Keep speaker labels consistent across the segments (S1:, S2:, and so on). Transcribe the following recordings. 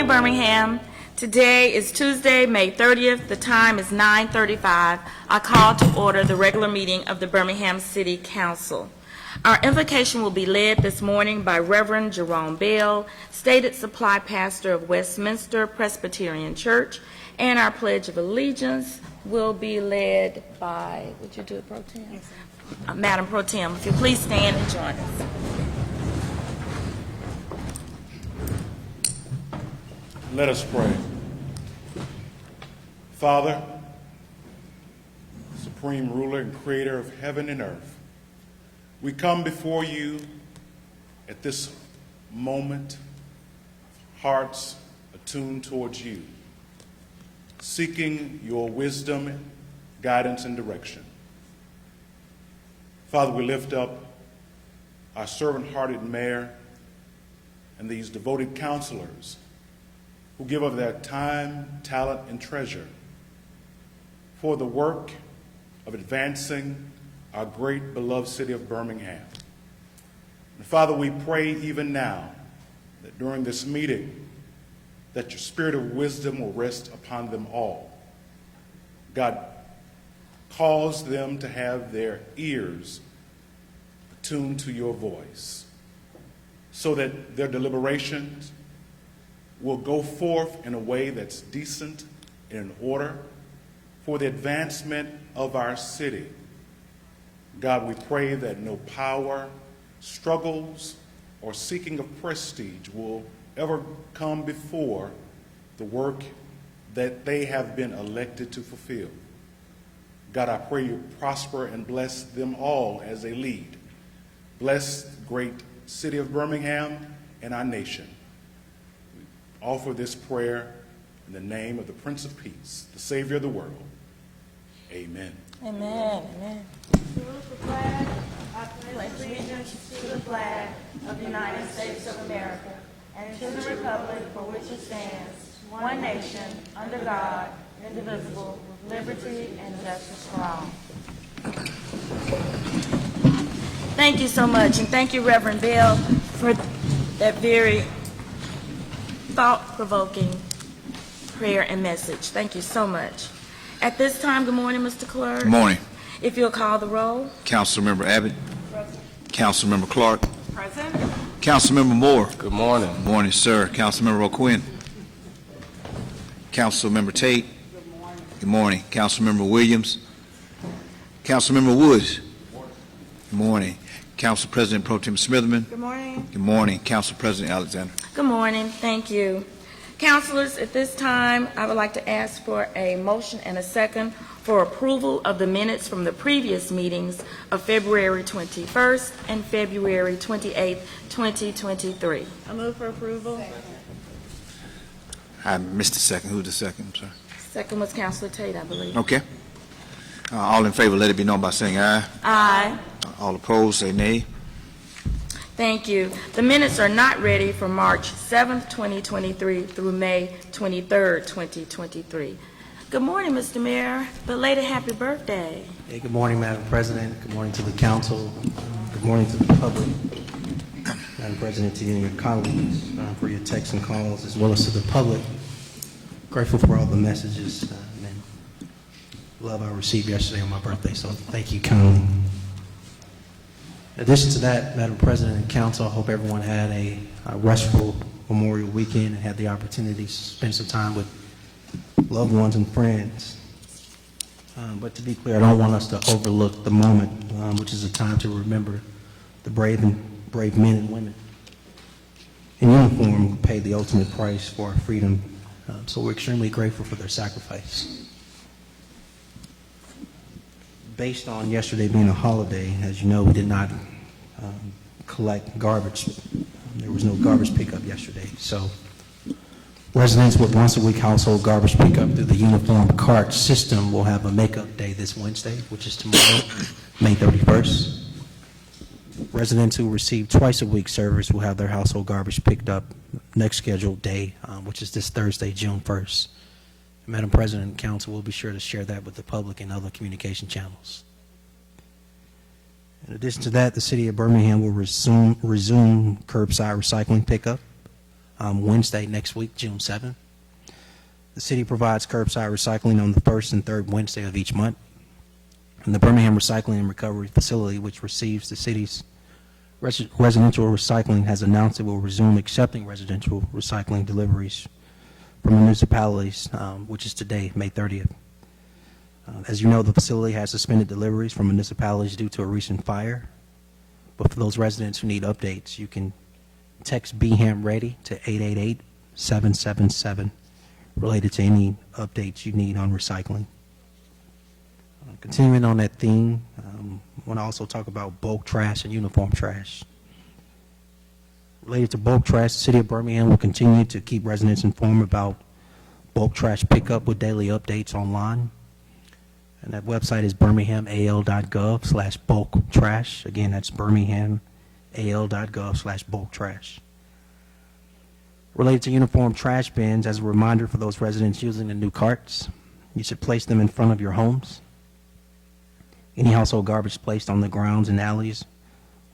S1: Birmingham. Today is Tuesday, May 30th. The time is 9:35. I call to order the regular meeting of the Birmingham City Council. Our invocation will be led this morning by Reverend Jerome Bell, Stated Supply Pastor of Westminster Presbyterian Church, and our Pledge of Allegiance will be led by, would you do it, Pro Tem? Yes, Madam Pro Tem, if you please stand and join us.
S2: Let us pray. Father, supreme ruler and creator of heaven and earth, we come before you at this moment, hearts attuned towards you, seeking your wisdom, guidance, and direction. Father, we lift up our servant-hearted mayor and these devoted counselors who give of their time, talent, and treasure for the work of advancing our great beloved city of Birmingham. And Father, we pray even now that during this meeting, that your spirit of wisdom will rest upon them all. God, cause them to have their ears attuned to your voice, so that their deliberations will go forth in a way that's decent and in order for the advancement of our city. God, we pray that no power, struggles, or seeking of prestige will ever come before the work that they have been elected to fulfill. God, I pray you prosper and bless them all as they lead. Bless the great city of Birmingham and our nation. We offer this prayer in the name of the Prince of Peace, the Savior of the world. Amen.
S1: Amen. Amen.
S3: Salute the flag. I pledge allegiance to the flag of the United States of America and to the republic for which it stands, one nation, under God, indivisible, with liberty and justice for all.
S1: Thank you so much, and thank you, Reverend Bell, for that very thought-provoking prayer and message. Thank you so much. At this time, good morning, Mr. Clerk.
S4: Good morning.
S1: If you'll call the roll.
S4: Councilmember Abbott.
S1: Present.
S4: Councilmember Clark.
S1: Present.
S4: Councilmember Moore.
S5: Good morning.
S4: Good morning, sir. Councilmember O'Quinn. Councilmember Tate.
S1: Good morning.
S4: Good morning. Councilmember Williams. Councilmember Woods. Good morning. Council President Pro Tem Smitherman.
S1: Good morning.
S4: Good morning. Council President Alexander.
S1: Good morning. Thank you. Councilors, at this time, I would like to ask for a motion and a second for approval of the minutes from the previous meetings of February 21st and February 28th, 2023.
S3: I move for approval.
S4: I missed the second. Who's the second? I'm sorry.
S1: Second was Councilor Tate, I believe.
S4: Okay. All in favor, let it be known by saying aye.
S1: Aye.
S4: All opposed, say nay.
S1: Thank you. The minutes are not ready for March 7th, 2023 through May 23rd, 2023. Good morning, Mr. Mayor. Belated happy birthday.
S6: Hey, good morning, Madam President. Good morning to the council. Good morning to the public. Madam President, to you and your colleagues for your texts and calls, as well as to the public. Grateful for all the messages and love I received yesterday on my birthday, so thank you kindly. In addition to that, Madam President and Council, I hope everyone had a restful Memorial Weekend and had the opportunity to spend some time with loved ones and friends. But to be clear, I don't want us to overlook the moment, which is a time to remember the brave men and women in uniform who paid the ultimate price for our freedom. So we're extremely grateful for their sacrifice. Based on yesterday being a holiday, as you know, we did not collect garbage. There was no garbage pickup yesterday. So residents with once-a-week household garbage pickup through the uniform cart system will have a makeup day this Wednesday, which is tomorrow, May 31st. Residents who receive twice-a-week service will have their household garbage picked up next scheduled day, which is this Thursday, June 1st. Madam President and Council will be sure to share that with the public and other communication channels. In addition to that, the City of Birmingham will resume curbside recycling pickup Wednesday next week, June 7th. The City provides curbside recycling on the first and third Wednesday of each month. And the Birmingham Recycling and Recovery Facility, which receives the city's residential recycling, has announced it will resume accepting residential recycling deliveries from municipalities, which is today, May 30th. As you know, the facility has suspended deliveries from municipalities due to a recent fire. But for those residents who need updates, you can text BHAM Ready to 888-777 related to any updates you need on recycling. Continuing on that theme, I want to also talk about bulk trash and uniform trash. Related to bulk trash, the City of Birmingham will continue to keep residents informed about bulk trash pickup with daily updates online. And that website is birminghamal.gov/bulk trash. Again, that's birminghamal.gov/bulk trash. Related to uniform trash bins, as a reminder for those residents using the new carts, you should place them in front of your homes. Any household garbage placed on the grounds and alleys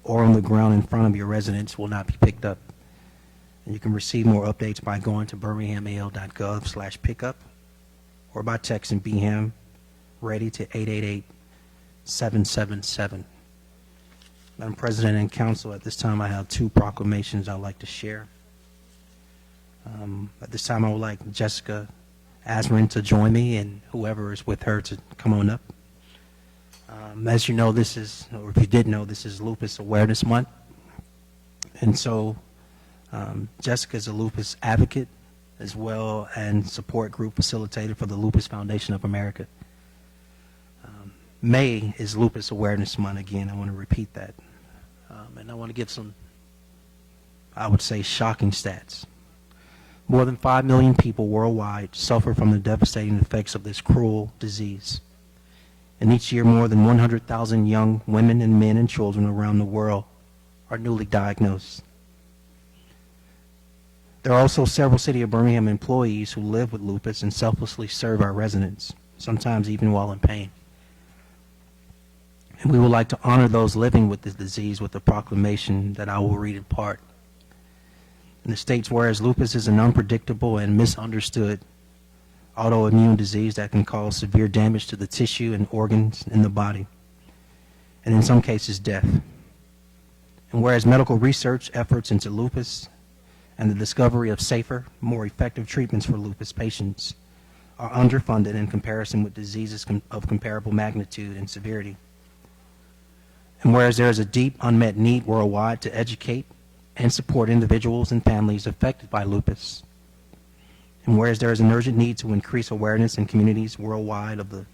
S6: or on the ground in front of your residence will not be picked up. And you can receive more updates by going to birminghamal.gov/pickup or by texting BHAM Ready to 888-777. Madam President and Council, at this time I have two proclamations I'd like to share. At this time I would like Jessica Asrin to join me and whoever is with her to come on up. As you know, this is, or if you did know, this is Lupus Awareness Month. And so Jessica is a lupus advocate as well and support group facilitator for the Lupus Foundation of America. May is Lupus Awareness Month. Again, I want to repeat that. And I want to give some, I would say, shocking stats. More than 5 million people worldwide suffer from the devastating effects of this cruel disease. And each year, more than 100,000 young women and men and children around the world are newly diagnosed. There are also several City of Birmingham employees who live with lupus and selflessly serve our residents, sometimes even while in pain. And we would like to honor those living with this disease with a proclamation that I will read in part. And it states, whereas lupus is an unpredictable and misunderstood autoimmune disease that can cause severe damage to the tissue and organs in the body, and in some cases death. And whereas medical research efforts into lupus and the discovery of safer, more effective treatments for lupus patients are underfunded in comparison with diseases of comparable magnitude and severity. And whereas there is a deep unmet need worldwide to educate and support individuals and families affected by lupus, and whereas there is an urgent need to increase awareness in communities worldwide of the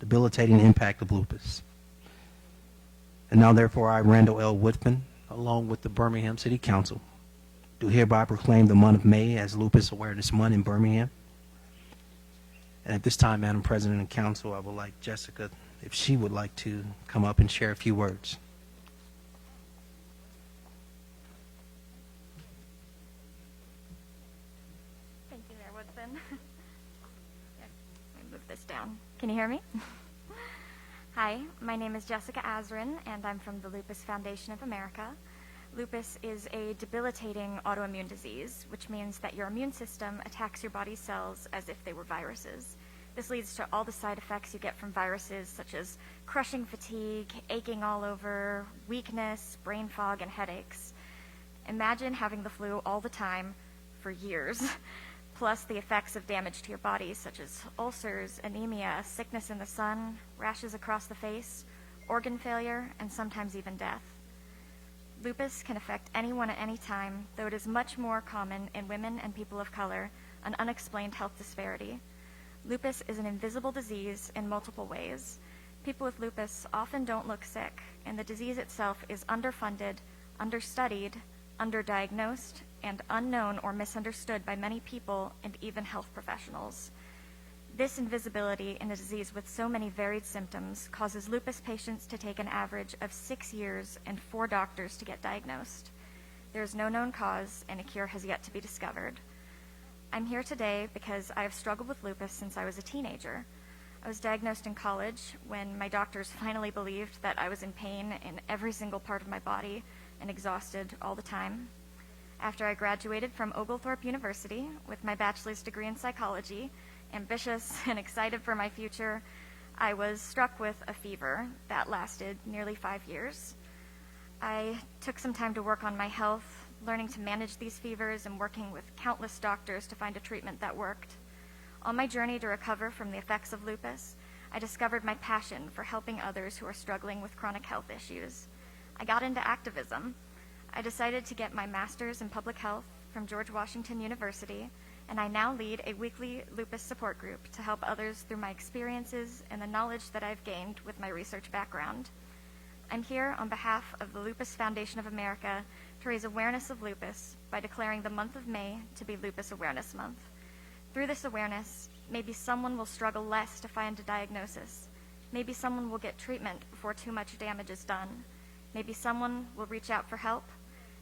S6: debilitating impact of lupus. And now, therefore, I, Randall L. Woodfin, along with the Birmingham City Council, do hereby proclaim the month of May as Lupus Awareness Month in Birmingham. And at this time, Madam President and Council, I would like Jessica, if she would like to come up and share a few words.
S5: Thank you there, Woodson. Here, let me move this down. Can you hear me? Hi, my name is Jessica Asrin, and I'm from the Lupus Foundation of America. Lupus is a debilitating autoimmune disease, which means that your immune system attacks your body's cells as if they were viruses. This leads to all the side effects you get from viruses, such as crushing fatigue, aching all over, weakness, brain fog, and headaches. Imagine having the flu all the time for years, plus the effects of damage to your body, such as ulcers, anemia, sickness in the sun, rashes across the face, organ failure, and sometimes even death. Lupus can affect anyone at any time, though it is much more common in women and people of color, an unexplained health disparity. Lupus is an invisible disease in multiple ways. People with lupus often don't look sick, and the disease itself is underfunded, understudied, underdiagnosed, and unknown or misunderstood by many people and even health professionals. This invisibility in a disease with so many varied symptoms causes lupus patients to take an average of 6 years and 4 doctors to get diagnosed. There is no known cause, and a cure has yet to be discovered. I'm here today because I have struggled with lupus since I was a teenager. I was diagnosed in college when my doctors finally believed that I was in pain in every single part of my body and exhausted all the time. After I graduated from Oglethorpe University with my bachelor's degree in psychology, ambitious and excited for my future, I was struck with a fever that lasted nearly 5 years. I took some time to work on my health, learning to manage these fevers and working with countless doctors to find a treatment that worked. On my journey to recover from the effects of lupus, I discovered my passion for helping others who are struggling with chronic health issues. I got into activism. I decided to get my master's in public health from George Washington University, and I now lead a weekly lupus support group to help others through my experiences and the knowledge that I've gained with my research background. I'm here on behalf of the Lupus Foundation of America to raise awareness of lupus by declaring the month of May to be Lupus Awareness Month. Through this awareness, maybe someone will struggle less to find a diagnosis. Maybe someone will get treatment before too much damage is done. Maybe someone will reach out for help.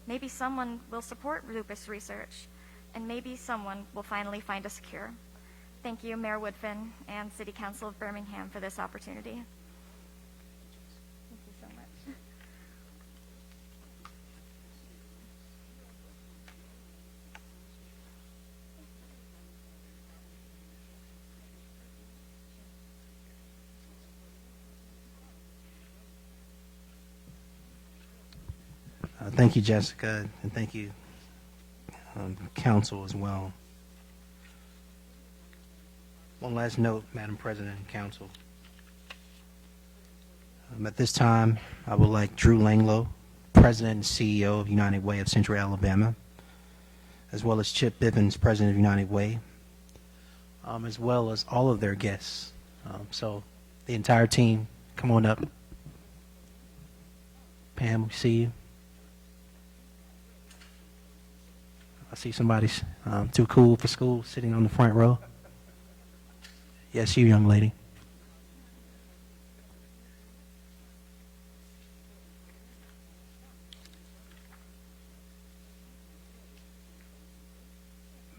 S5: Maybe someone will support lupus research. And maybe someone will finally find us a cure. Thank you, Mayor Woodfin and City Council of Birmingham for this opportunity. Thank you so much.
S6: Thank you, Jessica, and thank you, Council, as well. One last note, Madam President and Council. At this time, I would like Drew Langlow, President and CEO of United Way of Central Alabama, as well as Chip Bivens, President of United Way, as well as all of their guests. So the entire team, come on up. Pam, we see you. I see somebody's too cool for school sitting on the front row. Yes, you, young lady.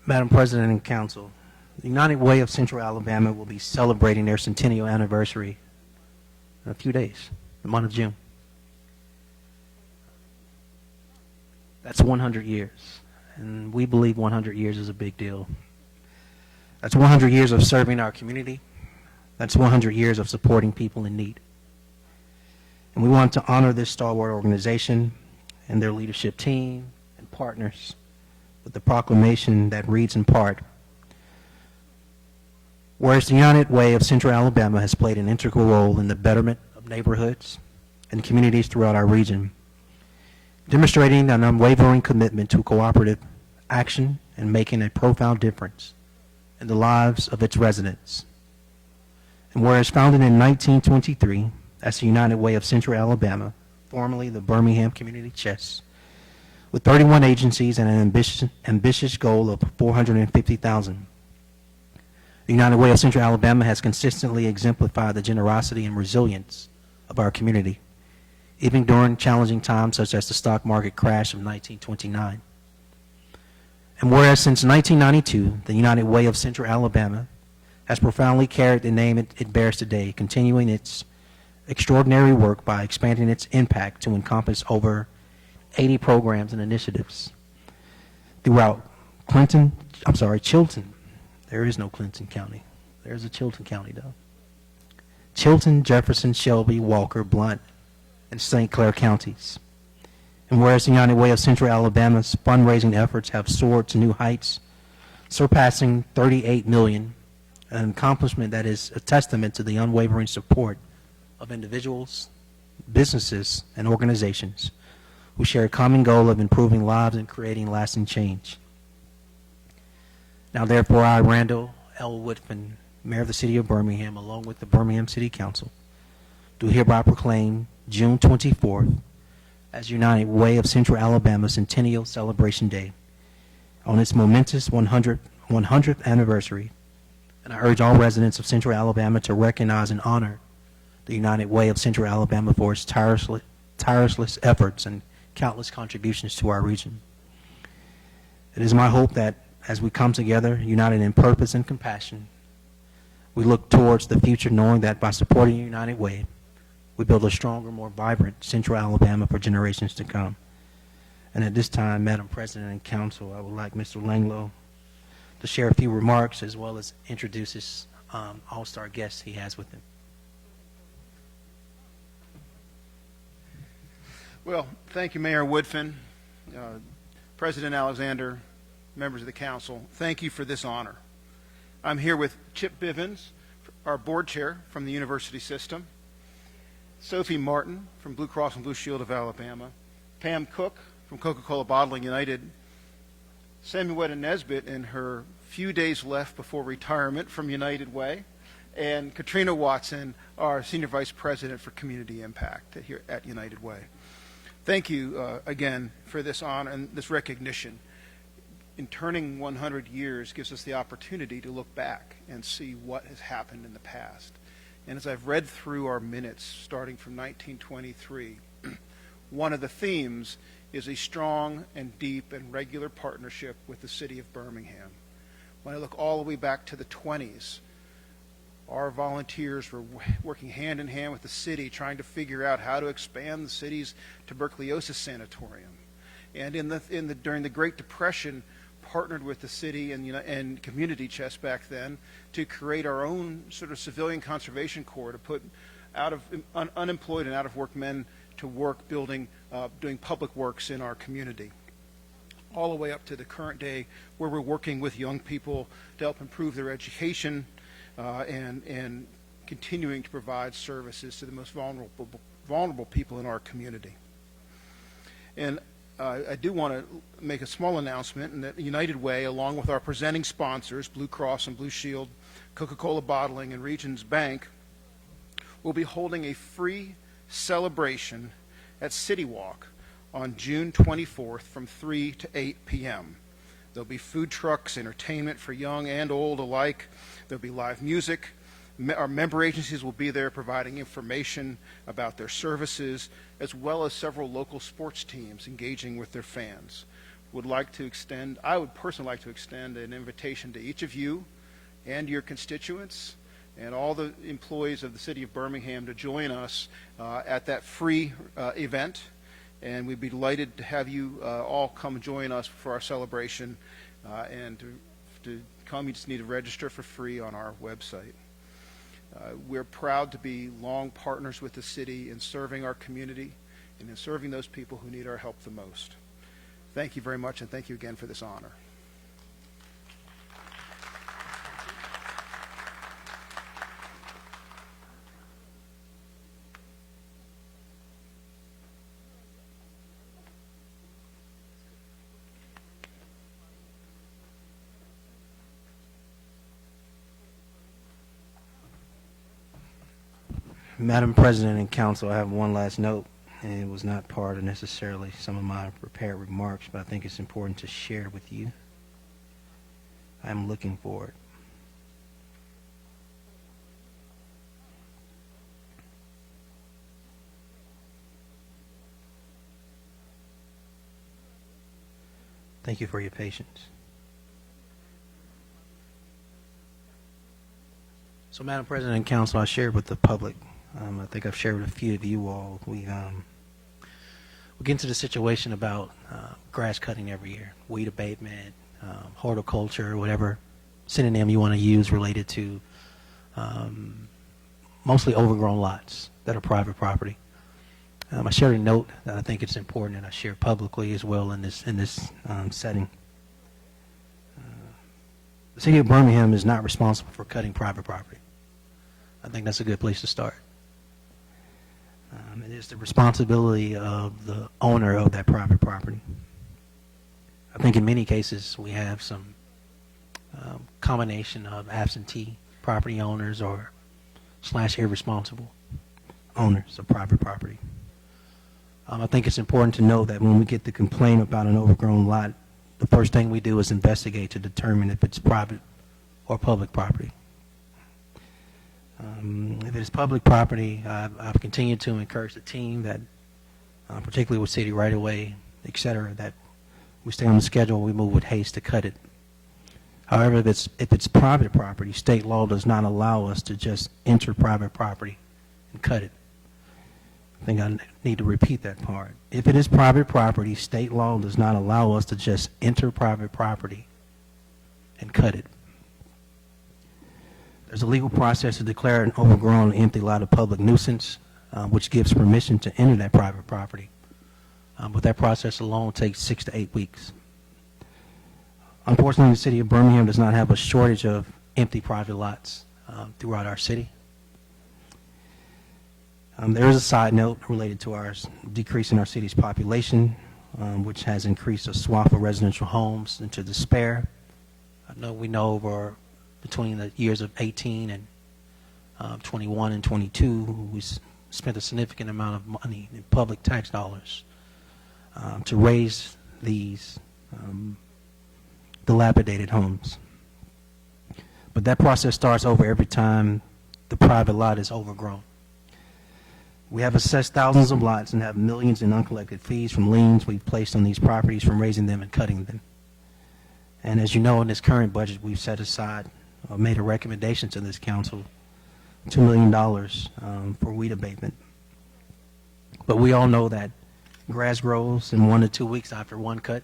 S6: Madam President and Council, the United Way of Central Alabama will be celebrating their centennial anniversary in a few days, the month of June. That's 100 years. And we believe 100 years is a big deal. That's 100 years of serving our community. That's 100 years of supporting people in need. And we want to honor this stalwart organization and their leadership team and partners with the proclamation that reads in part, whereas the United Way of Central Alabama has played an integral role in the betterment of neighborhoods and communities throughout our region, demonstrating an unwavering commitment to cooperative action and making a profound difference in the lives of its residents. And whereas founded in 1923 as the United Way of Central Alabama, formerly the Birmingham Community Chest, with 31 agencies and an ambitious goal of 450,000, the United Way of Central Alabama has consistently exemplified the generosity and resilience of our community, even during challenging times such as the stock market crash of 1929. And whereas since 1992, the United Way of Central Alabama has profoundly carried the name it bears today, continuing its extraordinary work by expanding its impact to encompass over 80 programs and initiatives throughout Chilton. There is no Clinton County. There's a Chilton County, though. Chilton, Jefferson, Shelby, Walker, Blount, and St. Clair counties. And whereas the United Way of Central Alabama's fundraising efforts have soared to new heights, surpassing $38 million, an accomplishment that is a testament to the unwavering support of individuals, businesses, and organizations who share a common goal of improving lives and creating lasting change. Now, therefore, I, Randall L. Woodfin, Mayor of the City of Birmingham, along with the Birmingham City Council, do hereby proclaim June 24th as United Way of Central Alabama Centennial Celebration Day on its momentous 100th anniversary, and I urge all residents of Central Alabama to recognize and honor the United Way of Central Alabama for its tireless efforts and countless contributions to our region. It is my hope that as we come together, united in purpose and compassion, we look towards the future knowing that by supporting the United Way, we build a stronger, more vibrant Central Alabama for generations to come. And at this time, Madam President and Council, I would like Mr. Langlow to share a few remarks as well as introduce his all-star guests he has with him.
S7: Well, thank you, Mayor Woodfin, President Alexander, members of the council. Thank you for this honor. I'm here with Chip Bivens, our board chair from the university system, Sophie Martin from Blue Cross and Blue Shield of Alabama, Pam Cook from Coca-Cola Bottling United, Samuetta Nesbitt in her few days left before retirement from United Way, and Katrina Watson, our Senior Vice President for Community Impact here at United Way. Thank you again for this honor and this recognition. In turning 100 years gives us the opportunity to look back and see what has happened in the past. And as I've read through our minutes starting from 1923, one of the themes is a strong and deep and regular partnership with the city of Birmingham. When I look all the way back to the 20s, our volunteers were working hand in hand with the city trying to figure out how to expand the city's tuberculosis sanatorium. And during the Great Depression, partnered with the city and Community Chest back then to create our own sort of civilian conservation corps to put unemployed and out-of-work men to work doing public works in our community. All the way up to the current day where we're working with young people to help improve their education and continuing to provide services to the most vulnerable people in our community. And I do want to make a small announcement in that United Way, along with our presenting sponsors, Blue Cross and Blue Shield, Coca-Cola Bottling, and Regions Bank, will be holding a free celebration at City Walk on June 24th from 3 to 8 p.m. There'll be food trucks, entertainment for young and old alike. There'll be live music. Our member agencies will be there providing information about their services, as well as several local sports teams engaging with their fans. I would personally like to extend an invitation to each of you and your constituents and all the employees of the city of Birmingham to join us at that free event. And we'd be delighted to have you all come join us for our celebration. And to come, you just need to register for free on our website. We're proud to be long partners with the city in serving our community and in serving those people who need our help the most. Thank you very much, and thank you again for this honor.
S6: Madam President and Council, I have one last note, and it was not part of necessarily some of my prepared remarks, but I think it's important to share with you. I'm looking for it. Thank you for your patience. So, Madam President and Council, I shared with the public. I think I've shared with a few of you all. We get into the situation about grass cutting every year, weed abatement, horticulture, whatever synonym you want to use related to mostly overgrown lots that are private property. I shared a note that I think it's important and I share publicly as well in this setting. The city of Birmingham is not responsible for cutting private property. I think that's a good place to start. It is the responsibility of the owner of that private property. I think in many cases we have some combination of absentee property owners or / irresponsible owners of private property. I think it's important to know that when we get the complaint about an overgrown lot, the first thing we do is investigate to determine if it's private or public property. If it's public property, I've continued to encourage the team that, particularly with city right-of-way, et cetera, that we stay on the schedule, we move with haste to cut it. However, if it's private property, state law does not allow us to just enter private property and cut it. I think I need to repeat that part. If it is private property, state law does not allow us to just enter private property and cut it. There's a legal process to declare an overgrown empty lot a public nuisance, which gives permission to enter that private property. But that process alone takes 6 to 8 weeks. Unfortunately, the city of Birmingham does not have a shortage of empty private lots throughout our city. There is a side note related to our decrease in our city's population, which has increased a swath of residential homes into despair. We know over between the years of 18 and 21 and 22, we spent a significant amount of money in public tax dollars to raise these dilapidated homes. But that process starts over every time the private lot is overgrown. We have assessed thousands of lots and have millions in uncollected fees from liens we've placed on these properties from raising them and cutting them. And as you know, in this current budget, we've set aside, made a recommendation to this council, $2 million for weed abatement. But we all know that grass grows in 1 to 2 weeks after one cut.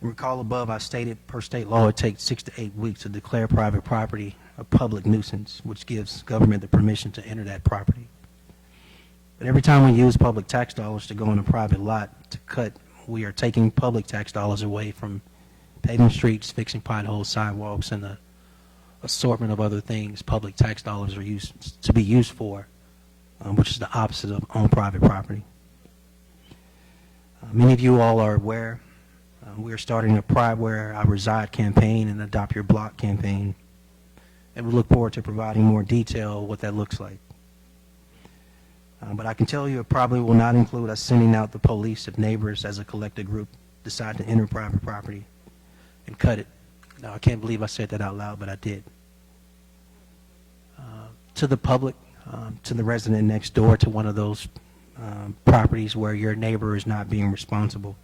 S6: Recall above, I stated per state law it takes 6 to 8 weeks to declare private property a public nuisance, which gives government the permission to enter that property. But every time we use public tax dollars to go on a private lot to cut, we are taking public tax dollars away from paving streets, fixing potholes, sidewalks, and the assortment of other things public tax dollars are used to be used for, which is the opposite of on private property. Many of you all are aware we are starting a Pride Where I Reside campaign and Adopt Your Block campaign, and we look forward to providing more detail what that looks like. But I can tell you it probably will not include us sending out the police if neighbors as a collective group decide to enter private property and cut it. Now, I can't believe I said that out loud, but I did. To the public, to the resident next door to one of those properties where your neighbor is not being responsible,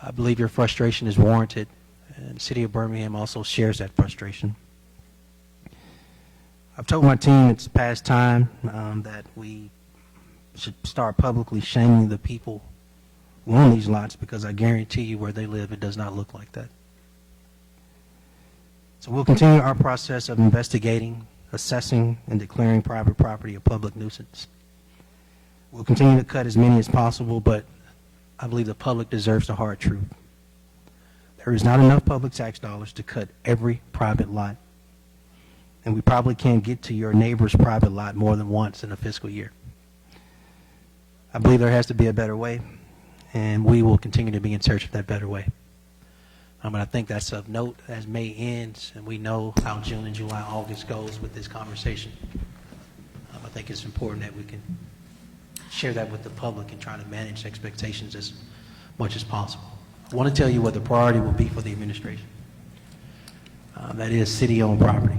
S6: I believe your frustration is warranted, and the city of Birmingham also shares that frustration. I've told my team it's past time that we should start publicly shaming the people who own these lots, because I guarantee you where they live, it does not look like that. So we'll continue our process of investigating, assessing, and declaring private property a public nuisance. We'll continue to cut as many as possible, but I believe the public deserves the hard truth. There is not enough public tax dollars to cut every private lot, and we probably can't get to your neighbor's private lot more than once in a fiscal year. I believe there has to be a better way, and we will continue to be in search of that better way. But I think that's of note as May ends, and we know how June and July, August goes with this conversation. I think it's important that we can share that with the public and try to manage expectations as much as possible. I want to tell you what the priority will be for the administration. That is city-owned property,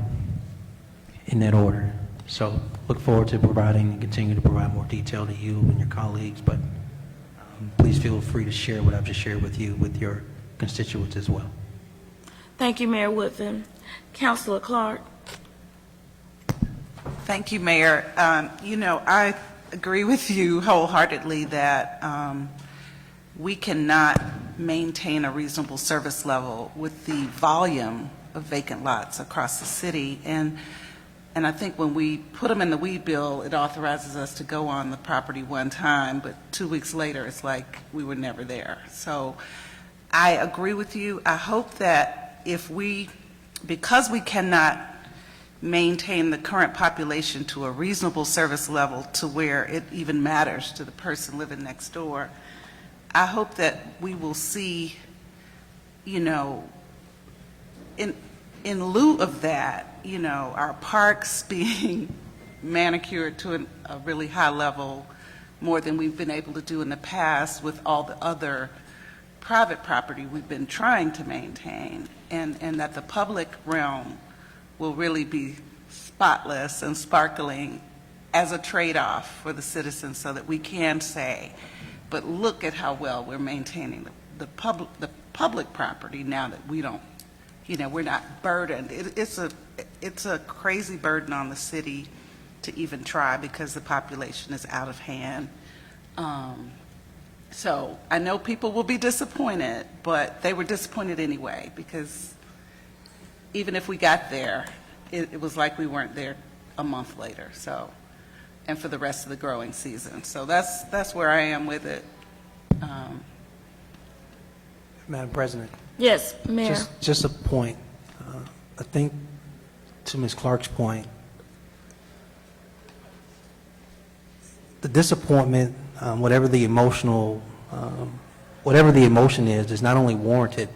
S6: in that order. So look forward to providing and continue to provide more detail to you and your colleagues, but please feel free to share what I've just shared with you with your constituents as well.
S1: Thank you, Mayor Woodfin. Councilor Clark.
S8: Thank you, Mayor. I agree with you wholeheartedly that we cannot maintain a reasonable service level with the volume of vacant lots across the city. And I think when we put them in the weed bill, it authorizes us to go on the property one time, but 2 weeks later, it's like we were never there. So I agree with you. I hope that because we cannot maintain the current population to a reasonable service level to where it even matters to the person living next door. I hope that we will see, you know, in lieu of that, you know, our parks being manicured to a really high level, more than we've been able to do in the past with all the other private property we've been trying to maintain, and that the public realm will really be spotless and sparkling as a trade-off for the citizens, so that we can say, but look at how well we're maintaining the public property now that we don't, you know, we're not burdened. It's a crazy burden on the city to even try because the population is out of hand. So I know people will be disappointed, but they were disappointed anyway, because even if we got there, it was like we weren't there a month later. So, and for the rest of the growing season. So that's where I am with it.
S6: Madam President,
S1: Yes, Mayor.
S6: just a point. I think to Ms. Clark's point, the disappointment, whatever the emotion is not only warranted.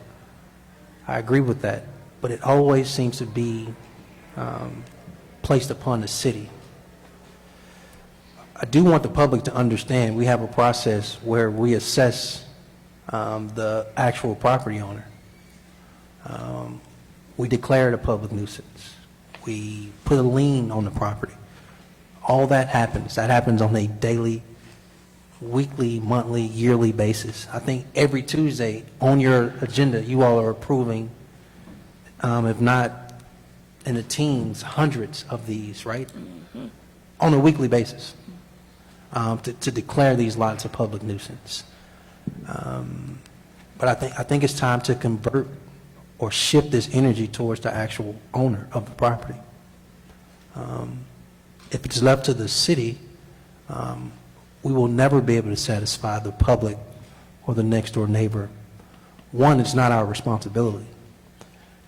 S6: I agree with that, but it always seems to be placed upon the city. I do want the public to understand we have a process where we assess the actual property owner. We declare it a public nuisance. We put a lien on the property. All that happens. That happens on a daily, weekly, monthly, yearly basis. I think every Tuesday on your agenda, you all are approving, if not in the teens, hundreds of these, right? On a weekly basis, to declare these lots a public nuisance. But I think it's time to convert or shift this energy towards the actual owner of the property. If it's left to the city, we will never be able to satisfy the public or the next door neighbor. One, it's not our responsibility.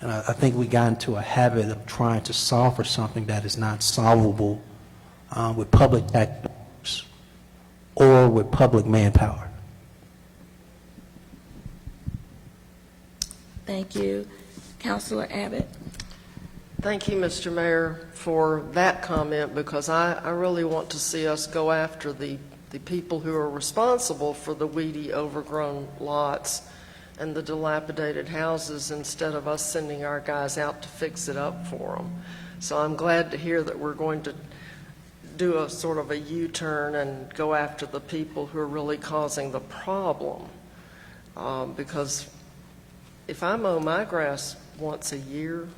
S6: And I think we got into a habit of trying to solve for something that is not solvable with public tax dollars or with public manpower.
S1: Thank you. Councilor Abbott.
S9: Thank you, Mr. Mayor, for that comment, because I really want to see us go after the people who are responsible for the weedy, overgrown lots and the dilapidated houses, instead of us sending our guys out to fix it up for them. So I'm glad to hear that we're going to do a sort of a U-turn and go after the people who are really causing the problem. Because if I mow my grass once a year,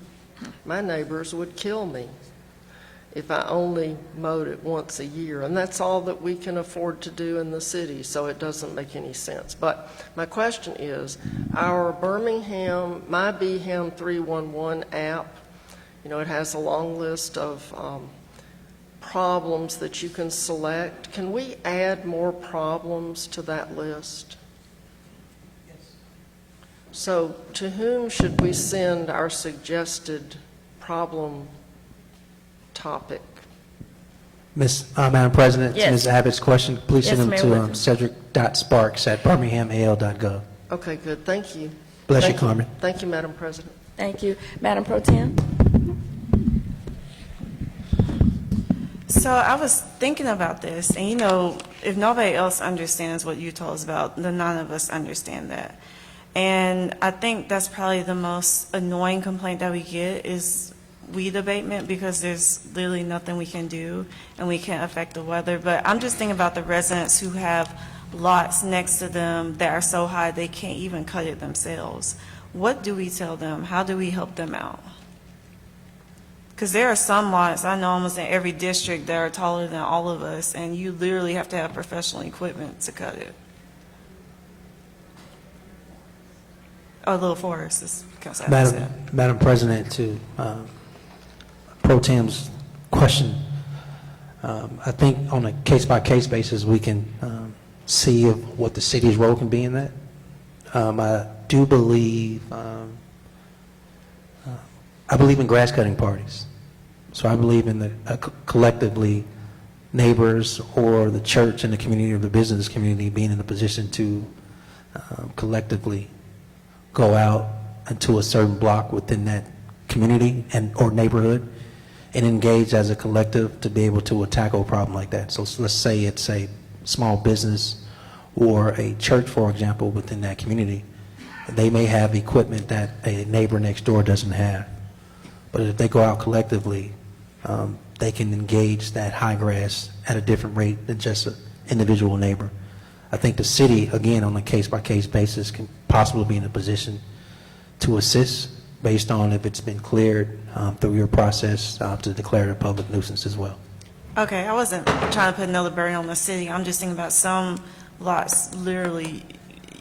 S9: my neighbors would kill me if I only mowed it once a year. And that's all that we can afford to do in the city, so it doesn't make any sense. But my question is, our Birmingham, My BHAM 311 app, you know, it has a long list of problems that you can select. Can we add more problems to that list? So to whom should we send our suggested problem topic?
S6: Madam President,
S1: Yes.
S6: to Ms. Abbott's question, please
S1: Yes,
S6: send them
S1: Mayor
S6: to
S1: Whitman.
S6: cedric.sparks@birminghamal.gov.
S9: Okay, good. Thank you.
S6: Bless you,
S9: Thank
S6: Carmen.
S9: Thank you, Madam President.
S1: Thank you. Madam Pro Tem.
S3: So I was thinking about this, and you know, if nobody else understands what you told us about, then none of us understand that. And I think that's probably the most annoying complaint that we get is weed abatement, because there's literally nothing we can do and we can't affect the weather. But I'm just thinking about the residents who have lots next to them that are so high they can't even cut it themselves. What do we tell them? How do we help them out? Because there are some lots, I know almost in every district, that are taller than all of us, and you literally have to have professional equipment to cut it. Oh, Little Forest is Council said.
S6: Madam President, to Pro Tem's question, I think on a case-by-case basis, we can see what the city's role can be in that. I do believe, I believe in grass cutting parties. So I believe in the collectively neighbors or the church and the community or the business community being in a position to collectively go out into a certain block within that community and or neighborhood and engage as a collective to be able to tackle a problem like that. So let's say it's a small business or a church, for example, within that community. They may have equipment that a neighbor next door doesn't have. But if they go out collectively, they can engage that high grass at a different rate than just an individual neighbor. I think the city, again, on a case-by-case basis, can possibly be in a position to assist based on if it's been cleared through your process to declare it a public nuisance as well.
S3: Okay, I wasn't trying to put another burden on the city. I'm just thinking about some lots literally,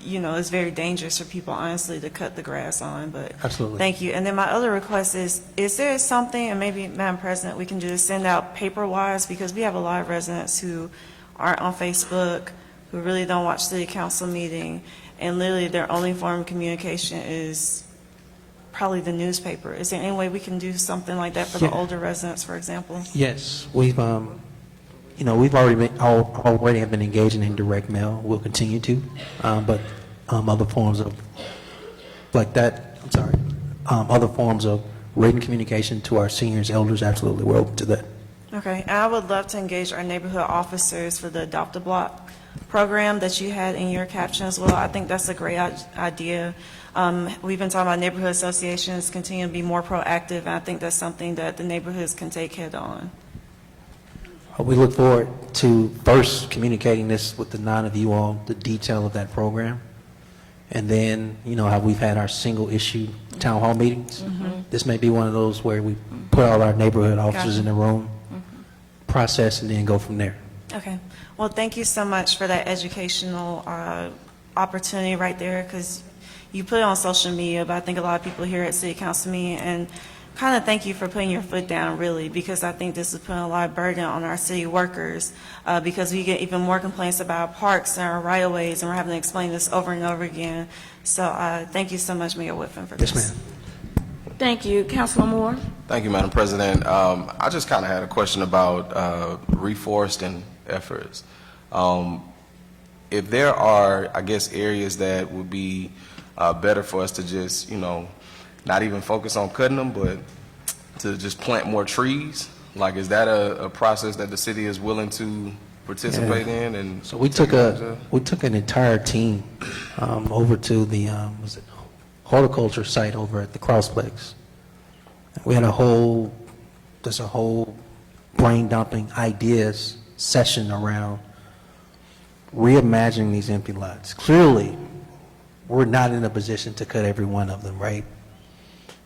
S3: it's very dangerous for people, honestly, to cut the grass on, but.
S6: Absolutely.
S3: Thank you. And then my other request is there something, and maybe, Madam President, we can just send out paper-wise, because we have a lot of residents who aren't on Facebook, who really don't watch city council meeting, and literally their only form of communication is probably the newspaper. Is there any way we can do something like that for the older residents, for example?
S6: Yes, we've already have been engaging in direct mail. We'll continue to, but other forms of like that. I'm sorry. Other forms of written communication to our seniors, elders. Absolutely, we're open to that.
S3: Okay, and I would love to engage our neighborhood officers for the Adopt a Block program that you had in your caption as well. I think that's a great idea. We've been talking about neighborhood associations continue to be more proactive, and I think that's something that the neighborhoods can take head on.
S6: We look forward to first communicating this with the 9 of you all, the detail of that program, and then how we've had our single issue town hall meetings. This may be one of those where we put all our neighborhood officers in the room, process, and then go from there.
S3: Okay. Well, thank you so much for that educational opportunity right there, because you put it on social media, but I think a lot of people here at City Council meeting, and kind of thank you for putting your foot down, really, because I think this is putting a lot of burden on our city workers, because we get even more complaints about parks and our right-of-ways, and we're having to explain this over and over again. So thank you so much, Mayor Whitfin, for this.
S6: Yes, ma'am.
S1: Thank you. Councilman Moore?
S10: Thank you, Madam President. I just kind of had a question about reforesting efforts. If there are, I guess, areas that would be better for us to just, not even focus on cutting them, but to just plant more trees, like, is that a process that the city is willing to participate in? And
S6: so we took an entire team over to the horticulture site over at the Crossplex. We had a whole brain dumping ideas session around reimagining these empty lots. Clearly, we're not in a position to cut every one of them, right?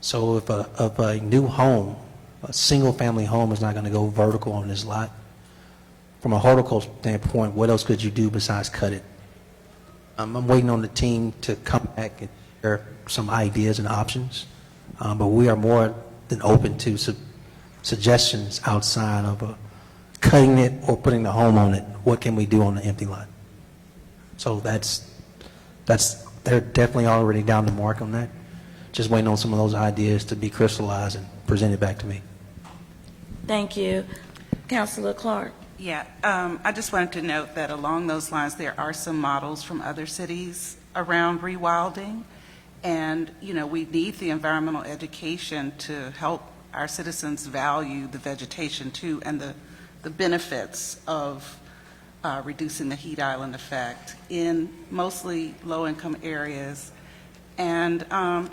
S6: So if a new home, a single family home, is not going to go vertical on this lot, from a horticulture standpoint, what else could you do besides cut it? I'm waiting on the team to come back and share some ideas and options, but we are more than open to suggestions outside of cutting it or putting the home on it. What can we do on the empty lot? So they're definitely already down the mark on that. Just waiting on some of those ideas to be crystallized and presented back to me.
S1: Thank you. Councilor Clark?
S8: Yeah, I just wanted to note that along those lines, there are some models from other cities around rewilding. And, we need the environmental education to help our citizens value the vegetation too, and the benefits of reducing the heat island effect in mostly low-income areas, and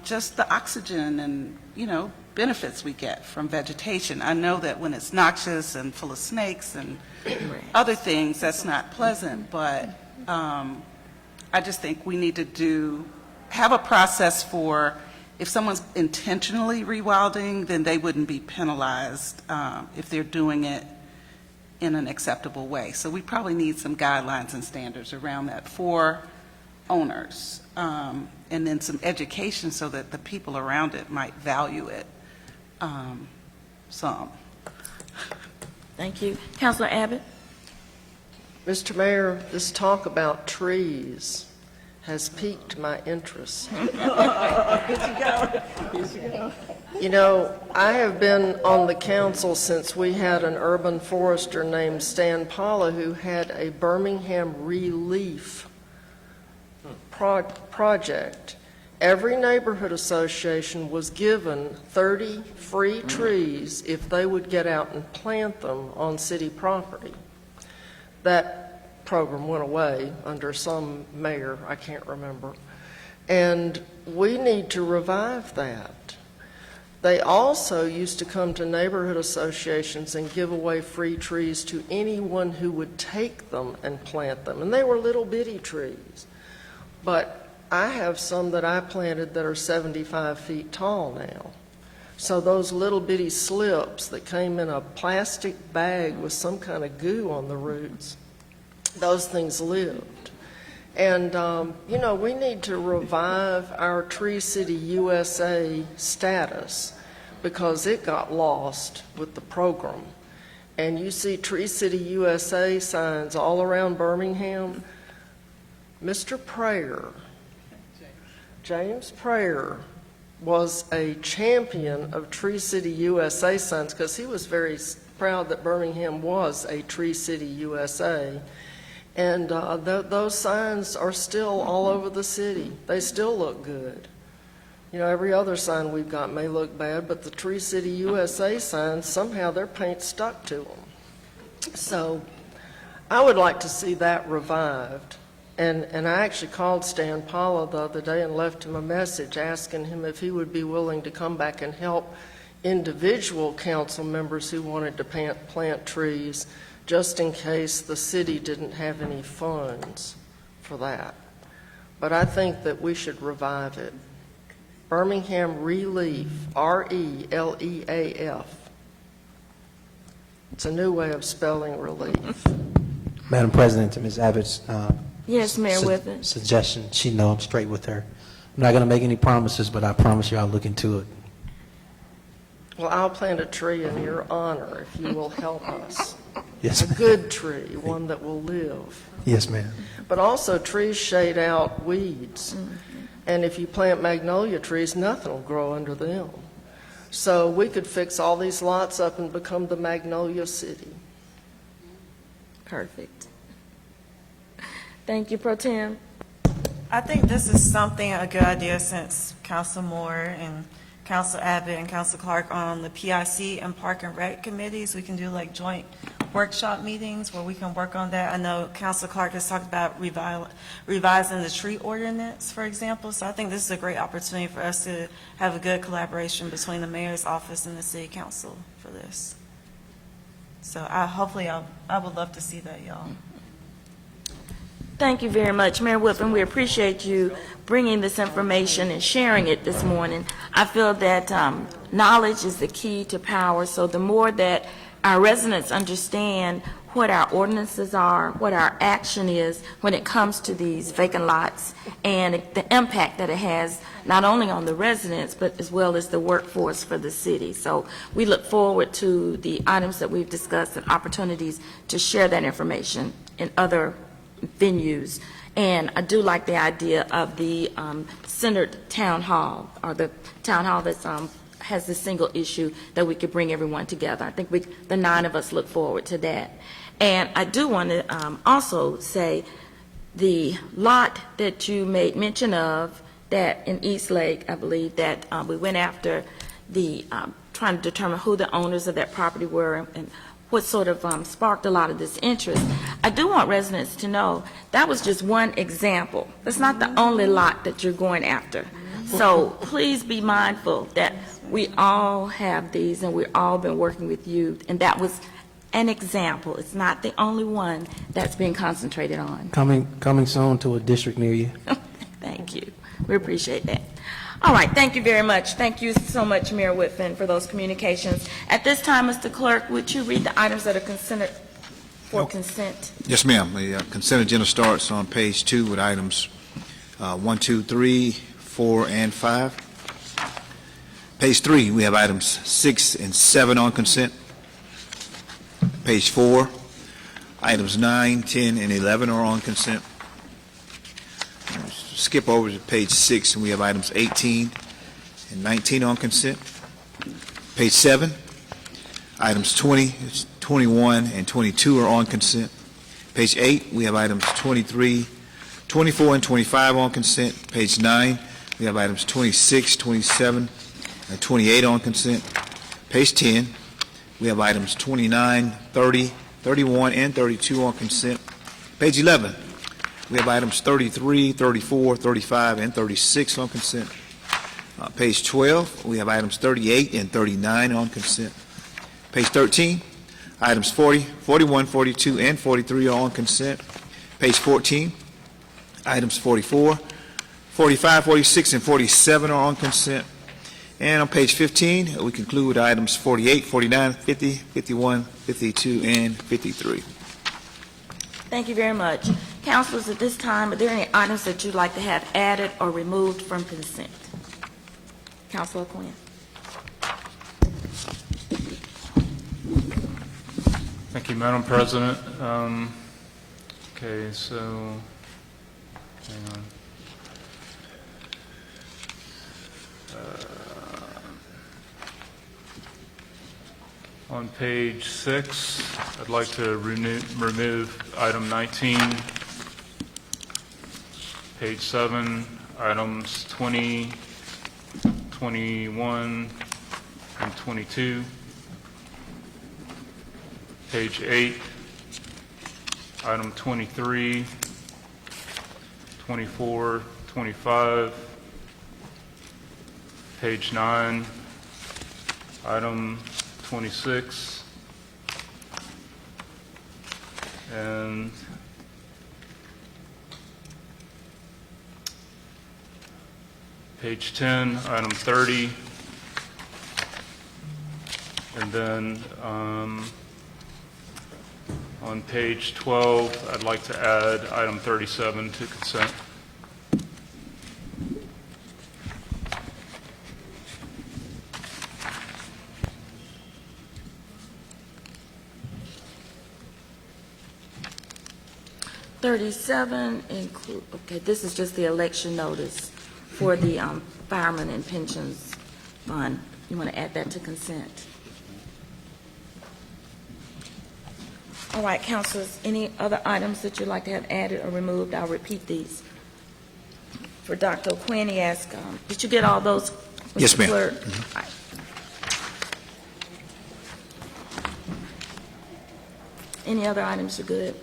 S8: just the oxygen and, benefits we get from vegetation. I know that when it's noxious and full of snakes and other things, that's not pleasant, but I just think we need to have a process for if someone's intentionally rewilding, then they wouldn't be penalized if they're doing it in an acceptable way. So we probably need some guidelines and standards around that for owners, and then some education so that the people around it might value it some.
S1: Thank you. Councilor Abbott?
S9: Mr. Mayor, this talk about trees has piqued my interest. You know, I have been on the council since we had an urban forester named Stan Paula who had a Birmingham relief project. Every neighborhood association was given 30 free trees if they would get out and plant them on city property. That program went away under some mayor, I can't remember. And we need to revive that. They also used to come to neighborhood associations and give away free trees to anyone who would take them and plant them. And they were little bitty trees. But I have some that I planted that are 75 feet tall now. So those little bitty slips that came in a plastic bag with some kind of goo on the roots, those things lived. And, you know, we need to revive our Tree City USA status because it got lost with the program. And you see Tree City USA signs all around Birmingham. Mr. Prayer, James Prayer, was a champion of Tree City USA signs because he was very proud that Birmingham was a Tree City USA. And those signs are still all over the city. They still look good. You know, every other sign we've got may look bad, but the Tree City USA signs, somehow their paint stuck to them. So I would like to see that revived. And I actually called Stan Paula the other day and left him a message asking him if he would be willing to come back and help individual council members who wanted to plant trees just in case the city didn't have any funds for that. But I think that we should revive it. Birmingham Relief, R-E-L-E-A-F. It's a new way of spelling relief.
S6: Madam President, to Ms. Abbott's
S1: Yes, Mayor Whiffen.
S6: suggestion, she know I'm straight with her. I'm not going to make any promises, but I promise you I'll look into it.
S9: Well, I'll plant a tree in your honor if you will help us.
S6: Yes,
S9: A
S6: ma'am.
S9: good tree, one that will live.
S6: Yes, ma'am.
S9: But also trees shade out weeds. And if you plant magnolia trees, nothing will grow under them. So we could fix all these lots up and become the Magnolia City.
S1: Perfect. Thank you, Pro Tem.
S3: I think this is a good idea since Council Moore and Council Abbott and Council Clark on the PIC and Park and Rec committees. We can do like joint workshop meetings where we can work on that. I know Council Clark has talked about revising the tree ordinance, for example. So I think this is a great opportunity for us to have a good collaboration between the mayor's office and the city council for this. So hopefully I would love to see that, y'all.
S1: Thank you very much, Mayor Whiffen. We appreciate you bringing this information and sharing it this morning. I feel that knowledge is the key to power, so the more that our residents understand what our ordinances are, what our action is when it comes to these vacant lots, and the impact that it has not only on the residents, but as well as the workforce for the city. So we look forward to the items that we've discussed and opportunities to share that information in other venues. And I do like the idea of the centered town hall, or the town hall that has the single issue that we could bring everyone together. I think the 9 of us look forward to that. And I do want to also say the lot that you made mention of, that in East Lake, I believe that we went after the trying to determine who the owners of that property were and what sort of sparked a lot of this interest. I do want residents to know that was just one example. That's not the only lot that you're going after. So please be mindful that we all have these and we've all been working with you, and that was an example. It's not the only one that's being concentrated on.
S6: Coming soon to a district near you.
S1: Thank you. We appreciate that. All right, thank you very much. Thank you so much, Mayor Whiffen, for those communications. At this time, Mr. Clerk, would you read the items that are considered for consent?
S4: Yes, ma'am. The consent agenda starts on page 2 with items 1, 2, 3, 4, and 5. Page 3, we have items 6 and 7 on consent. Page 4, items 9, 10, and 11 are on consent. skip over to page 6, and we have items 18 and 19 on consent. Page 7, items 20, 21, and 22 are on consent. Page 8, we have items 23, 24, and 25 on consent. Page 9, we have items 26, 27, and 28 on consent. Page 10, we have items 29, 30, 31, and 32 on consent. Page 11, we have items 33, 34, 35, and 36 on consent. Page 12, we have items 38 and 39 on consent. Page 13, items 40, 41, 42, and 43 are on consent. Page 14, items 44, 45, 46, and 47 are on consent. And on page 15, we conclude with items 48, 49, 50, 51, 52, and 53.
S1: Thank you very much. Councilors, at this time, are there any items that you'd like to have added or removed from consent? Councilor Quinn.
S11: Thank you, Madam President. Okay, so, hang on. On page 6, I'd like to remove item 19. Page 7, items 20, 21, and 22. Page 8, item 23, 24, 25. Page 9, item 26, and page 10, item 30, and then on page 12, I'd like to add item 37 to consent.
S1: Include, okay, this is just the election notice for the Firemen and Pensions Fund. You want to add that to consent? All right, councilors, any other items that you'd like to have added or removed? I'll repeat these. For Dr. O'Quinn, he asked, did you get all those, Mr.
S4: Yes, ma'am.
S1: Clerk?
S4: Mm-hmm.
S1: All right. Any other items are good?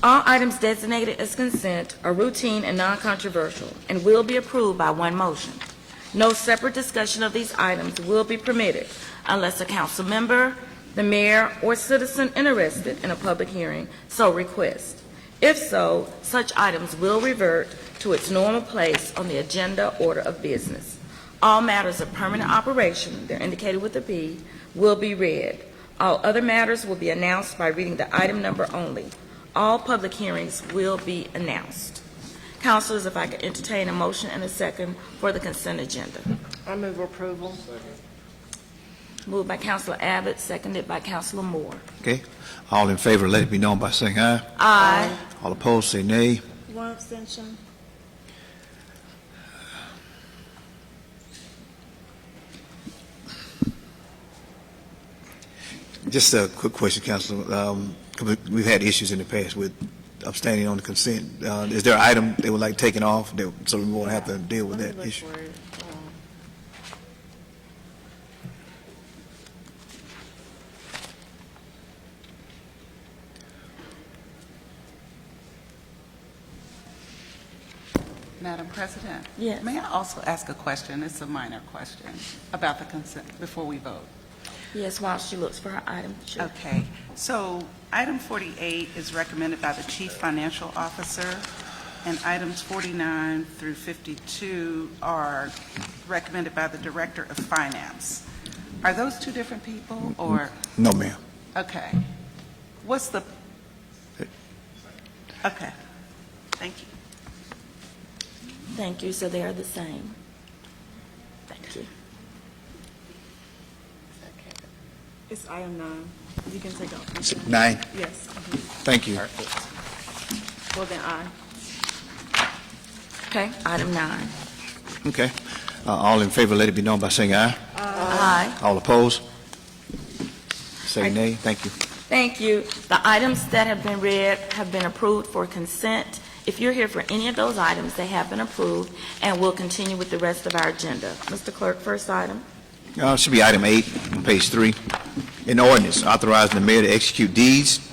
S1: All items designated as consent are routine and non-controversial and will be approved by one motion. No separate discussion of these items will be permitted unless a council member, the mayor, or citizen interested in a public hearing so requests. If so, such items will revert to its normal place on the agenda order of business. All matters of permanent operation, they're indicated with a P, will be read. All other matters will be announced by reading the item number only. All public hearings will be announced. Councilors, if I could entertain a motion and a second for the consent agenda.
S9: I move approval.
S1: Moved by Councilor Abbott, seconded by Councilor Moore.
S4: Okay. All in favor, let it be known by saying aye.
S1: Aye.
S4: All opposed, say nay.
S3: One abstention.
S4: Just a quick question, Councilor. We've had issues in the past with abstaining on the consent. Is there an item they would like taken off so we won't have to deal with that issue?
S8: Madam President?
S1: Yes.
S8: May I also ask a question? It's a minor question about the consent before we vote.
S1: Yes, while she looks for her item. Sure.
S8: Okay. So item 48 is recommended by the Chief Financial Officer, and items 49 through 52 are recommended by the Director of Finance. Are those two different people, or?
S4: No, ma'am.
S8: Okay. What's the? Okay. Thank you.
S1: Thank you. So they are the same. Thank you.
S3: It's item 9. You can take off.
S4: 9.
S3: Yes.
S4: Thank you.
S3: Well, then aye.
S1: Okay, item 9.
S4: Okay. All in favor, let it be known by saying aye.
S1: Aye.
S4: All opposed? Say nay. Thank you.
S1: Thank you. The items that have been read have been approved for consent. If you're here for any of those items, they have been approved, and we'll continue with the rest of our agenda. Mr. Clerk, first item.
S4: It should be item 8 on page 3. An ordinance authorizing the mayor to execute deeds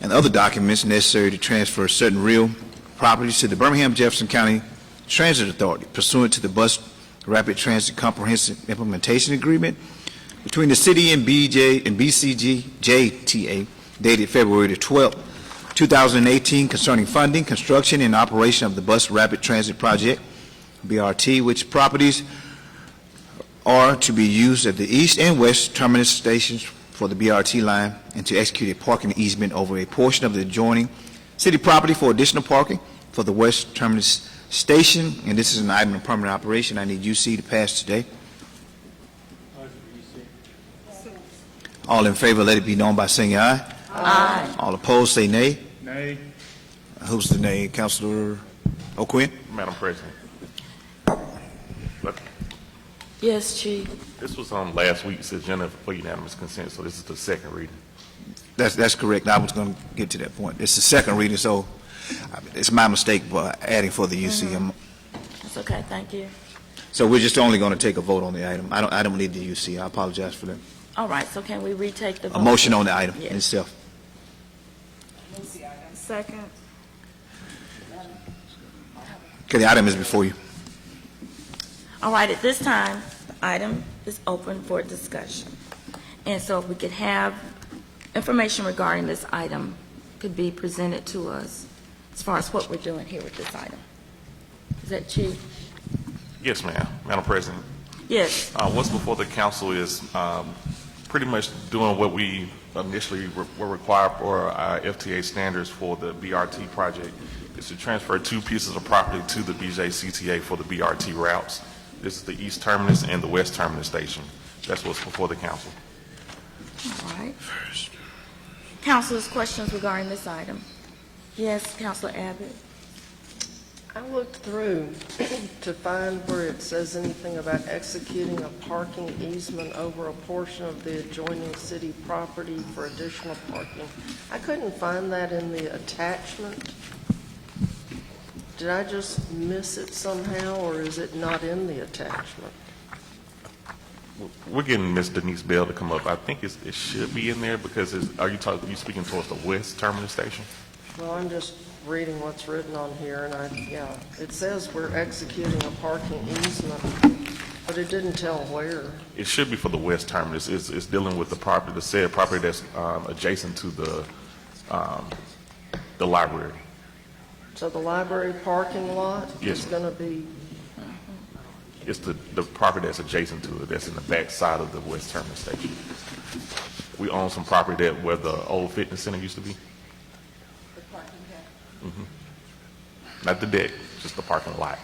S4: and other documents necessary to transfer certain real properties to the Birmingham Jefferson County Transit Authority pursuant to the Bus Rapid Transit Comprehensive Implementation Agreement between the city and BCGJTA dated February the 12th, 2018 concerning funding, construction, and operation of the Bus Rapid Transit Project, BRT, which properties are to be used at the east and west terminus stations for the BRT line and to execute a parking easement over a portion of the adjoining city property for additional parking for the west terminus station. And this is an item of permanent operation. I need UC to pass today. All in favor, let it be known by saying aye.
S1: Aye.
S4: All opposed, say nay.
S2: Nay.
S4: Who's the nay? Councilor O'Quinn?
S12: Madam President,
S1: Yes, Chief.
S12: this was on last week's agenda for unanimous consent, so this is the second reading.
S4: That's correct. I was going to get to that point. It's the second reading, so it's my mistake for adding for the UC.
S1: That's okay, thank you.
S4: So we're just only going to take a vote on the item. I don't need the UC. I apologize for that.
S1: All right, so can we retake the vote?
S4: A motion on the item
S1: Yes.
S4: itself.
S1: Second.
S4: Okay, the item is before you.
S1: All right, at this time, the item is open for discussion. And so if we could have information regarding this item could be presented to us as far as what we're doing here with this item. Is that Chief?
S12: Yes, ma'am. Madam President,
S1: Yes.
S12: what's before the council is pretty much doing what we initially were required for our FTA standards for the BRT project, is to transfer 2 pieces of property to the BJCTA for the BRT routes. This is the east terminus and the west terminus station. That's what's before the council.
S1: All right. Councilors, questions regarding this item? Yes, Councilor Abbott.
S9: I looked through to find where it says anything about executing a parking easement over a portion of the adjoining city property for additional parking. I couldn't find that in the attachment. Did I just miss it somehow, or is it not in the attachment?
S12: We're getting Ms. Denise Bell to come up. I think it should be in there because are you speaking towards the west terminus station?
S9: Well, I'm just reading what's written on here, and it says we're executing a parking easement, but it didn't tell where.
S12: It should be for the west terminus. It's dealing with the property, the said property that's adjacent to the library.
S9: So the library parking lot
S12: Yes,
S9: is
S12: ma'am.
S9: going to be,
S12: It's the property that's adjacent to it, that's in the back side of the west terminus station. We own some property where the old fitness center used to be.
S3: The parking deck.
S12: Not the deck, just the parking lot.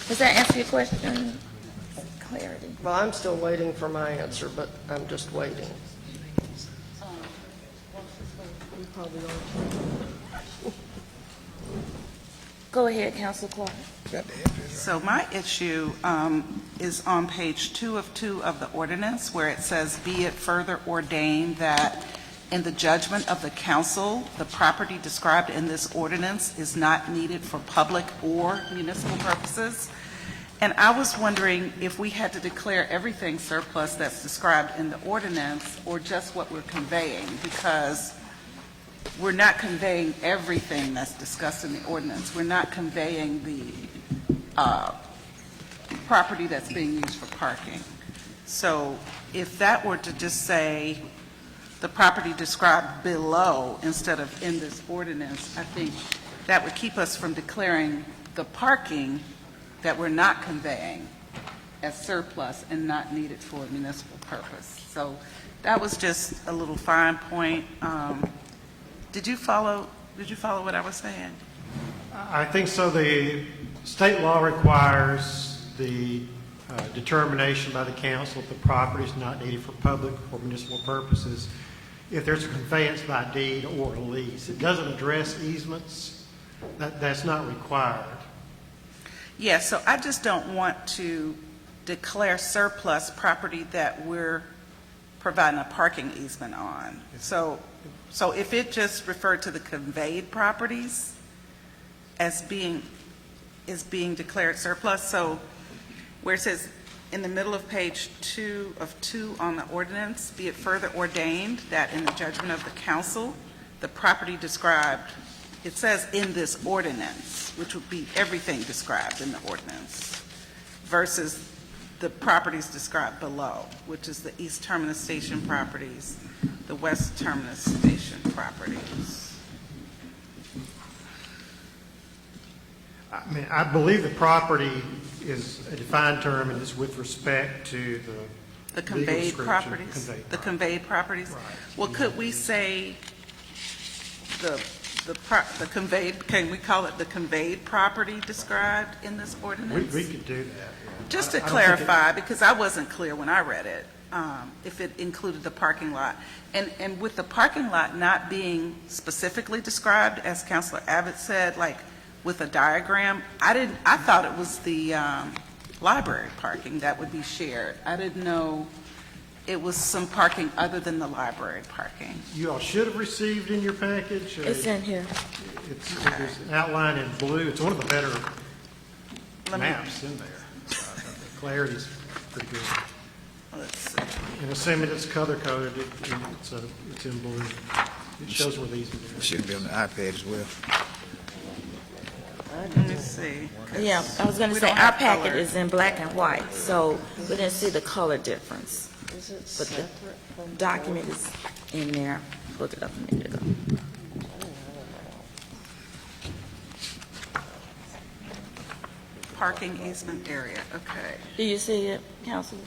S1: Does that answer your question? Clarity.
S9: well, I'm still waiting for my answer, but I'm just waiting. You probably are.
S1: Go ahead, Councilor Clark.
S8: So my issue is on page 2 of 2 of the ordinance, where it says, "Be it further ordained that in the judgment of the council, the property described in this ordinance is not needed for public or municipal purposes." And I was wondering if we had to declare everything surplus that's described in the ordinance, or just what we're conveying, because we're not conveying everything that's discussed in the ordinance. We're not conveying the property that's being used for parking. So if that were to just say the property described below instead of in this ordinance, I think that would keep us from declaring the parking that we're not conveying as surplus and not needed for a municipal purpose. So that was just a little fine point. Did you follow what I was saying?
S13: I think so. The state law requires the determination by the council if the property is not needed for public or municipal purposes. if there's a conveyance by deed or a lease. It doesn't address easements. That's not required.
S8: Yeah, so I just don't want to declare surplus property that we're providing a parking easement on. So if it just referred to the conveyed properties as being declared surplus, so where it says in the middle of page 2 of 2 on the ordinance, be it further ordained that in the judgment of the council, the property described, it says in this ordinance, which would be everything described in the ordinance, versus the properties described below, which is the East Terminus Station properties, the West Terminus Station properties.
S13: I mean, I believe the property is a defined term and is with respect to
S8: The
S13: the legal
S8: conveyed
S13: description,
S8: properties? The conveyed properties?
S13: Right.
S8: Well, could we say the conveyed, can we call it the conveyed property described in this ordinance?
S13: We could do that. Yeah.
S8: Just to
S13: I don't think it-
S8: clarify, because I wasn't clear when I read it, if it included the parking lot. And with the parking lot not being specifically described, as Councilor Abbott said, like with a diagram, I thought it was the library parking that would be shared. I didn't know it was some parking other than the library parking.
S13: You all should have received in your package.
S1: It's in here.
S13: It's an outline in blue. It's one of the better
S8: Let me-
S13: maps in there. The clarity's pretty good.
S8: Let's see.
S13: And assuming it's color coded, it's in blue. It shows where these
S4: It
S13: are.
S4: should be on the iPad as well.
S8: Let me see.
S1: Yeah, I was going to
S8: We
S1: say,
S8: don't
S1: our
S8: have
S1: packet
S8: color.
S1: is in black and white, so we didn't see the color difference.
S9: Is it
S1: But the
S9: separate from?
S1: document is in there. Look it up a minute ago.
S8: Parking easement area, okay.
S1: Do you see it, Councilor?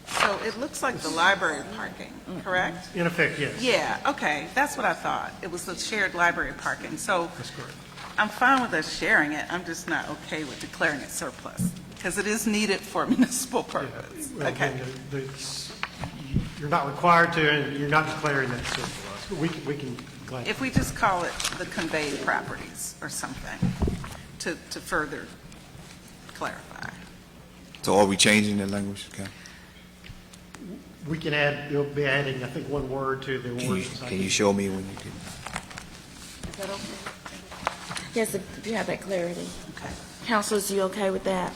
S8: So it looks like the library parking, correct?
S13: In effect, yes.
S8: Yeah, okay, that's what I thought. It was the shared library parking. So
S13: That's correct.
S8: I'm fine with us sharing it, I'm just not okay with declaring it surplus, because it is needed for municipal purpose.
S13: Well,
S8: Okay,
S13: again, you're not required to, and you're not declaring that surplus. We can gladly.
S8: if we just call it the conveyed properties or something, to further clarify.
S4: So are we changing the language? Okay.
S13: We can add, you'll be adding, I think, one word to the ordinance.
S4: Can you show me when you can?
S8: Is that okay?
S1: Yes, if you have that clarity.
S8: Okay.
S1: Councilors, you okay with that?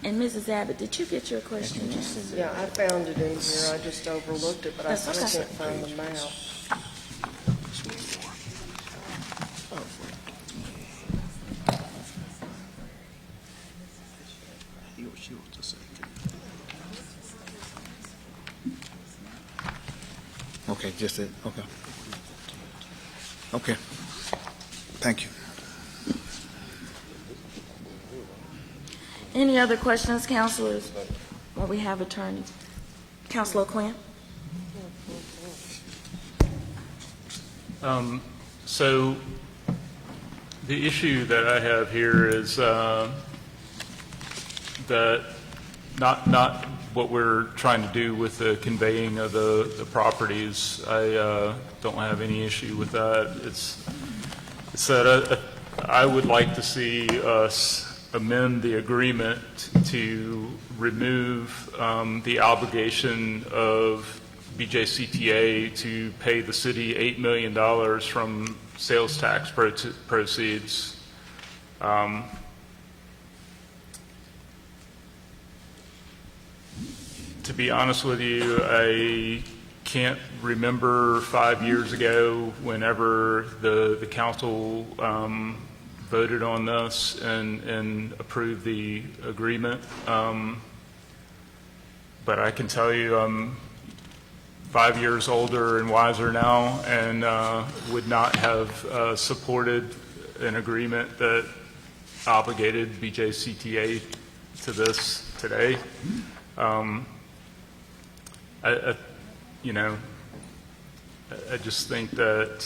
S1: And Mrs. Abbott, did you get your question answered?
S9: Yeah, I found it in here. I just overlooked it, but I
S1: That's
S9: still
S1: okay.
S9: can't find the map.
S4: Okay, just it, okay. Okay. Thank you.
S1: Any other questions, councilors? While we have attorney. Councilor Quinn?
S11: So the issue that I have here is that not what we're trying to do with the conveying of the properties. I don't have any issue with that. It's that I would like to see us amend the agreement to remove the obligation of BJCTA to pay the city $8 million from sales tax proceeds. To be honest with you, I can't remember 5 years ago whenever the council voted on this and approved the agreement. But I can tell you I'm 5 years older and wiser now, and would not have supported an agreement that obligated BJCTA to this today. I just think that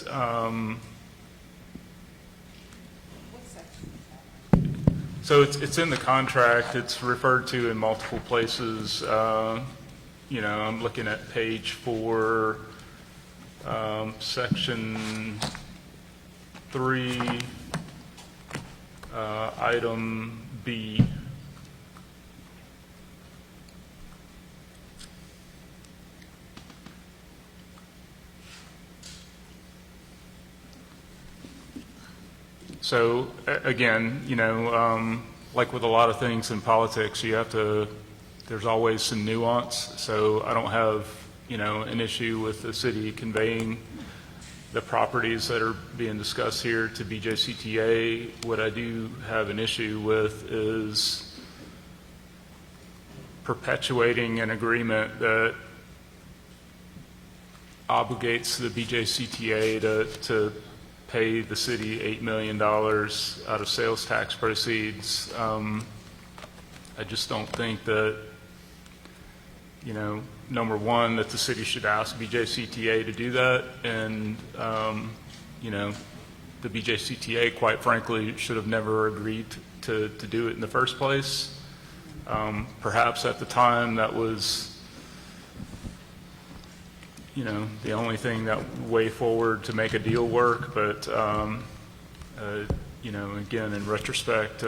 S11: so it's in the contract. It's referred to in multiple places. I'm looking at page 4, section 3, item B. So again, like with a lot of things in politics, there's always some nuance. So I don't have, an issue with the city conveying the properties that are being discussed here to BJCTA. What I do have an issue with is perpetuating an agreement that obligates the BJCTA to pay the city $8 million out of sales tax proceeds. I just don't think that, number one, that the city should ask BJCTA to do that, and, the BJCTA, quite frankly, should have never agreed to do it in the first place. Perhaps at the time that was, the only thing that way forward to make a deal work, but, again, in retrospect,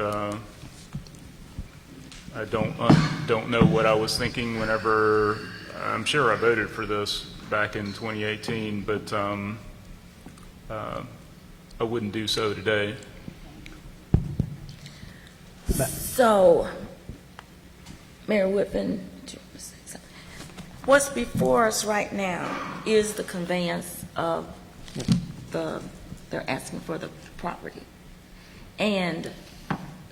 S11: I don't know what I was thinking whenever, I'm sure I voted for this back in 2018, but I wouldn't do so today.
S1: So, Mayor Whitman, what's before us right now is the conveyance of they're asking for the property. And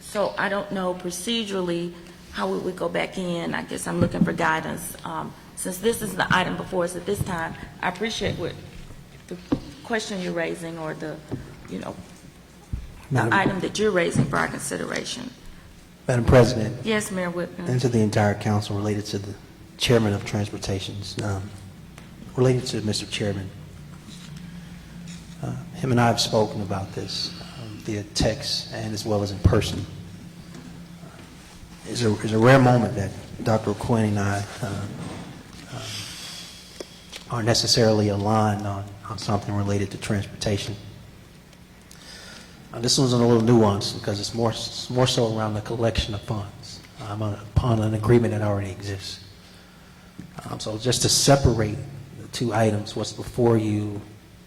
S1: so I don't know procedurally how we would go back in. I guess I'm looking for guidance. Since this is the item before us at this time, I appreciate what the question you're raising, or the item that you're raising for our consideration.
S6: Madam President,
S1: Yes, Mayor Whitman.
S6: and to the entire council, related to the Chairman of Transportations, related to Mr. Chairman, him and I have spoken about this via text and as well as in person. It's a rare moment that Dr. Quinn and I are necessarily aligned on something related to transportation. This one's a little nuanced because it's more so around the collection of funds upon an agreement that already exists. So just to separate the two items, what's before you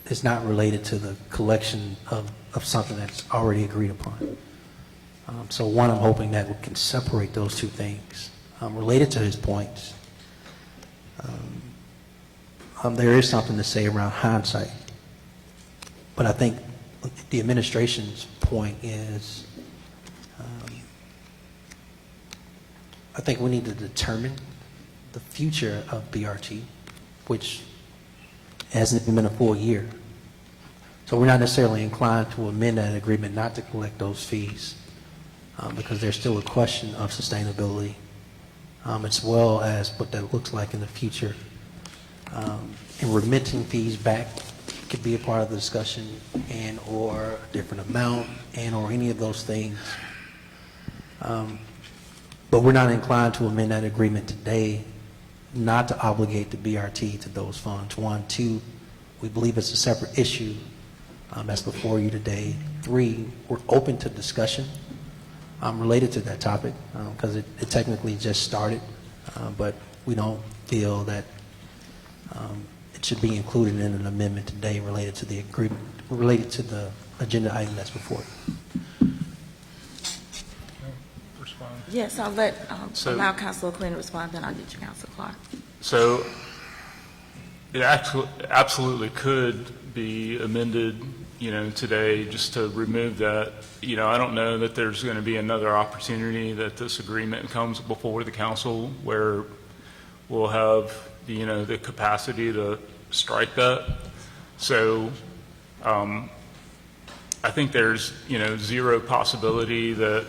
S6: is not related to the collection of something that's already agreed upon. So one, I'm hoping that we can separate those two things. Related to his points, there is something to say around hindsight. But I think the administration's point is, I think we need to determine the future of BRT, which hasn't even been a full year. So we're not necessarily inclined to amend that agreement not to collect those fees, because there's still a question of sustainability, as well as what that looks like in the future. And remitting fees back could be a part of the discussion, and or a different amount, and or any of those things. But we're not inclined to amend that agreement today not to obligate the BRT to those funds. One. Two, we believe it's a separate issue that's before you today. Three, we're open to discussion related to that topic, because it technically just started, but we don't feel that it should be included in an amendment today related to the agreement, related to the agenda item that's before you.
S11: Respond.
S1: Yes, I'll let allow Councilor Quinn to respond, then I'll get you, Councilor Clark.
S11: So it absolutely could be amended, today, just to remove that. I don't know that there's going to be another opportunity that this agreement comes before the council where we'll have, the capacity to strike that. So I think there's, zero possibility that,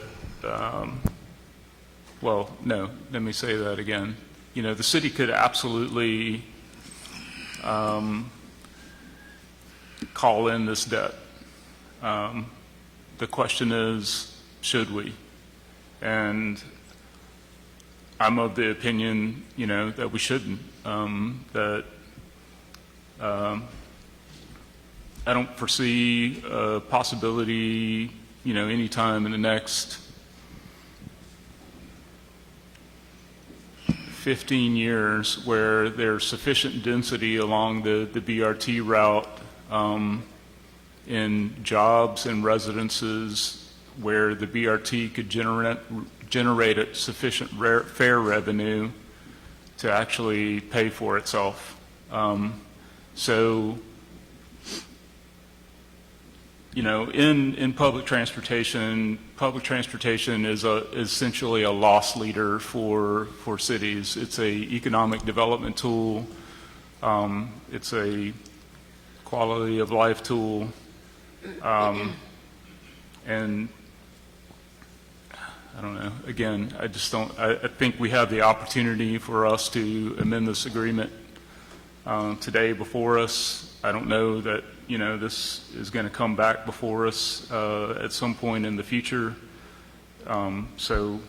S11: well, no, let me say that again. The city could absolutely call in this debt. The question is, should we? And I'm of the opinion, that we shouldn't. That I don't foresee a possibility, anytime in the next 15 years where there's sufficient density along the BRT route in jobs and residences where the BRT could generate a sufficient fare revenue to actually pay for itself. So, in public transportation is essentially a loss leader for cities. It's a economic development tool. It's a quality of life tool. And I don't know. Again, I think we have the opportunity for us to amend this agreement today before us. I don't know that, this is going to come back before us at some point in the future. So,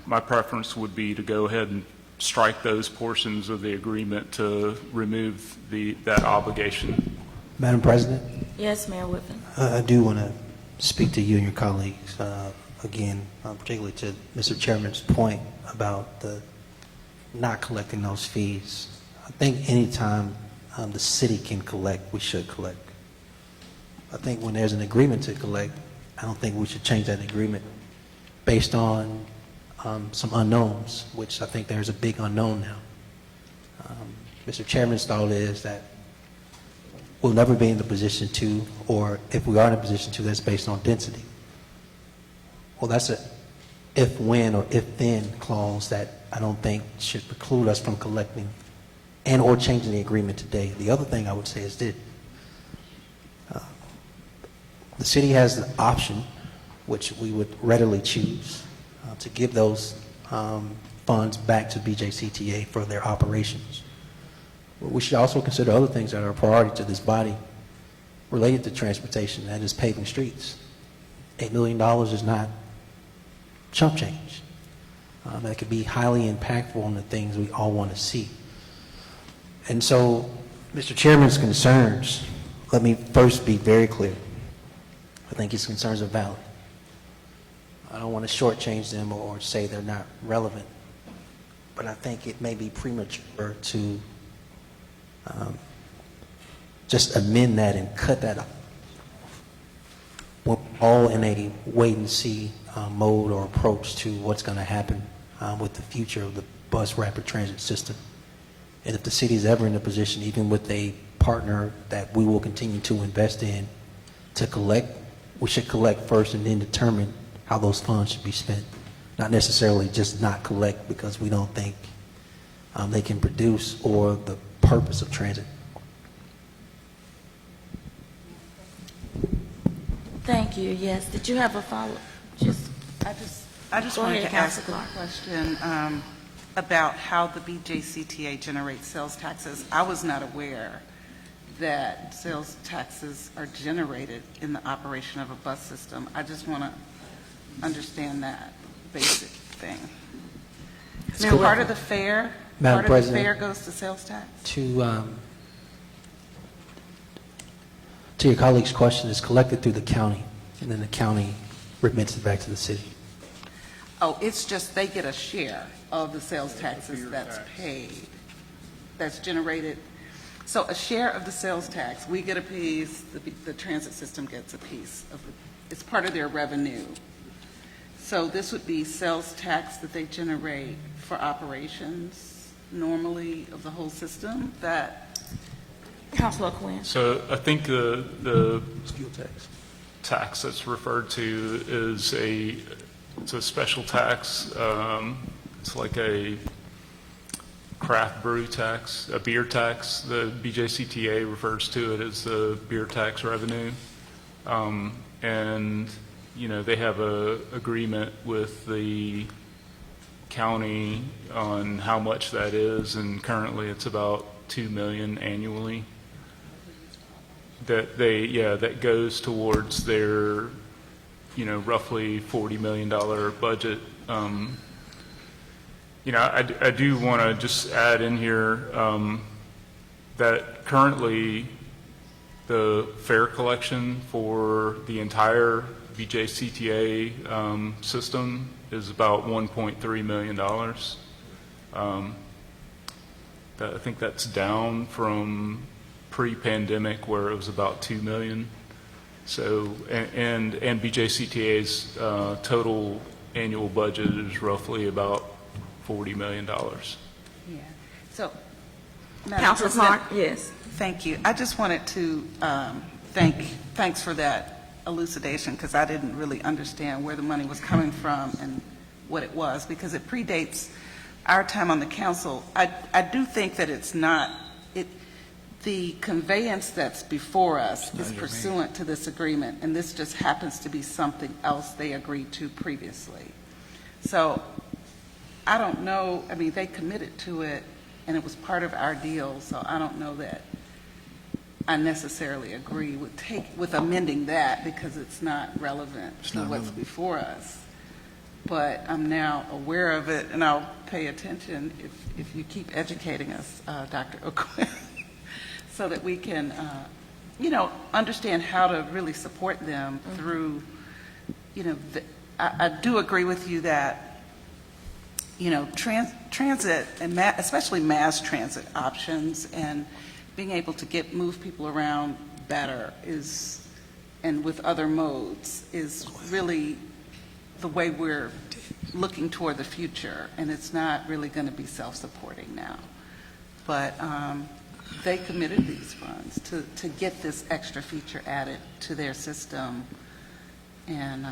S11: my preference would be to go ahead and strike those portions of the agreement to remove that obligation.
S6: Madam President,
S1: Yes, Mayor Whitman.
S6: I do want to speak to you and your colleagues, again, particularly to Mr. Chairman's point about the not collecting those fees. I think anytime the city can collect, we should collect. I think when there's an agreement to collect, I don't think we should change that agreement based on some unknowns, which I think there's a big unknown now. Mr. Chairman's thought is that we'll never be in the position to, or if we are in a position to, that's based on density. Well, that's a if when or if then clause that I don't think should preclude us from collecting and or changing the agreement today. The other thing I would say is that the city has the option, which we would readily choose, to give those funds back to BJCTA for their operations. We should also consider other things that are a priority to this body related to transportation, that is paving streets. $8 million is not chump change. That could be highly impactful on the things we all want to see. And so, Mr. Chairman's concerns, let me first be very clear. I think his concerns are valid. I don't want to shortchange them or say they're not relevant, but I think it may be premature to just amend that and cut that up. We're all in a wait-and-see mode or approach to what's going to happen with the future of the bus rapid transit system. And if the city is ever in a position, even with a partner that we will continue to invest in, to collect, we should collect first and then determine how those funds should be spent. Not necessarily just not collect because we don't think they can produce or the purpose of transit.
S1: Thank you. Yes. Did you have a follow-up?
S8: I just
S1: Go
S8: wanted
S1: ahead,
S8: to ask a
S1: Councilor Clark.
S8: question about how the BJCTA generates sales taxes. I was not aware that sales taxes are generated in the operation of a bus system. I just want to understand that basic thing. So part of the fare,
S6: Madam
S8: part of the
S6: President,
S8: fare goes to sales tax?
S6: To your colleague's question, is collected through the county, and then the county remits it back to the city.
S8: Oh, it's just they get a share of the sales taxes that's paid, that's generated. So a share of the sales tax, we get a piece, the transit system gets a piece of it. It's part of their revenue. So this would be sales tax that they generate for operations normally of the whole system that.
S1: Councilor Quinn.
S11: So I think the
S6: Fuel tax.
S11: tax that's referred to is it's a special tax. It's like a craft brew tax, a beer tax. The BJCTA refers to it as the beer tax revenue. And, they have a agreement with the county on how much that is, and currently it's about $2 million annually. That goes towards their, roughly $40 million budget. I do want to just add in here that currently the fare collection for the entire BJCTA system is about $1.3 million. I think that's down from pre-pandemic where it was about $2 million. So, and BJCTA's total annual budget is roughly about $40 million.
S8: Yeah. So, Madam
S1: Councilor
S8: President,
S1: Clark, yes.
S8: thank you. I just wanted to thanks for that elucidation, because I didn't really understand where the money was coming from and what it was, because it predates our time on the council. I do think that it's not, the conveyance that's before us is pursuant to this agreement, and this just happens to be something else they agreed to previously. So I don't know, I mean, they committed to it, and it was part of our deal, so I don't know that I necessarily agree with amending that, because it's not relevant to what's before us. But I'm now aware of it, and I'll pay attention if you keep educating us, Dr. O'Quinn, so that we can, understand how to really support them through, I do agree with you that, transit, and especially mass transit options, and being able to move people around better and with other modes, is really the way we're looking toward the future, and it's not really going to be self-supporting now. But they committed these funds to get this extra feature added to their system, and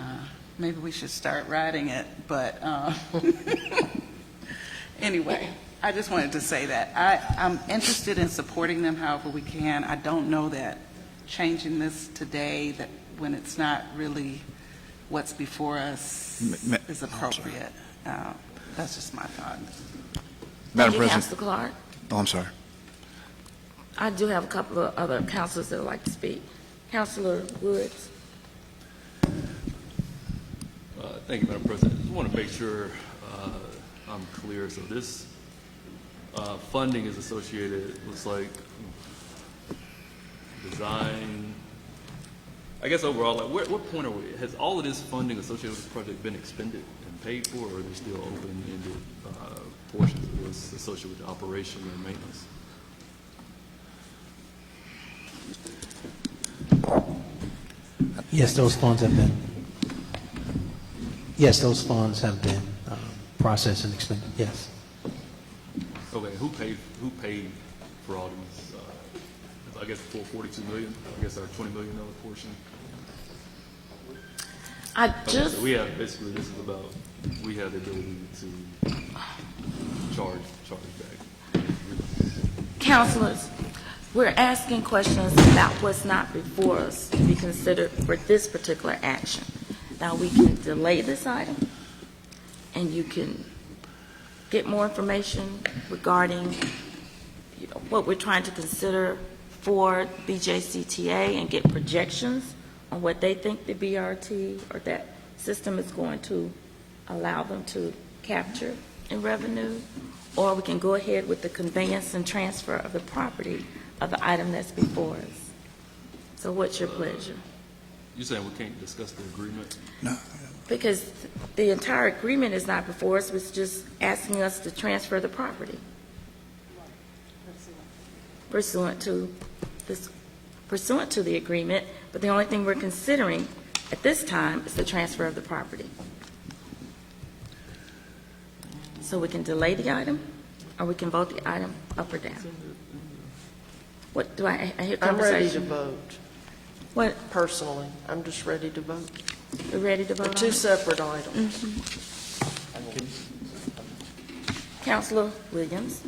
S8: maybe we should start riding it, but anyway, I just wanted to say that. I'm interested in supporting them however we can. I don't know that changing this today, that when it's not really what's before us, is appropriate. That's just my thought.
S4: Madam
S1: Thank you,
S4: President.
S1: Councilor Clark.
S4: Oh, I'm sorry.
S1: I do have a couple of other councilors that would like to speak. Councilor Woods.
S14: Thank you, Madam President. I just want to make sure I'm clear. So this funding is associated, looks like, design. I guess overall, like, what point are we? Has all of this funding associated with this project been expended and paid for, or are there still open-ended portions of this associated with the operation and maintenance?
S6: Yes, those funds have been. Yes, those funds have been processed and expended. Yes.
S14: Okay, who paid for all these? I guess for $42 million. I guess our $20 million portion. So we have basically, this is about, we have the ability to charge back.
S1: Councilors, we're asking questions about what's not before us to be considered for this particular action. Now, we can delay this item, and you can get more information regarding what we're trying to consider for BJCTA and get projections on what they think the BRT or that system is going to allow them to capture in revenue, or we can go ahead with the conveyance and transfer of the property of the item that's before us. So what's your pleasure?
S14: You're saying we can't discuss the agreement?
S4: No.
S1: Because the entire agreement is not before us, it's just asking us to transfer the property pursuant to the agreement, but the only thing we're considering at this time is the transfer of the property. So we can delay the item, or we can vote the item up or down. What do I hear
S9: I'm ready to
S1: conversation?
S9: vote.
S1: What,
S9: Personally, I'm just ready to vote.
S1: we're ready to vote
S9: They're
S1: on
S9: two
S1: it?
S9: separate items.
S1: Councilor Williams?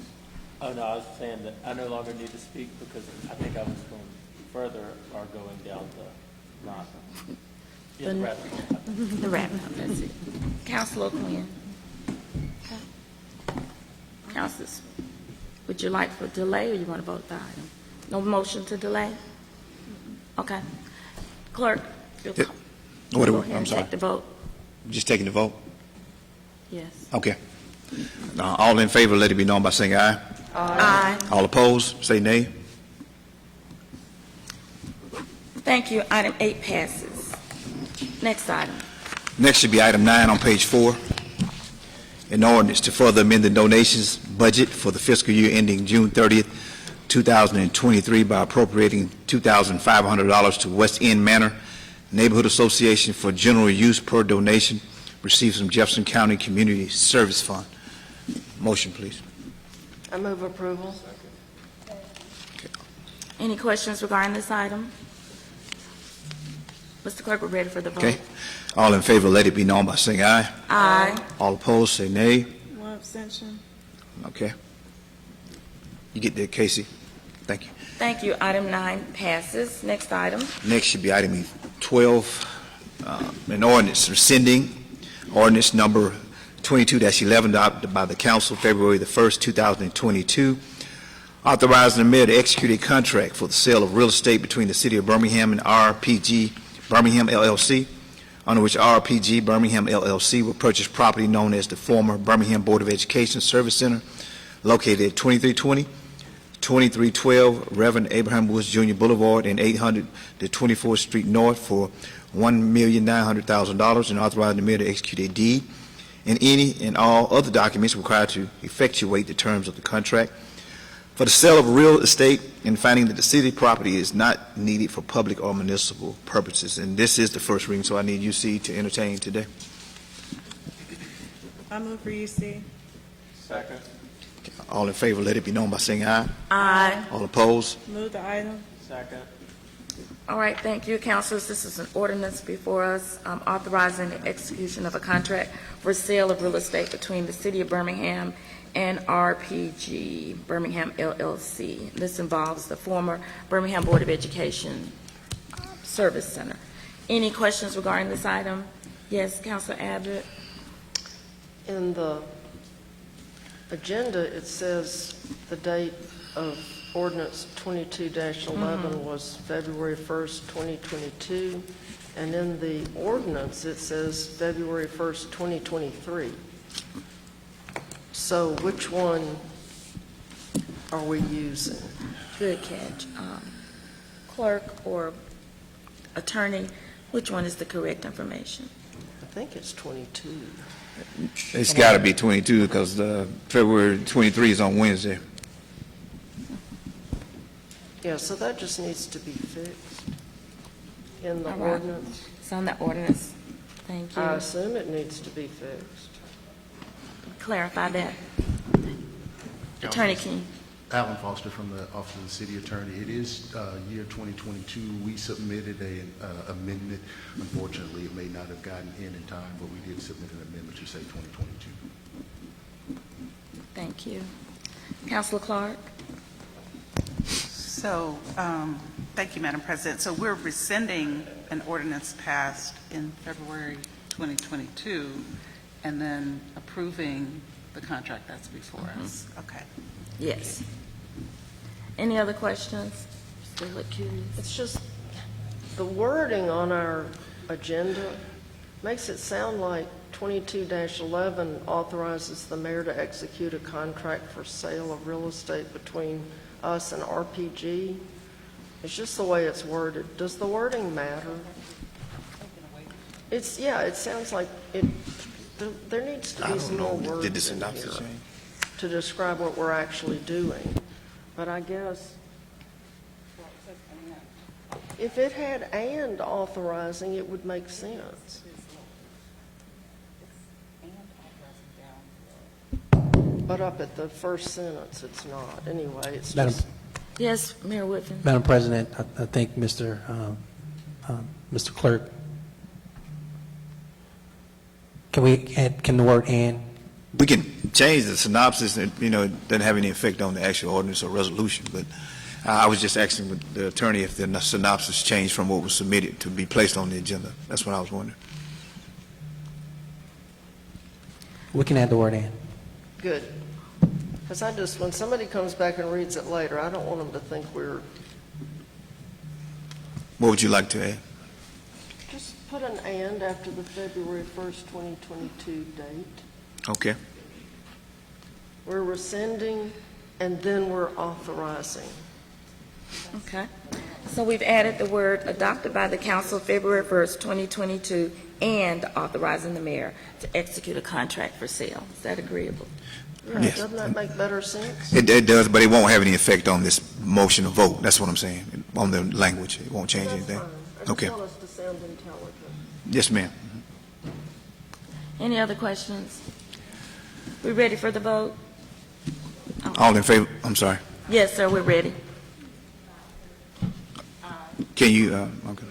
S15: Oh, no, I was saying that I no longer need to speak because I think I was going further or going down the line. Yeah, the rabbit hole.
S1: The rabbit hole, that's it. Councilor Quinn? Councilors, would you like for delay, or you want to vote the item? No motion to delay? Okay. Clerk, you'll
S4: Yeah.
S1: go
S4: What do
S1: ahead
S4: we, I'm
S1: and
S4: sorry.
S1: take the vote.
S4: Just taking the vote?
S1: Yes.
S4: Okay. All in favor, let it be known by saying aye.
S1: Aye.
S4: All opposed, say nay.
S1: Thank you. Item 8 passes. Next item.
S4: Next should be item 9 on page 4. An ordinance to further amend the donations budget for the fiscal year ending June 30th, 2023 by appropriating $2,500 to West End Manor Neighborhood Association for general use per donation received from Jefferson County Community Service Fund. Motion, please.
S9: I move approval.
S1: Any questions regarding this item? Mr. Clerk, we're ready for the vote.
S4: Okay. All in favor, let it be known by saying aye.
S1: Aye.
S4: All opposed, say nay.
S3: One abstention.
S4: Okay. You get that, Casey? Thank you.
S1: Thank you. Item 9 passes. Next item.
S4: Next should be item 12, an ordinance rescinding ordinance number 22-11 adopted by the council February the 1st, 2022, authorizing the mayor to execute a contract for the sale of real estate between the city of Birmingham and RPG Birmingham LLC, under which RPG Birmingham LLC will purchase property known as the former Birmingham Board of Education Service Center, located at 2320, 2312 Reverend Abraham Woods Jr. Boulevard and 800 to 24th Street North for $1,900,000, and authorizing the mayor to execute a deed and any and all other documents required to effectuate the terms of the contract for the sale of real estate, and finding that the city property is not needed for public or municipal purposes. And this is the first reading, so I need UC to entertain today.
S3: I move for UC.
S15: Second.
S4: All in favor, let it be known by saying aye.
S1: Aye.
S4: All opposed?
S3: Move the item.
S15: Second.
S1: All right, thank you, councilors. This is an ordinance before us authorizing the execution of a contract for sale of real estate between the city of Birmingham and RPG Birmingham LLC. This involves the former Birmingham Board of Education Service Center. Any questions regarding this item? Yes, Councilor Abbott.
S9: In the agenda, it says the date of ordinance 22-11 was February 1st, 2022, and in the ordinance, it says February 1st, 2023. So which one are we using?
S1: Good catch. Clerk or attorney, which one is the correct information?
S9: I think it's 22.
S4: It's got to be 22 because February 23 is on Wednesday.
S9: Yeah, so that just needs to be fixed in the
S1: All right.
S9: ordinance.
S1: It's on the ordinance. Thank you.
S9: I assume it needs to be fixed.
S1: Clarify that. Attorney King.
S16: Alan Foster from the Office of the City Attorney. It is year 2022. We submitted an amendment. Unfortunately, it may not have gotten in time, but we did submit an amendment to say 2022.
S1: Thank you. Councilor Clark.
S8: So, thank you, Madam President. So we're rescinding an ordinance passed in February 2022 and then approving the contract that's before us. Okay.
S1: Yes. Any other questions? Still look curious.
S9: It's just, the wording on our agenda makes it sound like 22-11 authorizes the mayor to execute a contract for sale of real estate between us and RPG. It's just the way it's worded. Does the wording matter? It sounds like there needs to be some more words
S4: Did the
S9: in
S4: synopsis
S9: here
S4: change?
S9: to describe what we're actually doing. But I guess if it had "and" authorizing, it would make sense. But up at the first sentence, it's not. Anyway, it's just...
S1: Yes, Mayor Woodfin.
S6: Madam President, I think Mr. Clerk, can the word "and"?
S4: We can change the synopsis, and it doesn't have any effect on the actual ordinance or resolution, but I was just asking the attorney if the synopsis changed from what was submitted to be placed on the agenda. That's what I was wondering.
S6: We can add the word "and".
S9: Good. Because when somebody comes back and reads it later, I don't want them to think we're...
S4: What would you like to add?
S9: Just put an "and" after the February 1st, 2022 date.
S4: Okay.
S9: We're rescinding, and then we're authorizing.
S1: Okay. So we've added the word adopted by the council February 1st, 2022, and authorizing the mayor to execute a contract for sale. Is that agreeable?
S9: Yeah,
S4: Yes.
S9: doesn't that make better sense?
S4: It does, but it won't have any effect on this motion or vote. That's what I'm saying, on the language. It won't change anything. Okay.
S9: I just want us to sound intelligent.
S4: Yes, ma'am.
S1: Any other questions? We ready for the vote?
S4: All in favor? I'm sorry.
S1: Yes, sir, we're ready.
S4: Can you, okay.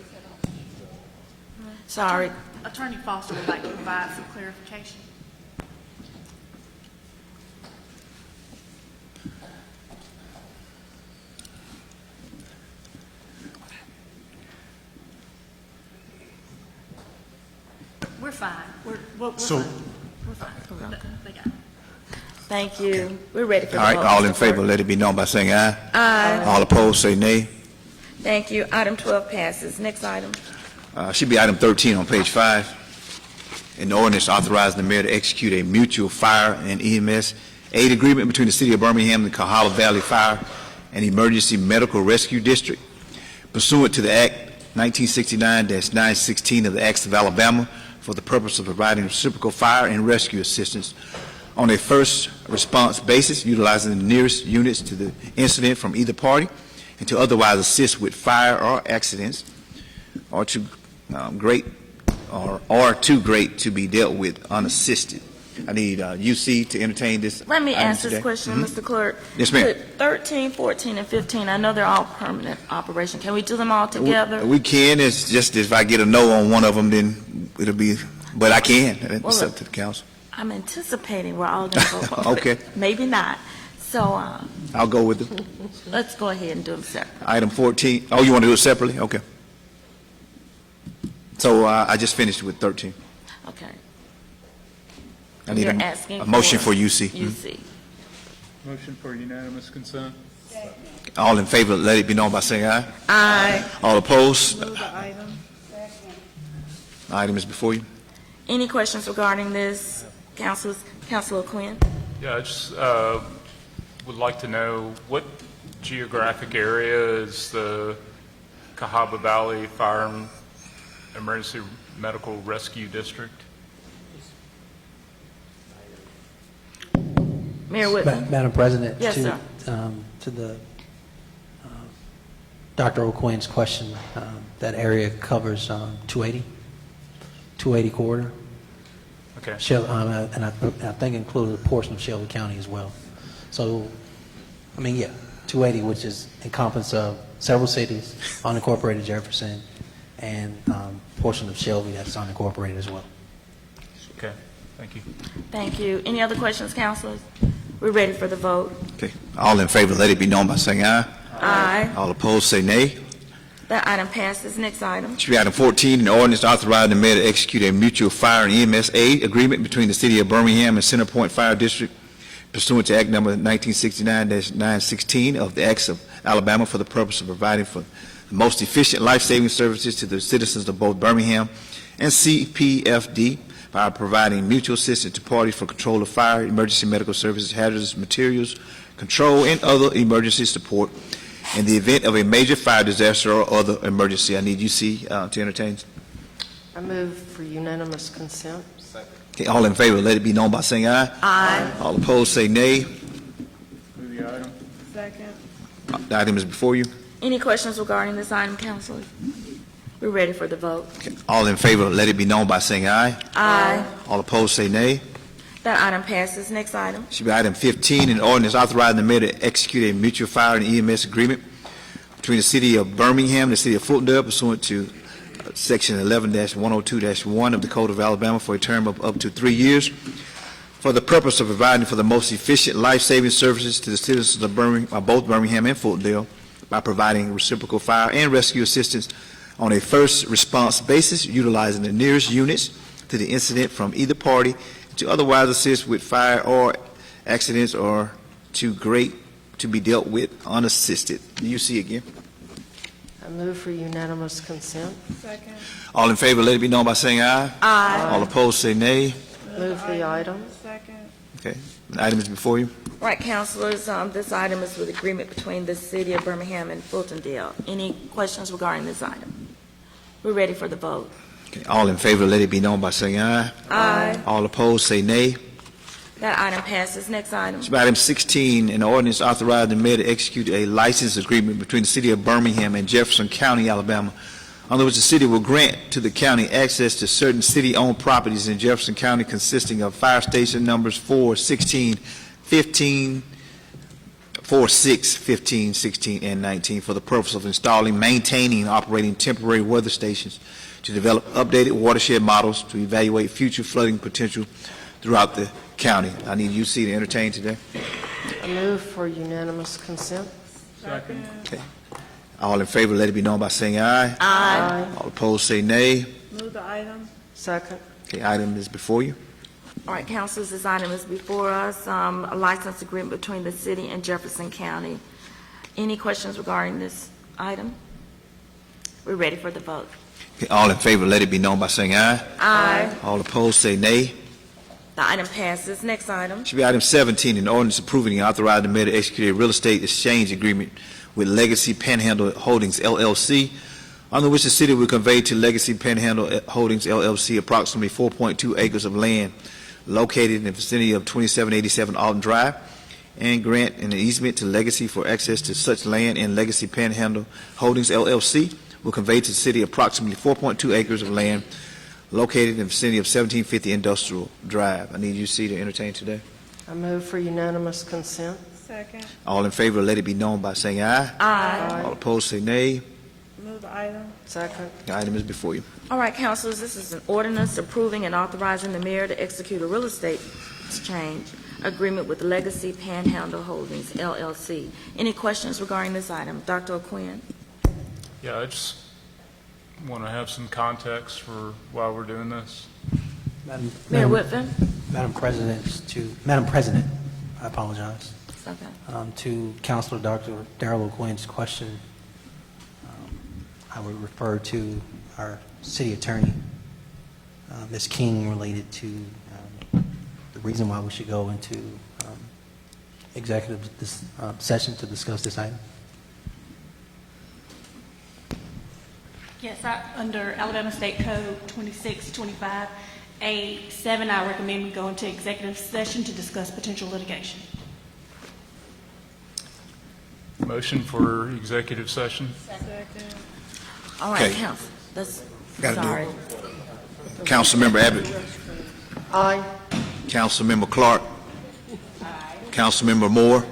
S1: Sorry.
S3: Attorney Foster would like to provide some clarification. We're fine. We're
S2: So-
S3: fine. We're fine. They got it.
S1: Thank you. We're ready for the
S4: All
S1: vote.
S4: right, all in
S1: Mr.
S4: favor,
S1: Clerk.
S4: let it be known by saying aye.
S1: Aye.
S4: All opposed, say nay.
S1: Thank you. Item 12 passes. Next item.
S4: Should be item 13 on page 5. An ordinance authorizing the mayor to execute a mutual fire and EMS aid agreement between the city of Birmingham and the Coahoma Valley Fire and Emergency Medical Rescue District pursuant to the Act 1969-916 of the Acts of Alabama for the purpose of providing reciprocal fire and rescue assistance on a first response basis, utilizing the nearest units to the incident from either party, and to otherwise assist with fire or accidents, or too great to be dealt with unassisted. I need UC to entertain this.
S1: Let me
S4: item
S1: ask this
S4: today.
S1: question,
S4: Mhm.
S1: Mr. Clerk.
S4: Yes, ma'am.
S1: With 13, 14, and 15, I know they're all permanent operation. Can we do them all together?
S4: We can. It's just if I get a no on one of them, then it'll be. But I can. It's
S1: Well,
S4: up to the council.
S1: I'm anticipating we're all going to vote for it.
S4: Okay.
S1: Maybe not. So
S4: I'll go with it.
S1: let's go ahead and do them separate.
S4: Item 14. Oh, you want to do it separately? Okay. So I just finished with 13.
S1: Okay.
S4: I need
S1: You're
S4: a
S1: asking
S4: motion for UC.
S1: UC.
S11: Motion for unanimous consent?
S4: All in favor, let it be known by saying aye.
S1: Aye.
S4: All opposed?
S3: Move the item.
S4: The item is before you.
S1: Any questions regarding this, Councilor Quinn?
S11: Yeah, I just would like to know what geographic area is the Coahoma Valley Fire and Emergency Medical Rescue District?
S1: Mayor Whitman.
S6: Madam President,
S1: Yes, sir.
S6: to the Dr. O'Quinn's question, that area covers 280 corridor.
S11: Okay.
S6: And I think included a portion of Shelby County as well. So, I mean, yeah, 280, which is encompass of several cities, unincorporated Jefferson, and portion of Shelby that's unincorporated as well.
S11: Okay, thank you.
S1: Thank you. Any other questions, councilors? We're ready for the vote.
S4: Okay. All in favor, let it be known by saying aye.
S1: Aye.
S4: All opposed, say nay.
S1: That item passes. Next item.
S4: Should be item 14, an ordinance authorizing the mayor to execute a mutual fire and EMS aid agreement between the city of Birmingham and Centerpoint Fire District pursuant to Act number 1969-916 of the Acts of Alabama for the purpose of providing for the most efficient life-saving services to the citizens of both Birmingham and CPFD by providing mutual assistance to parties for control of fire, emergency medical services, hazardous materials, control, and other emergency support in the event of a major fire disaster or other emergency. I need UC to entertain.
S9: I move for unanimous consent.
S4: Okay, all in favor, let it be known by saying aye.
S1: Aye.
S4: All opposed, say nay.
S11: Move the item.
S3: Second.
S4: The item is before you.
S1: Any questions regarding this item, councilors? We're ready for the vote.
S4: Okay, all in favor, let it be known by saying aye.
S1: Aye.
S4: All opposed, say nay.
S1: That item passes. Next item.
S4: Should be item 15, an ordinance authorizing the mayor to execute a mutual fire and EMS agreement between the city of Birmingham and the city of Fultondale pursuant to Section 11-102-1 of the Code of Alabama for a term of up to 3 years for the purpose of providing for the most efficient life-saving services to the citizens of both Birmingham and Fultondale by providing reciprocal fire and rescue assistance on a first response basis, utilizing the nearest units to the incident from either party to otherwise assist with fire or accidents or too great to be dealt with unassisted. Do you see again?
S9: I move for unanimous consent.
S3: Second.
S4: All in favor, let it be known by saying aye.
S1: Aye.
S4: All opposed, say nay.
S9: Move the item.
S3: Second.
S4: Okay. The item is before you.
S1: All right, councilors, this item is with agreement between the City of Birmingham and Fultondale. Any questions regarding this item? We're ready for the vote.
S4: Okay, all in favor, let it be known by saying aye.
S1: Aye.
S4: All opposed, say nay.
S1: That item passes. Next item.
S4: Item 16, an ordinance authorizing the mayor to execute a license agreement between the City of Birmingham and Jefferson County, Alabama, under which the city will grant to the county access to certain city-owned properties in Jefferson County consisting of fire station numbers 4, 16, 15, 4, 6, 15, 16, and 19 for the purpose of installing, maintaining, and operating temporary weather stations to develop updated watershed models to evaluate future flooding potential throughout the county. I need UC to entertain today.
S9: I move for unanimous consent.
S13: Second.
S4: Okay. All in favor, let it be known by saying aye.
S9: Aye.
S4: All opposed, say nay.
S3: Move the item.
S9: Second.
S4: Okay, item is before you.
S1: All right, councilors, this item is before us, a license agreement between the city and Jefferson County. Any questions regarding this item? We're ready for the vote.
S4: Okay, all in favor, let it be known by saying aye.
S1: Aye.
S4: All opposed, say nay.
S1: The item passes. Next item.
S4: Should be item 17, an ordinance approving and authorizing the mayor to execute a real estate exchange agreement with Legacy Panhandle Holdings, LLC, under which the city will convey to Legacy Panhandle Holdings, LLC, approximately 4.2 acres of land located in the vicinity of 2787 Alton Drive, and grant an easement to Legacy for access to such land, and Legacy Panhandle Holdings, LLC, will convey to the city approximately 4.2 acres of land located in the vicinity of 1750 Industrial Drive. I need UC to entertain today.
S9: I move for unanimous consent.
S3: Second.
S4: All in favor, let it be known by saying aye.
S1: Aye.
S4: All opposed, say nay.
S3: Move the item.
S9: Second.
S4: The item is before you.
S1: All right, councilors, this is an ordinance approving and authorizing the mayor to execute a real estate exchange agreement with Legacy Panhandle Holdings, LLC. Any questions regarding this item? Dr. O'Quinn?
S11: Yeah, I just want to have some context for why we're doing this.
S1: Mayor Whitford?
S6: Madam President, I apologize.
S1: Okay.
S6: To Councilor Dr. Darrell O'Quinn's question, I would refer to our city attorney, Ms. King, related to the reason why we should go into executive session to discuss this item.
S17: Yes, under Alabama State Code 2625A7, I recommend we go into executive session to discuss potential litigation.
S11: Motion for executive session?
S3: Second.
S1: All right,
S4: Okay.
S1: council. That's,
S4: Gotta do
S1: sorry.
S4: Councilmember Abbott.
S9: Aye.
S4: Councilmember Clark. Councilmember Moore.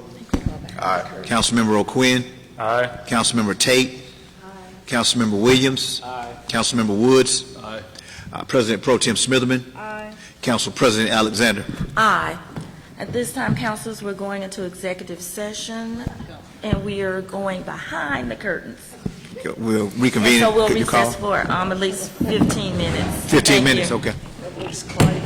S4: Aye. Councilmember O'Quinn.
S11: Aye.
S4: Councilmember Tate. Councilmember Williams.
S15: Aye.
S4: Councilmember Woods.
S14: Aye.
S4: President Pro Tem Smitherman.
S3: Aye.
S4: Council President Alexander.
S1: Aye. At this time, councilors, we're going into executive session, and we are going behind the curtains.
S4: We'll reconvene.
S1: And so we'll
S4: Could you call?
S1: recess for at least 15 minutes.
S4: 15
S1: Thank
S4: minutes,
S1: you.
S4: okay.
S9: It's Clay.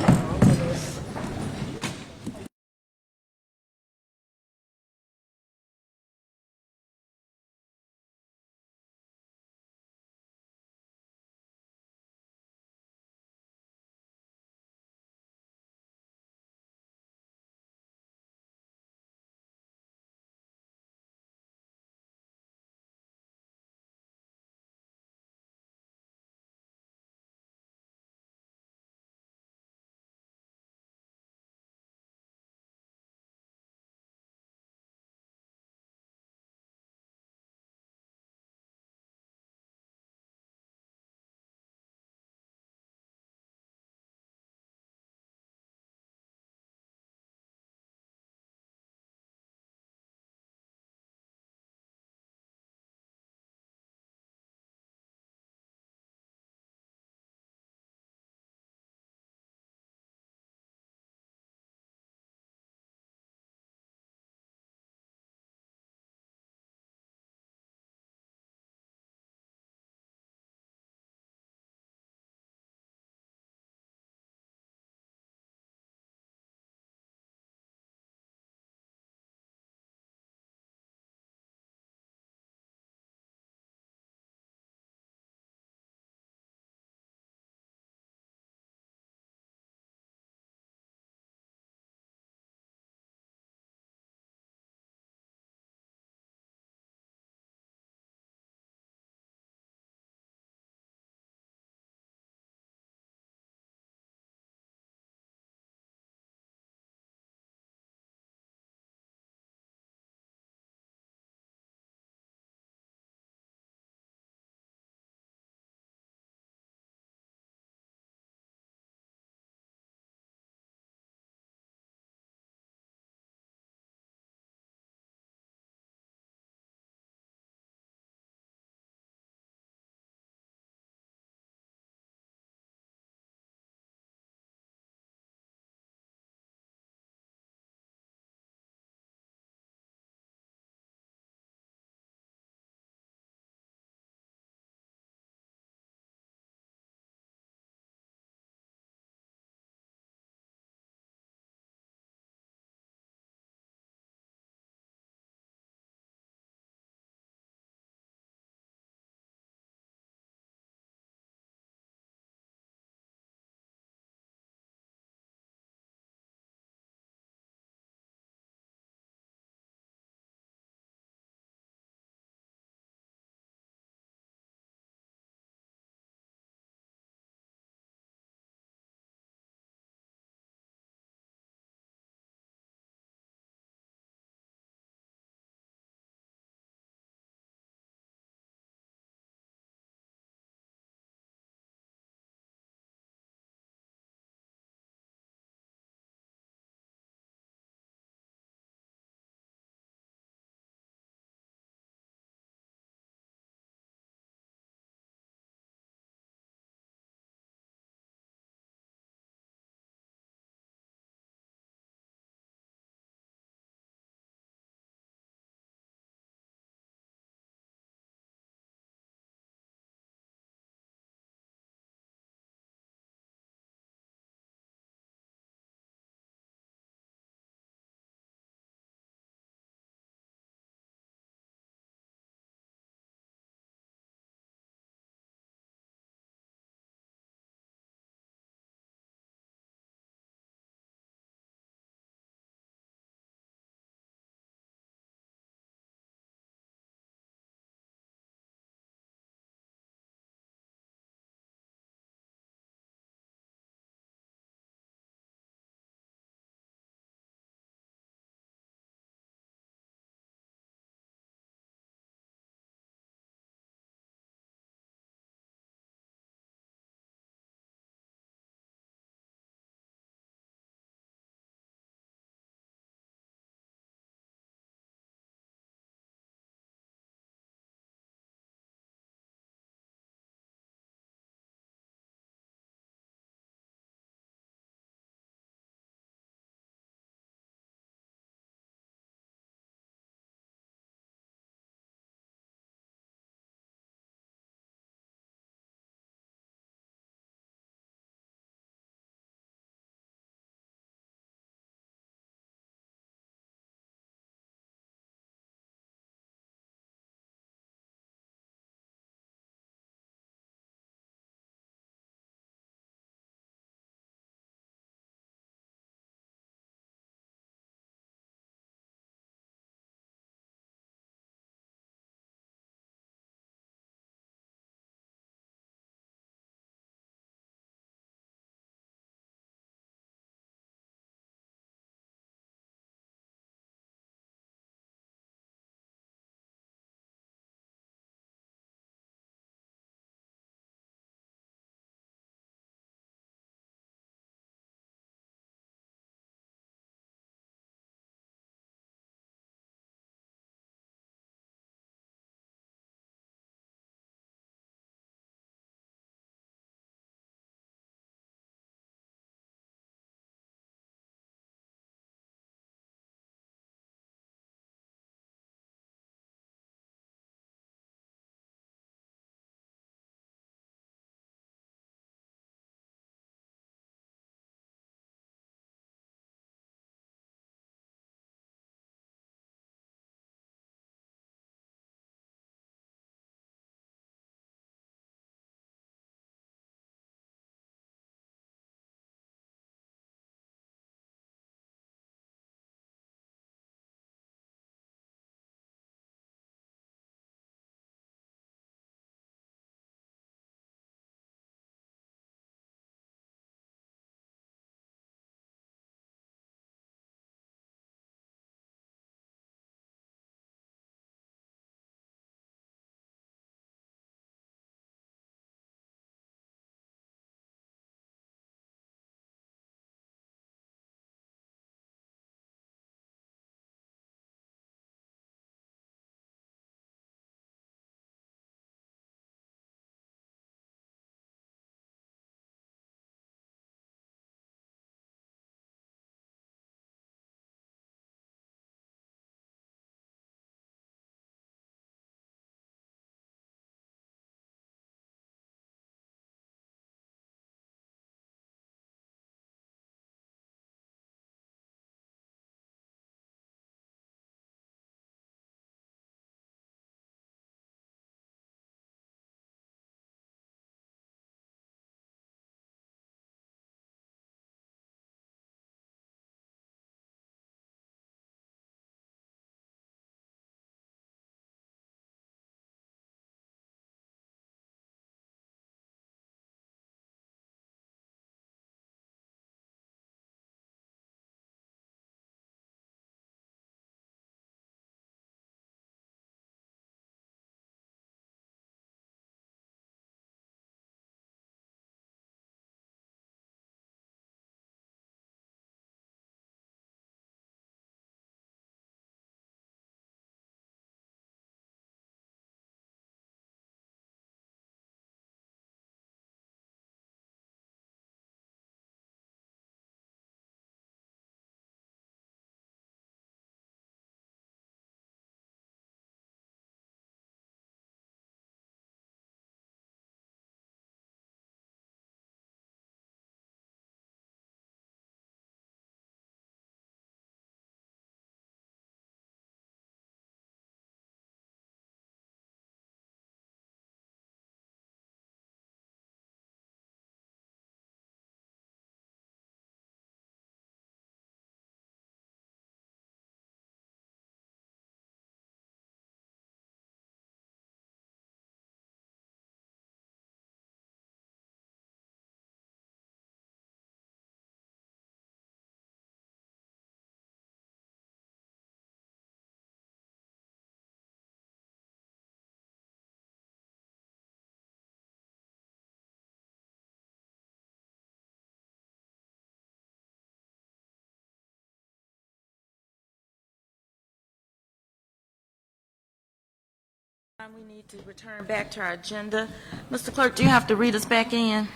S1: We need to return back to our agenda. Mr. Clerk, do you have to read us back in?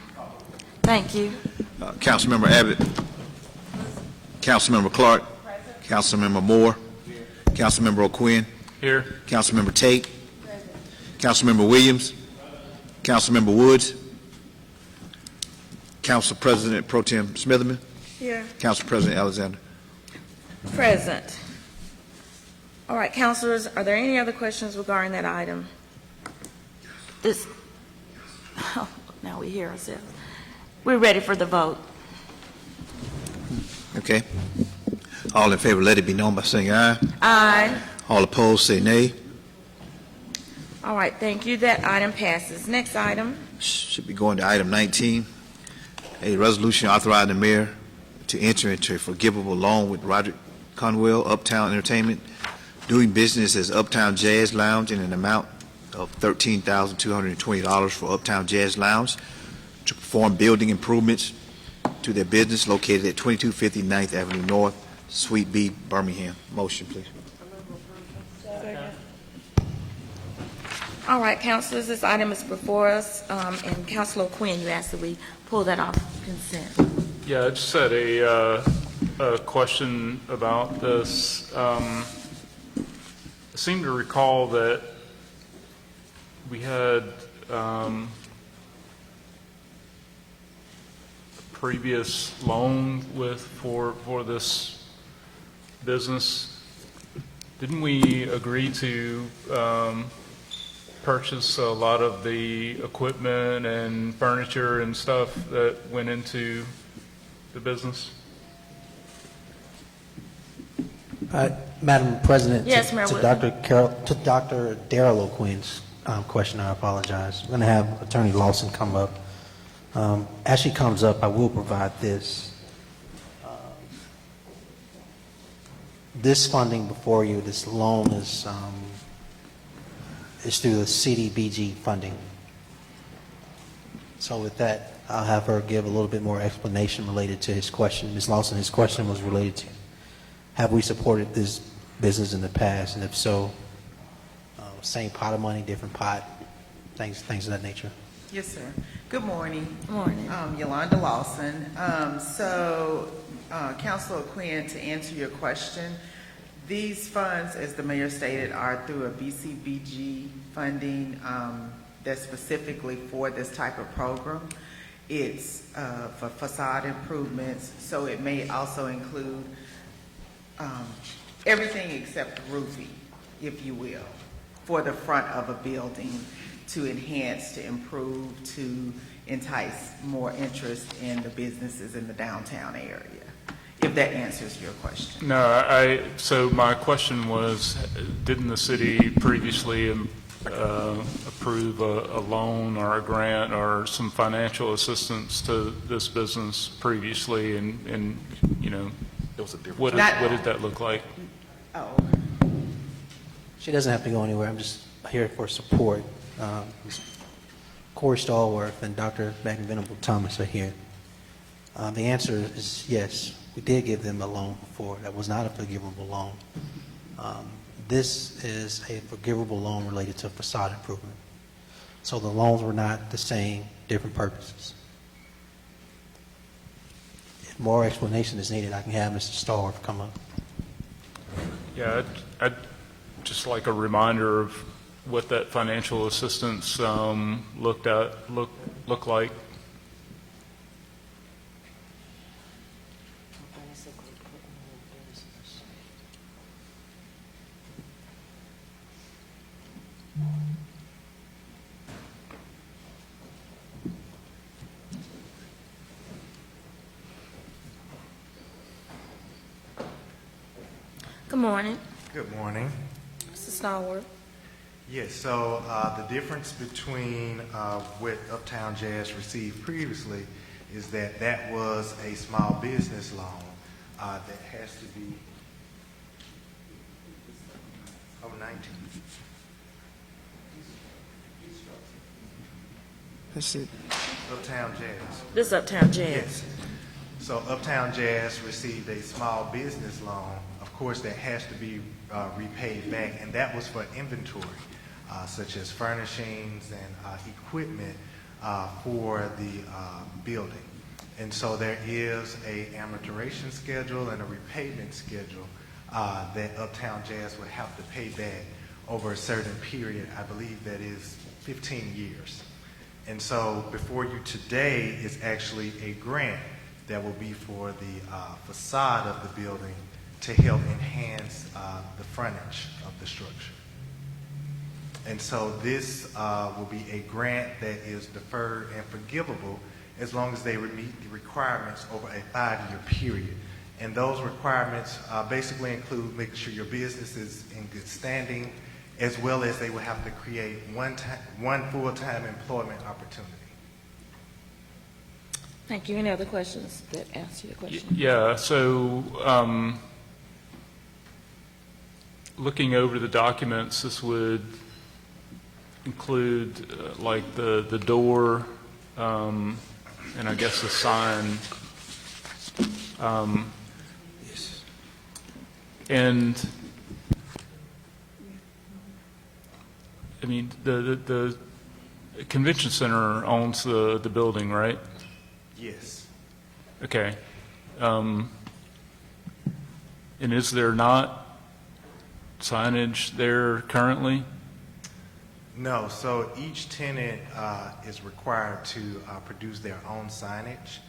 S1: Thank you.
S4: Councilmember Abbott. Councilmember Clark. Councilmember Moore. Councilmember O'Quinn.
S11: Here.
S4: Councilmember Tate. Councilmember Williams. Councilmember Woods. Council President Pro Tem Smitherman.
S1: Here.
S4: Council President Alexander.
S1: Present. All right, councilors, are there any other questions regarding that item? Oh, now we hear ourselves. We're ready for the vote.
S4: Okay. All in favor, let it be known by saying aye.
S1: Aye.
S4: All opposed, say nay.
S1: All right, thank you. That item passes. Next item.
S4: Should be going to item 19, a resolution authorizing the mayor to enter into a forgivable loan with Roderick Conwell, Uptown Entertainment, doing business as Uptown Jazz Lounge in an amount of $13,220 for Uptown Jazz Lounge to perform building improvements to their business located at 2250 9th Avenue North, Suite B, Birmingham. Motion, please.
S1: All right, councilors, this item is before us, and Councilor O'Quinn, you asked that we pull that off consent.
S11: Yeah, I just had a question about this. I seem to recall that we had a previous loan for this business. Didn't we agree to purchase a lot of the equipment and furniture and stuff that went into the business?
S6: Madam President,
S1: Yes, Mayor
S6: to
S1: Woodfin.
S6: Dr. Darrell O'Quinn's question, I apologize. I'm going to have Attorney Lawson come up. As she comes up, I will provide this. This funding before you, this loan is through the CDBG funding. So with that, I'll have her give a little bit more explanation related to his question. Ms. Lawson, his question was related to, have we supported this business in the past? And if so, same pot of money, different pot, things of that nature.
S18: Yes, sir. Good morning.
S1: Good morning.
S18: Yolanda Lawson. Councilor Quinn, to answer your question, these funds, as the mayor stated, are through a BCBG funding that's specifically for this type of program. It's for facade improvements, so it may also include everything except roofing, if you will, for the front of a building to enhance, to improve, to entice more interest in the businesses in the downtown area, if that answers your question.
S11: No, so my question was, didn't the city previously approve a loan or a grant or some financial assistance to this business previously, and you know,
S12: It was a different.
S11: what did that look like?
S18: Oh,
S6: She doesn't have to go anywhere. I'm just here for support. Corey Stallworth and Dr. McVenable Thomas are here. The answer is yes. We did give them a loan before. That was not a forgivable loan. This is a forgivable loan related to facade improvement. So the loans were not the same, different purposes. If more explanation is needed, I can have Mr. Stallworth come up.
S11: Yeah, I'd just like a reminder of what that financial assistance looked like.
S1: Good morning.
S19: Good morning.
S1: Mr. Stallworth.
S19: Yes, so the difference between what Uptown Jazz received previously is that that was a small business loan that has to be 19.
S4: That's it.
S19: Uptown Jazz.
S1: This is Uptown Jazz.
S19: Yes. So Uptown Jazz received a small business loan. Of course, that has to be repaid back, and that was for inventory. such as furnishings and equipment for the building. And so there is a amortization schedule and a repayment schedule that Uptown Jazz would have to pay back over a certain period. I believe that is 15 years. And so before you today is actually a grant that will be for the facade of the building to help enhance the frontage of the structure. And so this will be a grant that is deferred and forgivable as long as they meet the requirements over a 5-year period. And those requirements basically include making sure your business is in good standing, as well as they will have to create one full-time employment opportunity.
S1: Thank you. Any other questions that answer your question?
S11: Yeah, so looking over the documents, this would include like the door and I guess the sign. And I mean, the convention center owns the building, right?
S19: Yes.
S11: Okay. And is there not signage there currently?
S19: No, so each tenant is required to produce their own signage.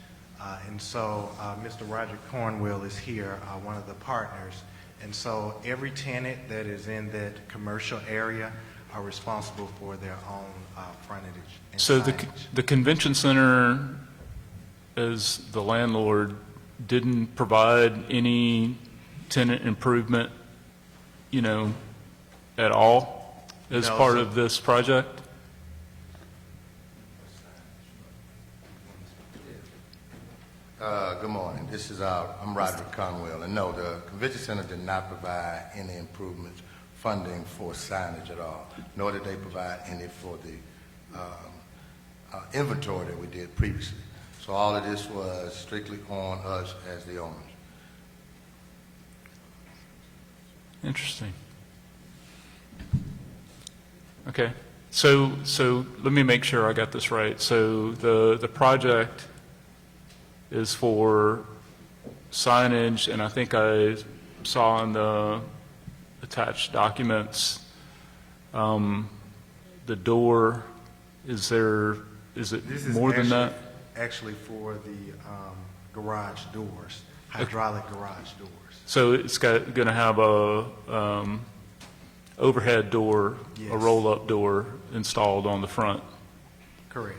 S19: And so Mr. Roger Cornwell is here, one of the partners. And so every tenant that is in that commercial area are responsible for their own frontage and
S11: So
S19: signage.
S11: the convention center, as the landlord, didn't provide any tenant improvement, you know, at all as
S19: No,
S11: part
S19: so-
S11: of this project?
S20: Good morning. This is I'm Roderick Conwell, and no, the convention center did not provide any improvements funding for signage at all, nor did they provide any for the inventory that we did previously. So all of this was strictly on us as the owners.
S11: Interesting. Okay. So let me make sure I got this right. So the project is for signage, and I think I saw in the attached documents, the door, is it
S19: This is
S11: more than that?
S19: Actually for the garage doors, hydraulic garage doors.
S11: So it's going to have a overhead door,
S19: Yes.
S11: a roll-up door installed on the front.
S19: Correct.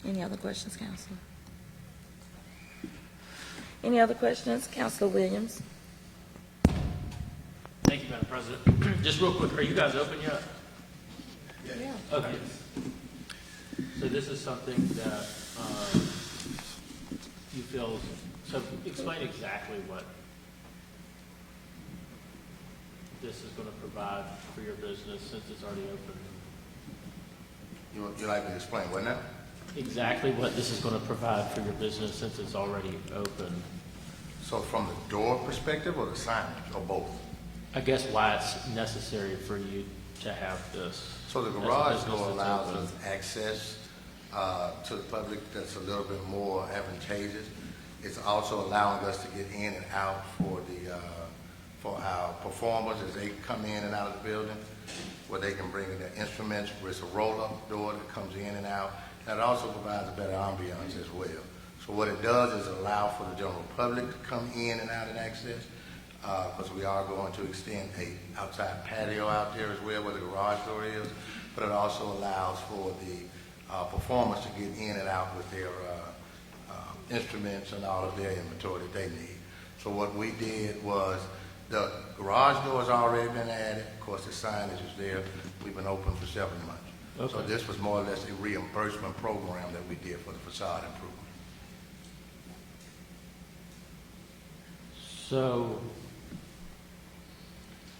S1: Any other questions, Councilor? Any other questions? Councilor Williams?
S15: Thank you, Madam President. Just real quick, are you guys open yet?
S1: Yeah.
S15: Okay. So this is something that you feel, so explain exactly what this is going to provide for your business since it's already open.
S20: You like me to explain what now?
S15: Exactly what this is going to provide for your business since it's already open.
S20: So from the door perspective or the signage, or both?
S15: I guess why it's necessary for you to have this.
S20: So the
S15: as a
S20: garage
S15: business
S20: door
S15: that's
S20: allows
S15: open.
S20: us access to the public that's a little bit more advantageous. It's also allowing us to get in and out for our performers as they come in and out of the building, where they can bring in their instruments, where it's a roll-up door that comes in and out. And it also provides a better ambiance as well. So what it does is allow for the general public to come in and out and access, because we are going to extend a outside patio out there as well where the garage door is, but it also allows for the performers to get in and out with their instruments and all of their inventory that they need. So what we did was the garage door has already been added. Of course, the signage is there. We've been open for several months.
S15: Okay.
S20: So this was more or less a reimbursement program that we did for the facade improvement.
S15: So,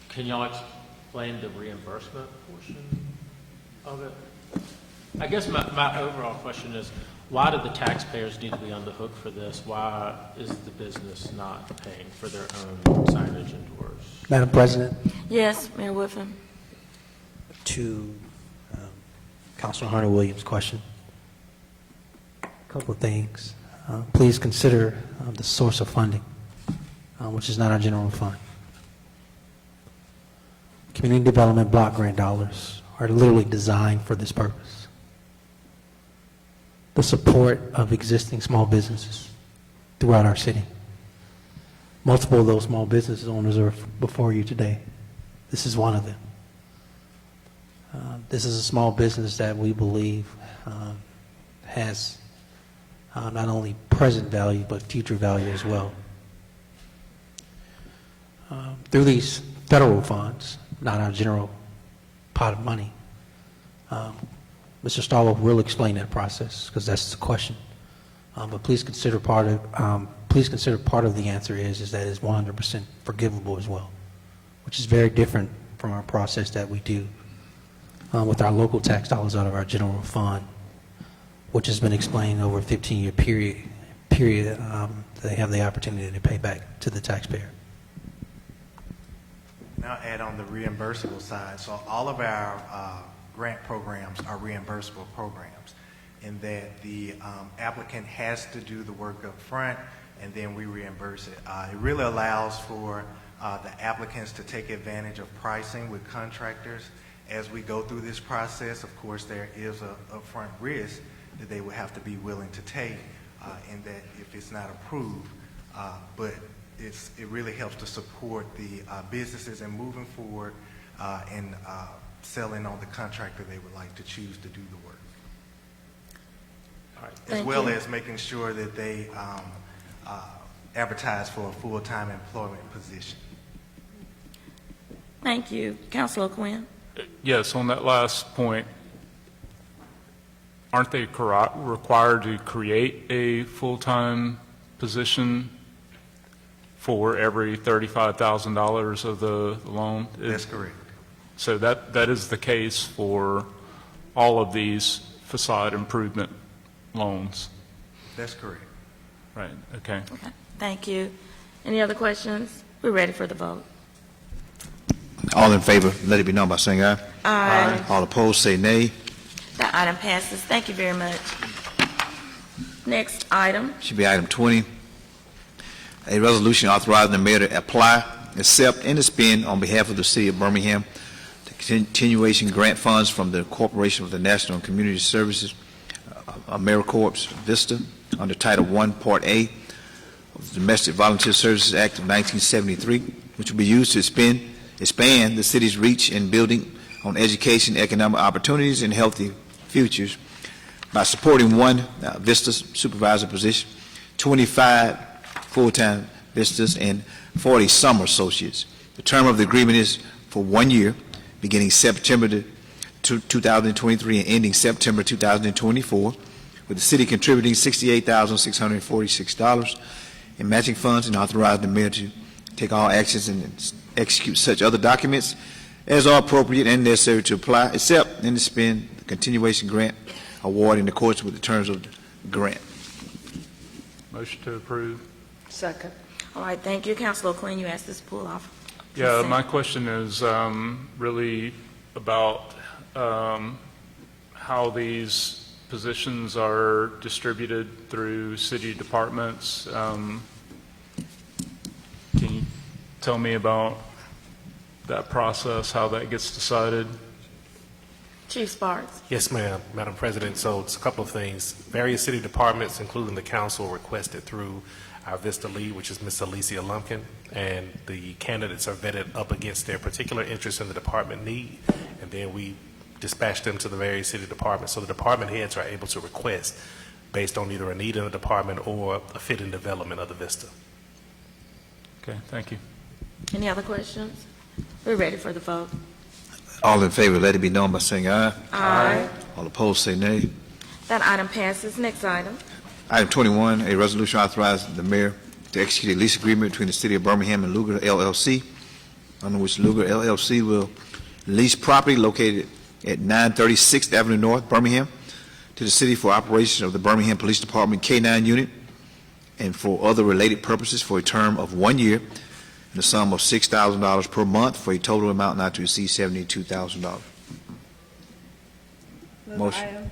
S15: can y'all explain the reimbursement portion of it? I guess my overall question is, Why do the taxpayers need to be on the hook for this? Why is the business not paying for their own signage and doors?
S6: Madam President,
S1: Yes, Mayor Woodfin.
S6: to Councilor Hunter Williams' question, a couple of things. Please consider the source of funding, which is not our general fund. Community development block grant dollars are literally designed for this purpose. The support of existing small businesses throughout our city. Multiple of those small business owners are before you today. This is one of them. This is a small business that we believe has not only present value but future value as well. Through these federal funds, not our general pot of money, Mr. Starlow will explain that process because that's the question. But please consider part of the answer is that it's 100% forgivable as well, which is very different from our process that we do with our local tax dollars out of our general fund, which has been explained over a 15-year period. They have the opportunity to pay back to the taxpayer.
S19: Now add on the reimbursable side. So all of our grant programs are reimbursable programs in that the applicant has to do the work up front and then we reimburse it. It really allows for the applicants to take advantage of pricing with contractors. As we go through this process, of course, there is a upfront risk that they would have to be willing to take in that if it's not approved, but it really helps to support the businesses in moving forward and selling on the contractor they would like to choose to do the work.
S1: All right.
S19: As well as making sure that they advertise for a full-time employment position.
S1: Thank you. Councilor Quinn.
S11: Yes, on that last point, aren't they required to create a full-time position for every $35,000 of the loan?
S19: That's correct.
S11: So that is the case for all of these facade improvement loans?
S19: That's correct.
S11: Right, okay.
S1: Okay, thank you. Any other questions? We're ready for the vote.
S4: All in favor, let it be known by saying aye.
S1: Aye.
S4: All opposed, say nay.
S1: That item passes. Thank you very much. Next item.
S4: Should be item 20. A resolution authorizing the mayor to apply, accept, and expend on behalf of the city of Birmingham the continuation grant funds from the Corporation of the National and Community Services, AmeriCorps Vista, under Title I, Part A of the Domestic Volunteer Services Act of 1973, which will be used to expand the city's reach in building on education, economic opportunities, and healthy futures by supporting one Vista supervisor position, 25 full-time Vistas, and 40 summer associates. The term of the agreement is for 1 year, beginning September 2023 and ending September 2024, with the city contributing $68,646 in matching funds and authorizing the mayor to take all actions and execute such other documents as are appropriate and necessary to apply, accept, and expend the continuation grant award in accordance with the terms of the grant.
S11: Motion to approve.
S9: Second.
S1: All right, thank you. Councilor Quinn, you asked this pull off.
S11: Yeah,
S1: consent.
S11: my question is really about how these positions are distributed through city departments. Can you tell me about that process, how that gets decided?
S1: Chief Sparks.
S21: Yes, ma'am, Madam President. So it's a couple of things. Various city departments, including the council, requested through our Vista lead, which is Ms. Alicia Lumpkin, and the candidates are vetted up against their particular interest in the department need, and then we dispatch them to the various city departments. So the department heads are able to request based on either a need in the department or a fit in development of the Vista.
S11: Okay, thank you.
S1: Any other questions? We're ready for the vote.
S4: All in favor, let it be known by saying aye.
S1: Aye.
S4: All opposed, say nay.
S1: That item passes. Next item.
S4: Item 21, a resolution authorizing the mayor to execute a lease agreement between the city of Birmingham and Luger LLC, under which Luger LLC will lease property located at 936th Avenue North, Birmingham, to the city for operation of the Birmingham Police Department K-9 unit and for other related purposes for a term of 1 year in the sum of $6,000 per month for a total amount not to exceed $72,000. Motion.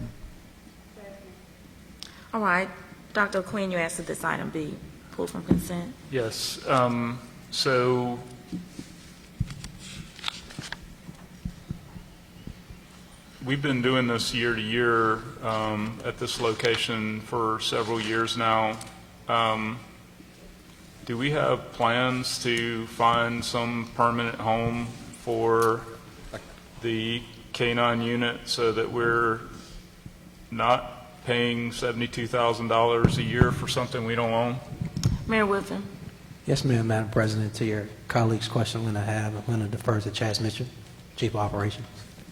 S1: All right. Dr. Quinn, you asked that this item be pulled from consent.
S11: Yes. So we've been doing this year to year at this location for several years now. Do we have plans to find some permanent home for the K-9 unit so that we're not paying $72,000 a year for something we don't own?
S1: Mayor Woodfin.
S6: Yes, ma'am, Madam President. To your colleague's question, I'm going to defer to Chaz Mitchell, Chief of Operations.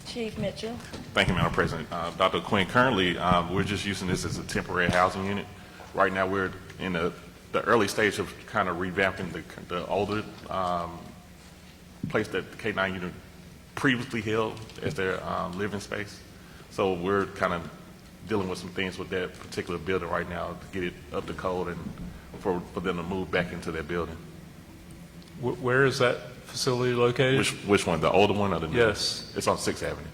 S1: Chief Mitchell.
S12: Thank you, Madam President. Dr. Quinn, currently, we're just using this as a temporary housing unit. Right now, we're in the early stage of kind of revamping the older place that the K-9 unit previously held as their living space. So we're kind of dealing with some things with that particular building right now to get it up to code and for them to move back into their building.
S11: Where is that facility located?
S12: Which one, the older one or the new?
S11: Yes.
S12: It's on 6th Avenue.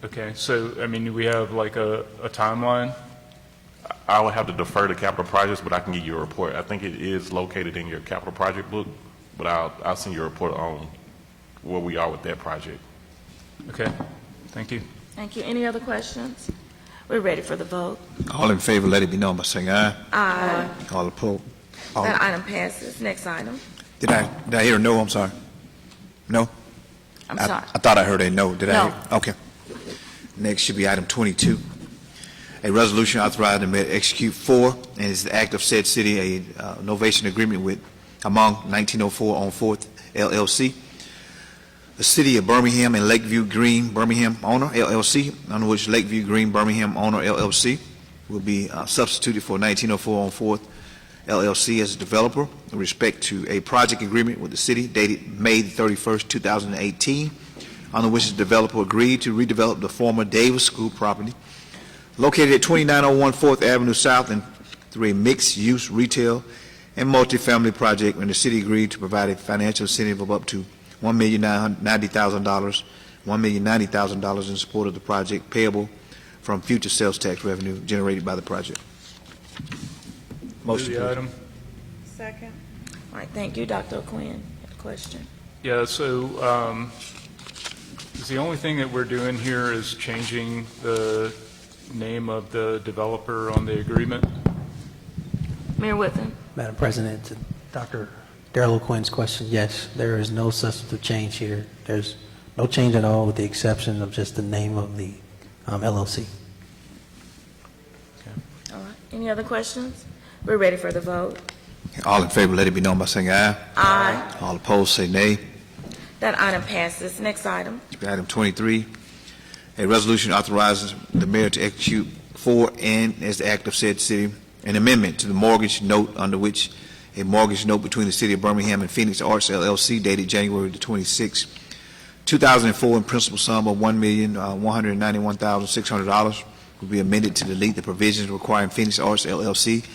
S11: Okay, so, I mean, do we have like a timeline?
S12: I would have to defer to capital projects, but I can give you a report. I think it is located in your capital project book, but I'll send you a report on where we are with that project.
S11: Okay, thank you.
S1: Thank you. Any other questions? We're ready for the vote.
S4: All in favor, let it be known by saying aye.
S1: Aye.
S4: All opposed?
S1: That item passes. Next item.
S4: Did I hear a no? I'm sorry. No?
S1: I'm sorry.
S4: I thought I heard a no. Did I?
S1: No.
S4: Okay. Next should be item 22. A resolution authorizing the mayor to execute for and is the act of said city a novation agreement with among 1904 on 4th LLC, the city of Birmingham and Lakeview Green Birmingham owner LLC, under which Lakeview Green Birmingham owner LLC will be substituted for 1904 on 4th LLC as a developer with respect to a project agreement with the city dated May 31st, 2018, under which the developer agreed to redevelop the former Davis School property located at 2901 4th Avenue South and through a mixed-use retail and multifamily project, when the city agreed to provide a financial incentive of up to $1,090,000 in support of the project, payable from future sales tax revenue generated by the project. Motion,
S11: Move the item.
S3: Second.
S1: All right, thank you. Dr. Quinn, a question.
S11: Yeah, so the only thing that we're doing here is changing the name of the developer on the agreement?
S1: Mayor Whitson.
S6: Madam President, to Dr. Darrell O'Quinn's question, yes, there is no substantive change here. There's no change at all with the exception of just the name of the LLC.
S1: All right. Any other questions? We're ready for the vote.
S4: All in favor, let it be known by saying aye.
S1: Aye.
S4: All opposed, say nay.
S1: That item passes. Next item.
S4: Item 23, a resolution authorizes the mayor to execute for and as the act of said city an amendment to the mortgage note under which a mortgage note between the city of Birmingham and Phoenix Arts LLC dated January the 26th, 2004 in principal sum of $1,191,600 will be amended to delete the provisions requiring Phoenix Arts LLC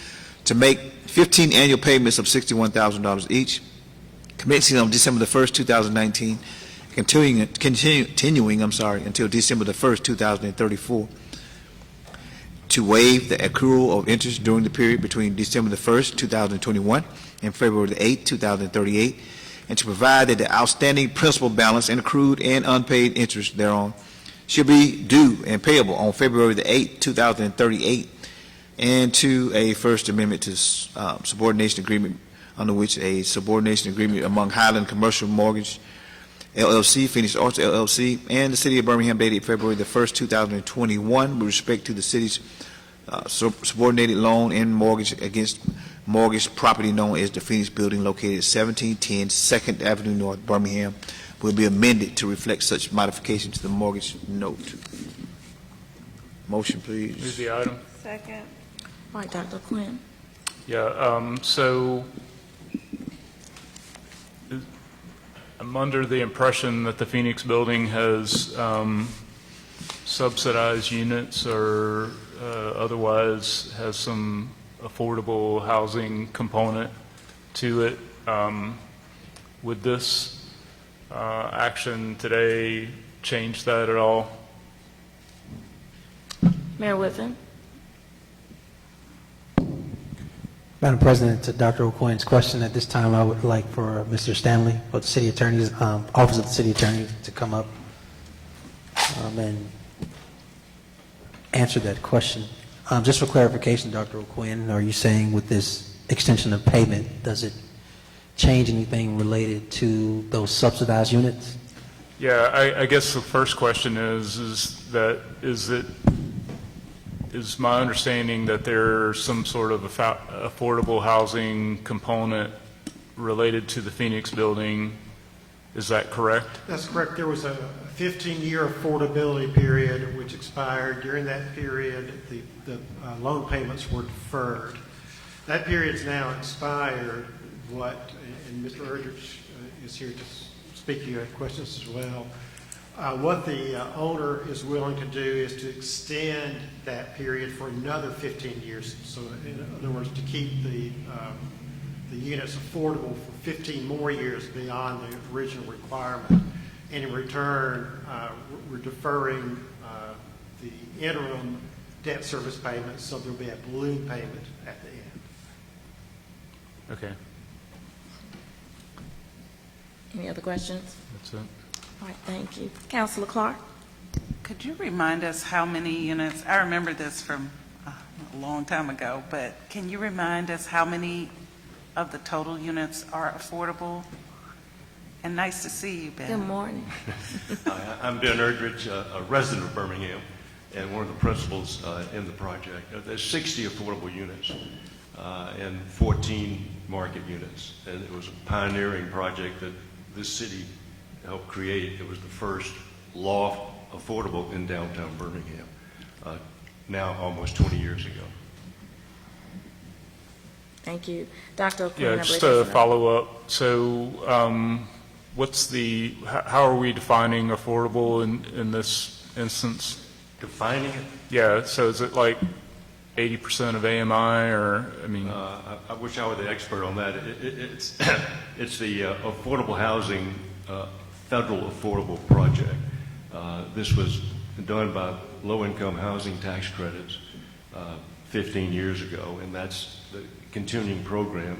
S4: to make 15 annual payments of $61,000 each, commencing on December the 1st, 2019, continuing until December the 1st, 2034, to waive the accrual of interest during the period between December the 1st, 2021 and February the 8th, 2038, and to provide that the outstanding principal balance and accrued and unpaid interest thereon should be due and payable on February the 8th, 2038, and to a First Amendment to subordination agreement under which a subordination agreement among Highland Commercial Mortgage LLC, Phoenix Arts LLC, and the City of Birmingham dated February the 1st, 2021 with respect to the city's subordinated loan and mortgage against mortgage property known as the Phoenix Building located at 1710 2nd Avenue North, Birmingham, will be amended to reflect such modification to the mortgage note. Motion, please.
S11: Move the item.
S3: Second.
S1: All right, Dr. Quinn.
S11: Yeah, so I'm under the impression that the Phoenix building has subsidized units or otherwise has some affordable housing component to it. Would this action today change that at all?
S1: Mayor Whitson?
S6: Madam President, to Dr. O'Quinn's question, at this time, I would like for Mr. Stanley, or the City Attorney's, Office of the City Attorney, to come up and answer that question. Just for clarification, Dr. O'Quinn, are you saying with this extension of payment, does it change anything related to those subsidized units?
S11: Yeah, I guess the first question is my understanding that there's some sort of affordable housing component related to the Phoenix building. Is that correct?
S13: That's correct. There was a 15-year affordability period which expired. During that period, the loan payments were deferred. That period's now expired. And Mr. Erdrich is here to speak to you. Have questions as well. What the owner is willing to do is to extend that period for another 15 years. So, in other words, to keep the units affordable for 15 more years beyond the original requirement. And in return, we're deferring the interim debt service payments, so there'll be a balloon payment at the end.
S11: Okay.
S1: Any other questions?
S11: That's it.
S1: All right, thank you. Councilor Clark?
S8: Could you remind us how many units, I remember this from a long time ago, but can you remind us how many of the total units are affordable? And nice to see you, Ben.
S1: Good morning.
S5: Hi, I'm Ben Erdrich, a resident of Birmingham, and one of the principals in the project. There's 60 affordable units and 14 market units. And it was a pioneering project that this city helped create. It was the first loft affordable in downtown Birmingham, now almost 20 years ago.
S1: Thank you. Dr. O'Quinn,
S11: Yeah, just a follow-up. So how are we defining affordable in this instance?
S5: Defining it?
S11: Yeah, so is it like 80% of AMI, or, I mean?
S5: I wish I were the expert on that. It's the Affordable Housing Federal Affordable Project. This was done by low-income housing tax credits 15 years ago, and that's the continuing program.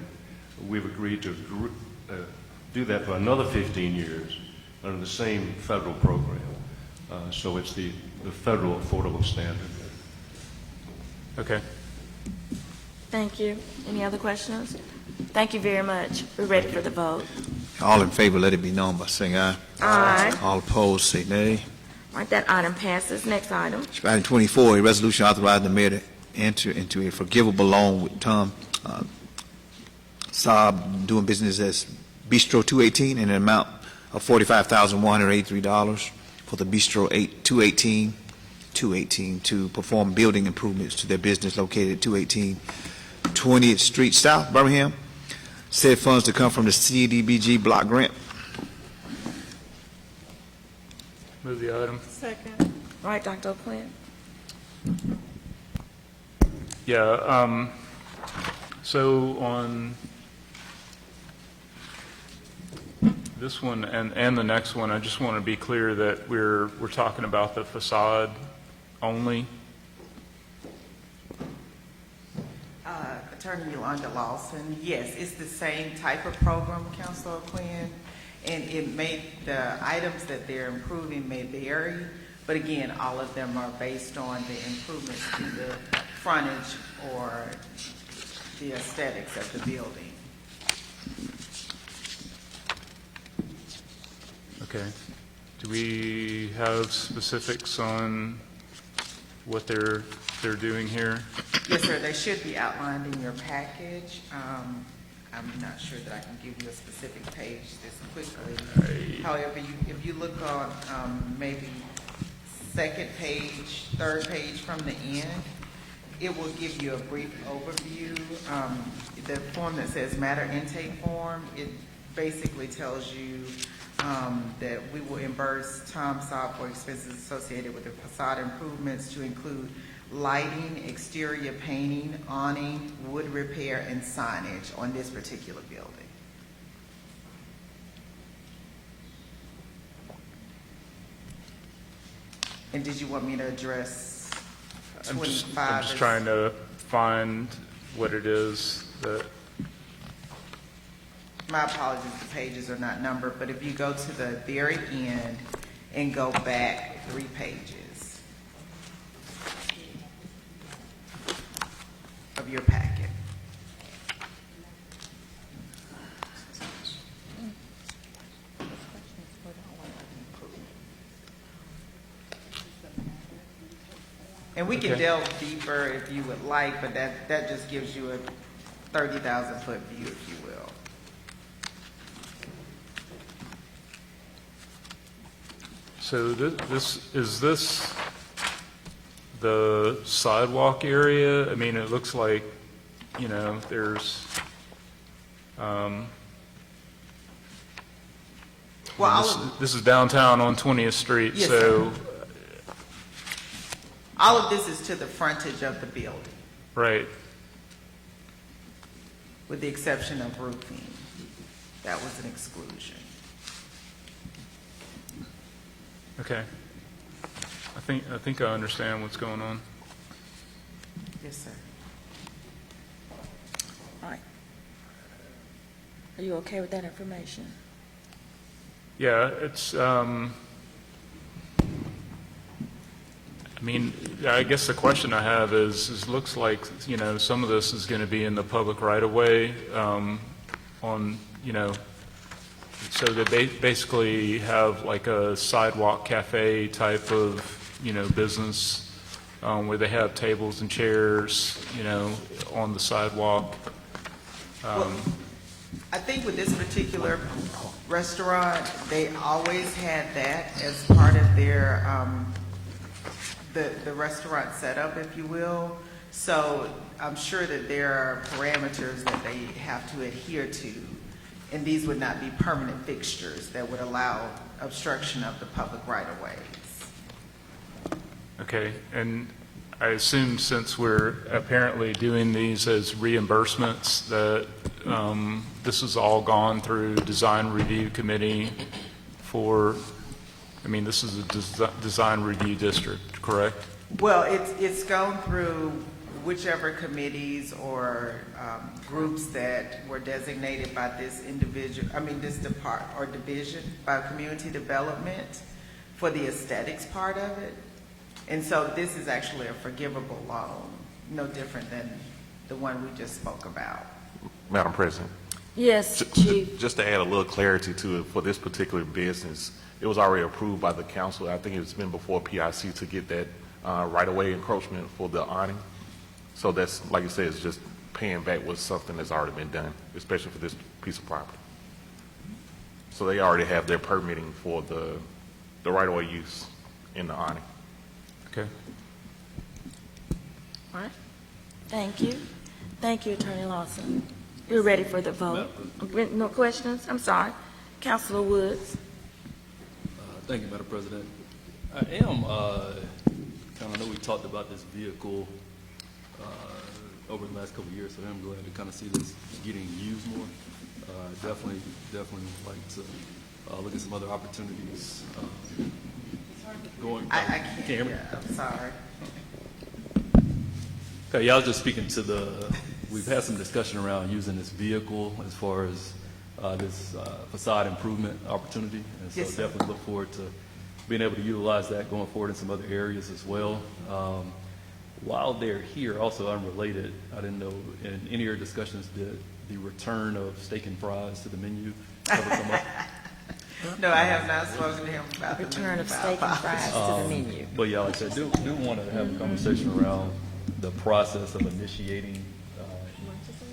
S5: We've agreed to do that for another 15 years under the same federal program. So it's the federal affordable standard.
S11: Okay.
S1: Thank you. Any other questions? Thank you very much. We're ready for the vote.
S4: All in favor, let it be known by saying aye.
S1: Aye.
S4: All opposed, say nay.
S1: All right, that item passes. Next item.
S4: Item 24, a resolution authorizing the mayor to enter into a forgivable loan with Tom Saab, doing business as Bistro 218, in an amount of $45,183 for the Bistro 218 to perform building improvements to their business located at 218 20th Street South, Birmingham. Said funds to come from the CDBG block grant.
S11: Move the item.
S1: Second. All right, Dr. O'Quinn.
S11: Yeah, so on this one and the next one, I just want to be clear that we're talking about the facade only.
S18: Attorney Yolanda Lawson, yes, it's the same type of program, Councilor Quinn, and the items that they're improving may vary, but again, all of them are based on the improvements to the frontage or the aesthetics of the building.
S11: Okay. Do we have specifics on what they're doing here?
S18: Yes, sir, they should be outlined in your package. I'm not sure that I can give you a specific page this quickly. However, if you look on maybe second page, third page from the end, it will give you a brief overview. The form that says matter intake form, it basically tells you that we will reimburse Tom Saab for expenses associated with the facade improvements to include lighting, exterior painting, awning, wood repair, and signage on this particular building. And did you want me to address 25?
S11: I'm just trying to find what it is that,
S18: My apologies, the pages are not numbered, but if you go to the very end and go back 3 pages of your packet. And we can
S11: Okay.
S18: delve deeper if you would like, but that just gives you a 30,000-foot view, if you will.
S11: so is this the sidewalk area? I mean, it looks like, you know, there's,
S18: Well,
S11: this is downtown on 20th Street,
S18: Yes,
S11: so,
S18: all of this is to the frontage of the building,
S11: right.
S18: with the exception of roofing. That was an exclusion.
S11: Okay. I think I understand what's going on.
S18: Yes, sir.
S1: All right. Are you okay with that information?
S11: Yeah, it's, I mean, I guess the question I have is looks like, you know, some of this is going to be in the public right-of-way, on, you know, so they basically have like a sidewalk cafe type of, you know, business, where they have tables and chairs, you know, on the sidewalk.
S18: I think with this particular restaurant, they always had that as part of their, the restaurant setup, if you will. So I'm sure that there are parameters that they have to adhere to, and these would not be permanent fixtures that would allow obstruction of the public right-of-ways.
S11: Okay, and I assume since we're apparently doing these as reimbursements, that this has all gone through design review committee for, I mean, this is a design review district, correct?
S18: Well, it's gone through whichever committees or groups that were designated by this individual, this department or division by community development for the aesthetics part of it. And so this is actually a forgivable loan, no different than the one we just spoke about.
S12: Madam President.
S1: Yes, Chief.
S12: Just to add a little clarity to it, for this particular business, it was already approved by the council. I think it's been before PIC to get that right-of-way encroachment for the awning. So that's, like you said, it's just paying back what's something that's already been done, especially for this piece of property. So they already have their permitting for the right-of-way use in the awning.
S11: Okay.
S1: All right. Thank you. Thank you, Attorney Lawson. You're ready for the vote. No questions? I'm sorry. Councilor Woods.
S14: Thank you, Madam President. I am, I know we talked about this vehicle over the last couple of years, so I'm glad to kind of see this getting used more. Definitely like to look at some other opportunities going.
S18: I can't
S14: hear me?
S18: Yeah, I'm sorry.
S14: Okay, yeah, I was just speaking to we've had some discussion around using this vehicle as far as this facade improvement opportunity, and so
S18: Yes, sir.
S14: definitely look forward to being able to utilize that going forward in some other areas as well. While they're here, also unrelated, I didn't know, in any of your discussions, did the return of steak and fries to the menu ever come up?
S18: No, I have not spoken to him about the
S1: Return
S18: menu.
S1: of steak and fries to the menu.
S14: But yeah, like I said, do want to have a conversation around the process of initiating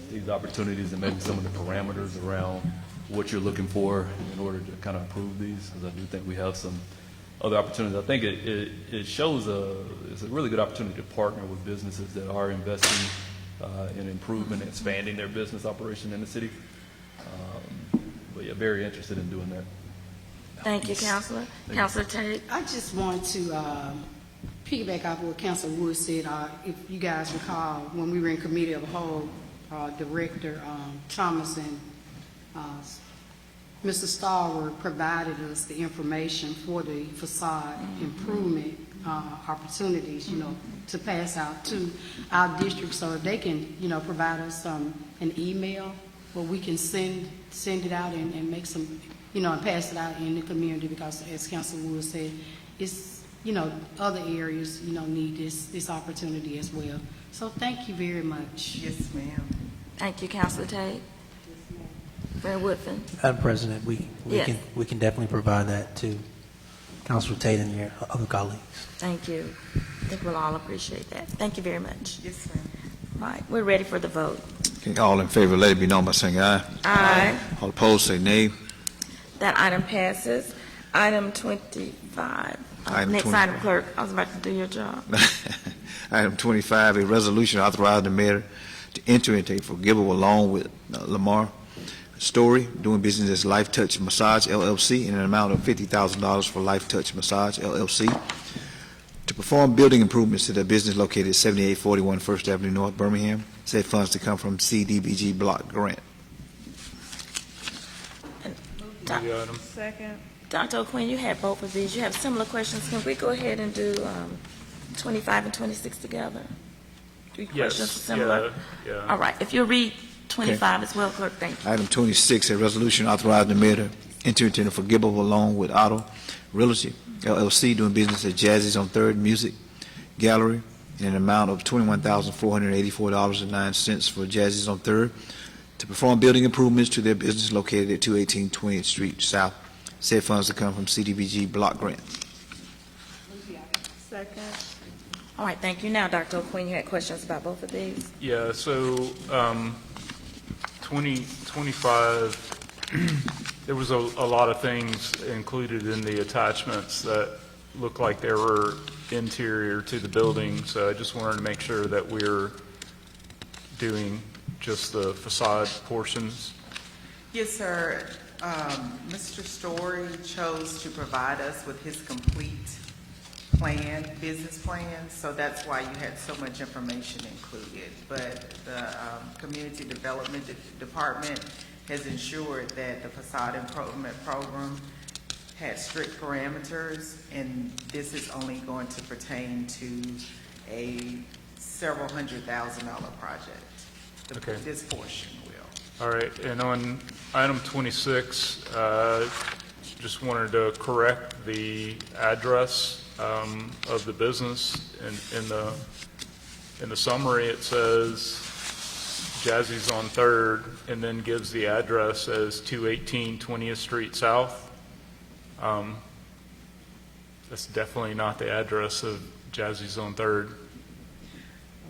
S14: these opportunities and maybe some of the parameters around what you're looking for in order to kind of improve these, because I do think we have some other opportunities. I think it shows it's a really good opportunity to partner with businesses that are investing in improvement and expanding their business operation in the city. But yeah, very interested in doing that.
S1: Thank you, Counselor. Counselor Tate?
S7: I just wanted to piggyback off what Councilor Wood said. If you guys recall, when we were in committee of the whole, Director Thomas and Mr. Starward provided us the information for the facade improvement opportunities, to pass out to our district so they can, provide us an email where we can send it out and make some, and pass it out in the community, because as Councilor Wood said, it's, other areas, need this opportunity as well. So thank you very much.
S18: Yes, ma'am.
S1: Thank you, Counselor Tate. Mayor Woodfin?
S6: Madam President, we
S1: Yes.
S6: can definitely provide that to Councilor Tate and your other colleagues.
S1: Thank you. I think we'll all appreciate that. Thank you very much.
S18: Yes, ma'am.
S1: Right, we're ready for the vote.
S4: Okay, all in favor, let it be known by saying aye.
S1: Aye.
S4: All opposed, say nay.
S1: That item passes. Item 25.
S4: Item
S1: Next
S4: 20.
S1: item, clerk. I was about to do your job.
S4: Item 25, a resolution authorizing the mayor to enter into a forgivable loan with Lamar Story, doing business as Life Touch Massage LLC, in an amount of $50,000 for Life Touch Massage LLC to perform building improvements to their business located at 7841 First Avenue North, Birmingham. Said funds to come from CDBG block grant.
S11: Move the item.
S3: Second.
S1: Dr. O'Quinn, you had both of these. You have similar questions. Can we go ahead and do 25 and 26 together? Three questions similar?
S11: Yeah.
S1: All right. If you'll read 25 as well, clerk, thank you.
S4: Item 26, a resolution authorizing the mayor to enter into a forgivable loan with Otto Realty LLC, doing business at Jazzy's on 3rd Music Gallery, in an amount of $21,484.09 for Jazzy's on 3rd to perform building improvements to their business located at 218 20th Street South. Said funds to come from CDBG block grant.
S3: Second.
S1: All right, thank you. Now, Dr. O'Quinn, you had questions about both of these?
S11: Yeah, so 25, there was a lot of things included in the attachments that looked like they were interior to the building, so I just wanted to make sure that we're doing just the facade portions.
S18: Yes, sir. Mr. Story chose to provide us with his complete business plan, so that's why you had so much information included. But the Community Development Department has ensured that the facade improvement program had strict parameters, and this is only going to pertain to a several $100,000 project.
S11: Okay.
S18: This portion will.
S11: All right, and on item 26, just wanted to correct the address of the business. In the summary, it says Jazzy's on 3rd, and then gives the address as 218 20th Street South. That's definitely not the address of Jazzy's on 3rd.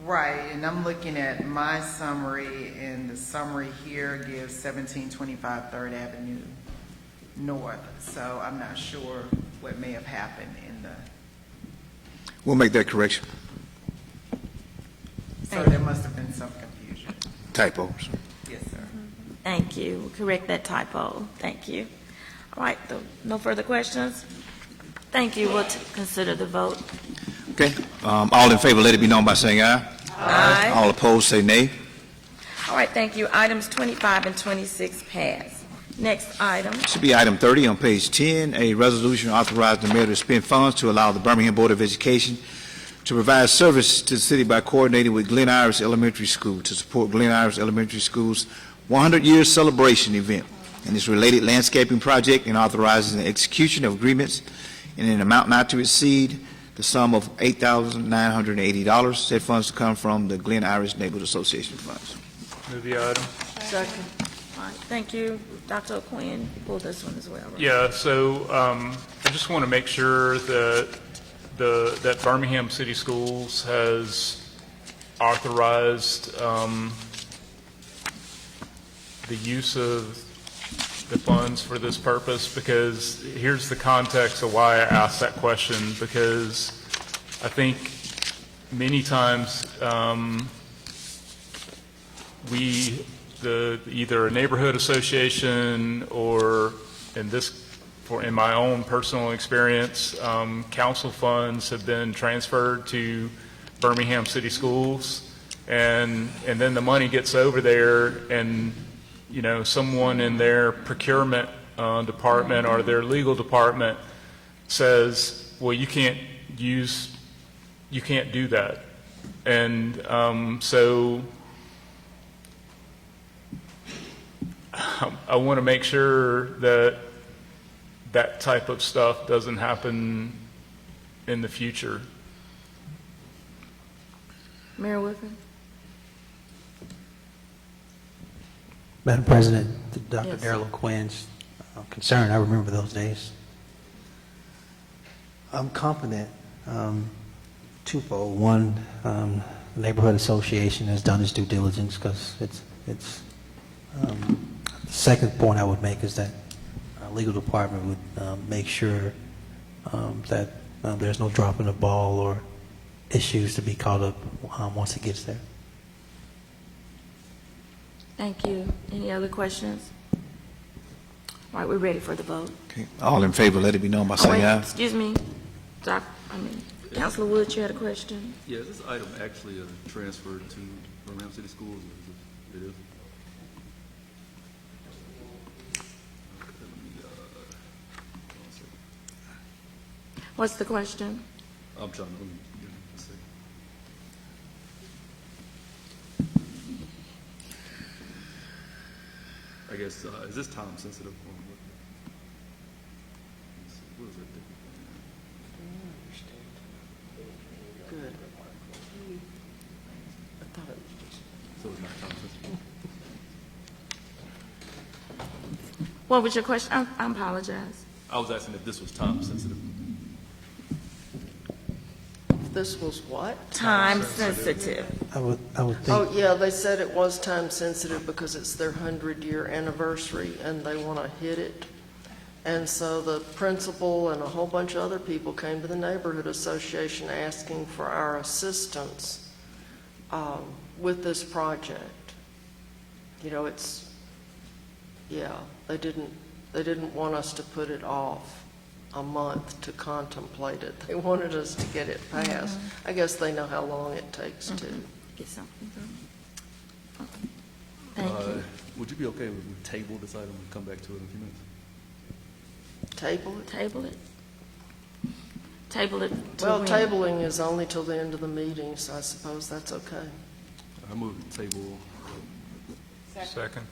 S18: Right, and I'm looking at my summary, and the summary here gives 1725 3rd Avenue North, so I'm not sure what may have happened in the,
S4: We'll make that correction.
S18: so there must have been some confusion.
S4: Typos.
S18: Yes, sir.
S1: Thank you. We'll correct that typo. Thank you. All right, no further questions? Thank you. We'll consider the vote.
S4: Okay, all in favor, let it be known by saying aye.
S1: Aye.
S4: All opposed, say nay.
S1: All right, thank you. Items 25 and 26 pass. Next item.
S4: Should be item 30 on page 10, a resolution authorizing the mayor to spend funds to allow the Birmingham Board of Education to provide service to the city by coordinating with Glen Iris Elementary School to support Glen Iris Elementary School's 100-year celebration event and its related landscaping project, and authorizing the execution of agreements in an amount not to exceed the sum of $8,980. Said funds to come from the Glen Iris Neighborhood Association funds.
S11: Move the item.
S1: Second. All right, thank you. Dr. O'Quinn, you pulled this one as well, right?
S11: Yeah, so I just want to make sure that that Birmingham City Schools has authorized the use of the funds for this purpose, because here's the context of why I asked that question, because I think many times either a neighborhood association or, in this in my own personal experience, council funds have been transferred to Birmingham City Schools, and then the money gets over there, and someone in their procurement department or their legal department says, well, you can't do that. And so I want to make sure that that type of stuff doesn't happen in the future.
S1: Mayor Whitman?
S6: Madam President, Dr.
S1: Yes.
S6: Darrell Quinn's concern, I remember those days. I'm confident, twofold. One, the neighborhood association has done its due diligence, because it's the second point I would make is that our legal department would make sure that there's no drop in the ball or issues to be caught up once it gets there.
S1: Thank you. Any other questions? All right, we're ready for the vote.
S4: Okay. All in favor, let it be known by saying
S1: Wait,
S4: aye.
S1: excuse me. Councilor Woods, you had a question?
S14: Yeah, is this item actually transferred to Birmingham City Schools? Or is it is?
S1: What's the question?
S14: I'm trying to let's see. I guess, is this time sensitive? What is it?
S9: Good. I thought it was.
S14: So it's not time sensitive?
S1: What was your question? I apologize.
S14: I was asking if this was time sensitive.
S9: This was what?
S1: Time sensitive.
S6: I would think.
S9: Oh, yeah, they said it was time sensitive because it's their 100-year anniversary and they want to hit it. And so the principal and a whole bunch of other people came to the neighborhood association asking for our assistance with this project. They didn't want us to put it off a month to contemplate it. They wanted us to get it passed. I guess they know how long it takes to.
S1: Get something done. Thank you.
S14: Would you be okay if we table this item and come back to it in a few minutes?
S9: Table it?
S1: Table it. Table it to
S9: Well,
S1: when?
S9: tabling is only till the end of the meeting, so I suppose that's okay.
S14: I move to table.
S11: Second.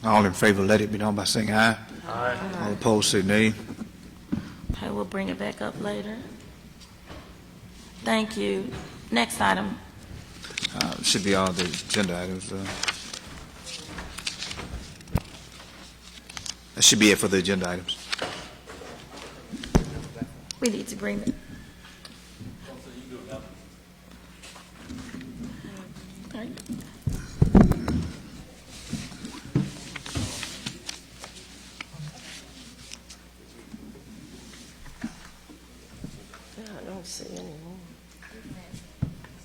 S4: All in favor, let it be known by saying aye.
S11: Aye.
S4: All opposed, say nay.
S1: Okay, we'll bring it back up later. Thank you. Next item.
S4: Should be all the agenda items. That should be it for the agenda items.
S1: We need to bring it. All right.
S9: Yeah, I don't see any more.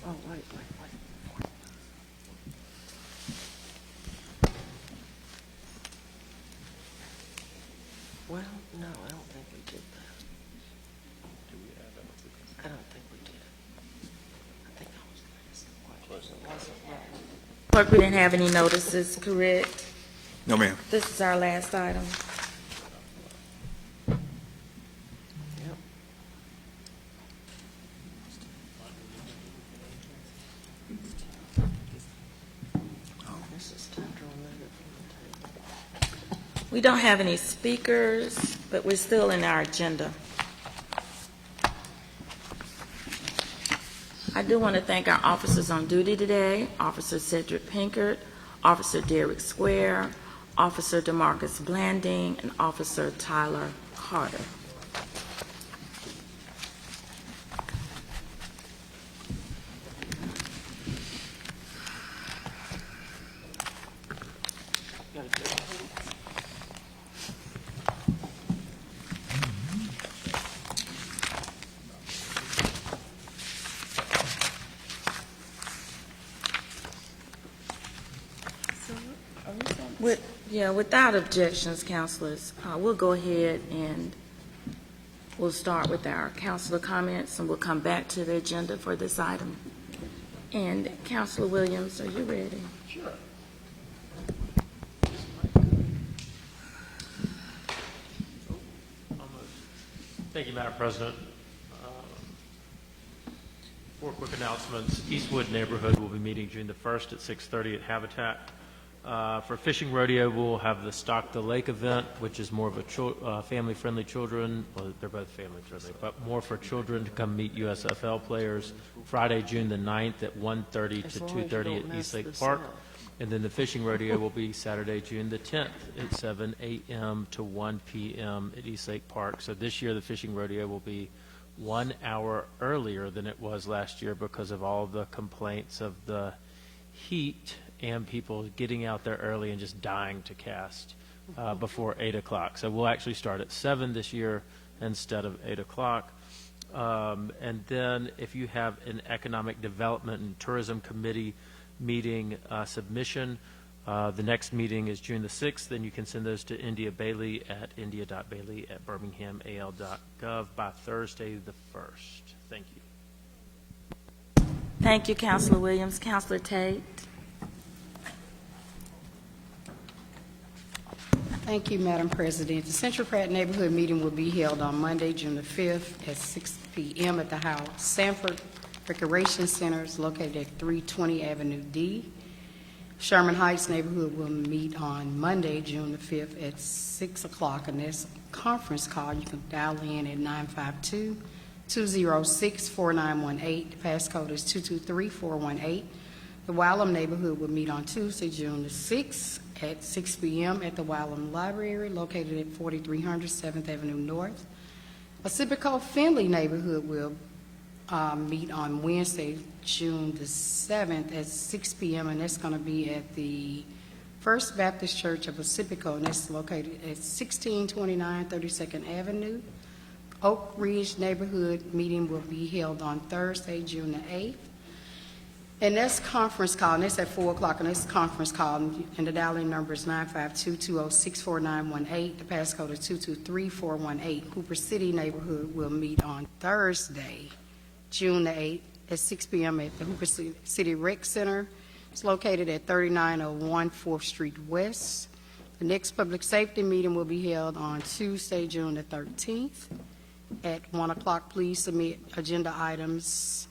S9: Oh, wait. Well, no, I don't think we did that. I don't think we did. I think I was going to ask the question.
S1: Clerk, we didn't have any notices, correct?
S4: No, ma'am.
S1: This is our last item.
S9: Yep. This is time to remove it from the table.
S1: We don't have any speakers, but we're still in our agenda. I do want to thank our officers on duty today, Officer Cedric Pinkert, Officer Derek Square, Officer DeMarcus Blanding, and Officer Tyler Carter. Without objections, councilors, we'll go ahead and We'll start with our councilor comments, and we'll come back to the agenda for this item. And Councilor Williams, are you ready?
S15: Sure. Thank you, Madam President. Four quick announcements. Eastwood neighborhood will be meeting June the 1st at 6:30 at Habitat. For fishing rodeo, we'll have the Stock the Lake event, which is more of a family-friendly children. Well, they're both family-friendly, but more for children to come meet USFL players. Friday, June the 9th at 1:30 to 2:30 at Eastlake Park. And then the fishing rodeo will be Saturday, June the 10th at 7 a.m. to 1 p.m. at Eastlake Park. So this year, the fishing rodeo will be 1 hour earlier than it was last year because of all the complaints of the heat and people getting out there early and just dying to cast before 8 o'clock. So we'll actually start at 7 this year instead of 8 o'clock. And then if you have an Economic Development and Tourism Committee meeting submission, the next meeting is June the 6th, and you can send those to India Bailey at india.bailey@birminghamal.gov by Thursday the 1st. Thank you.
S1: Thank you, Councilor Williams. Councilor Tate.
S7: Thank you, Madam President. The Central Pratt Neighborhood Meeting will be held on Monday, June the 5th at 6 p.m. at the Howard Sanford Recreation Center. It's located at 320 Avenue D. Sherman Heights Neighborhood will meet on Monday, June the 5th at 6 o'clock, and there's a conference call. You can dial in at 952-206-4918. The passcode is 223418. The Wylam Neighborhood will meet on Tuesday, June the 6th at 6 p.m. at the Wylam Library, located at 4300 7th Avenue North. Pacifico Finley Neighborhood will meet on Wednesday, June the 7th at 6 p.m., and that's going to be at the First Baptist Church of Pacifico, and that's located at 1629 32nd Avenue. Oak Ridge Neighborhood meeting will be held on Thursday, June the 8th. And that's conference call, and that's at 4 o'clock, and that's conference call, and the dialing number is 952-206-4918. The passcode is 223418. Cooper City Neighborhood will meet on Thursday, June the 8th at 6 p.m. at the Hooper City Rec Center. It's located at 3901 4th Street West. The next public safety meeting will be held on Tuesday, June the 13th at 1 o'clock. Please submit agenda items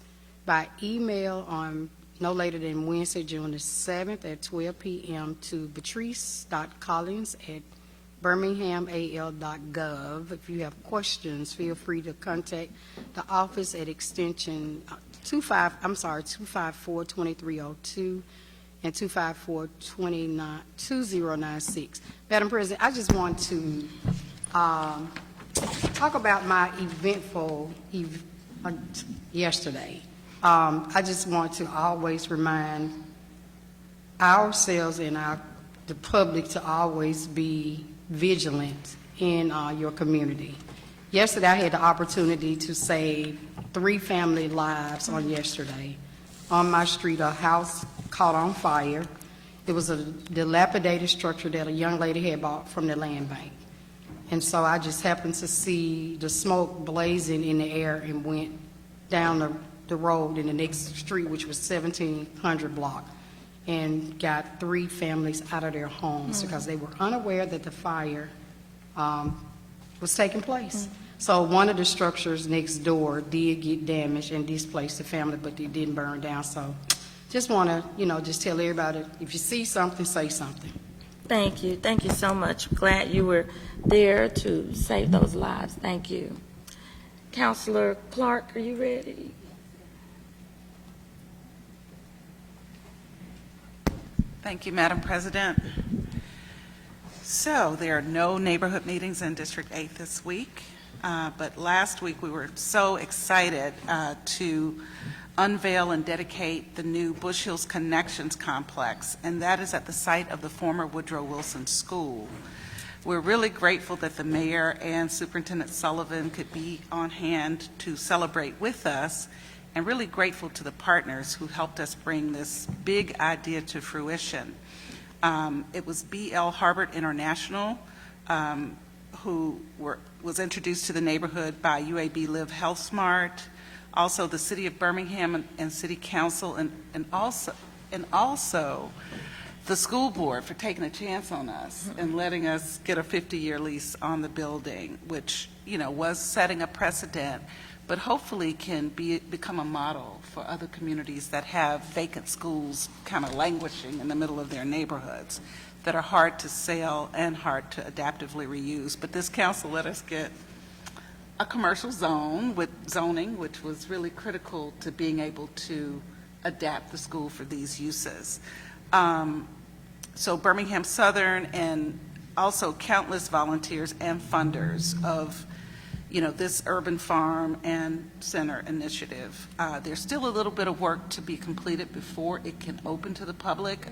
S7: by email on no later than Wednesday, June the 7th at 12 p.m. to patrice.collins@birminghamal.gov. If you have questions, feel free to contact the office at extension 254-2302 and 254-2096. Madam President, I just want to talk about my eventful yesterday. I just want to always remind ourselves and the public to always be vigilant in your community. Yesterday, I had the opportunity to save 3 family lives on yesterday. On my street, a house caught on fire. It was a dilapidated structure that a young lady had bought from the land bank. And so I just happened to see the smoke blazing in the air and went down the road in the next street, which was 1700 block, and got 3 families out of their homes because they were unaware that the fire was taking place. So one of the structures next door did get damaged and displaced the family, but it didn't burn down. So just want to, just tell everybody, if you see something, say something.
S1: Thank you. Thank you so much. Glad you were there to save those lives. Thank you. Councilor Clark, are you ready?
S8: Thank you, Madam President. So there are no neighborhood meetings in District 8 this week, but last week we were so excited to unveil and dedicate the new Bush Hills Connections Complex, and that is at the site of the former Woodrow Wilson School. We're really grateful that the mayor and Superintendent Sullivan could be on hand to celebrate with us, and really grateful to the partners who helped us bring this big idea to fruition. It was B.L. Harbert International was introduced to the neighborhood by UAB Live Health Smart, also the City of Birmingham and City Council, and also the school board for taking a chance on us and letting us get a 50-year lease on the building, which, was setting a precedent, but hopefully can become a model for other communities that have vacant schools kind of languishing in the middle of their neighborhoods that are hard to sell and hard to adaptively reuse. But this council let us get a commercial zone with zoning, which was really critical to being able to adapt the school for these uses. So Birmingham Southern and also countless volunteers and funders of this urban farm and center initiative. There's still a little bit of work to be completed before it can open to the public.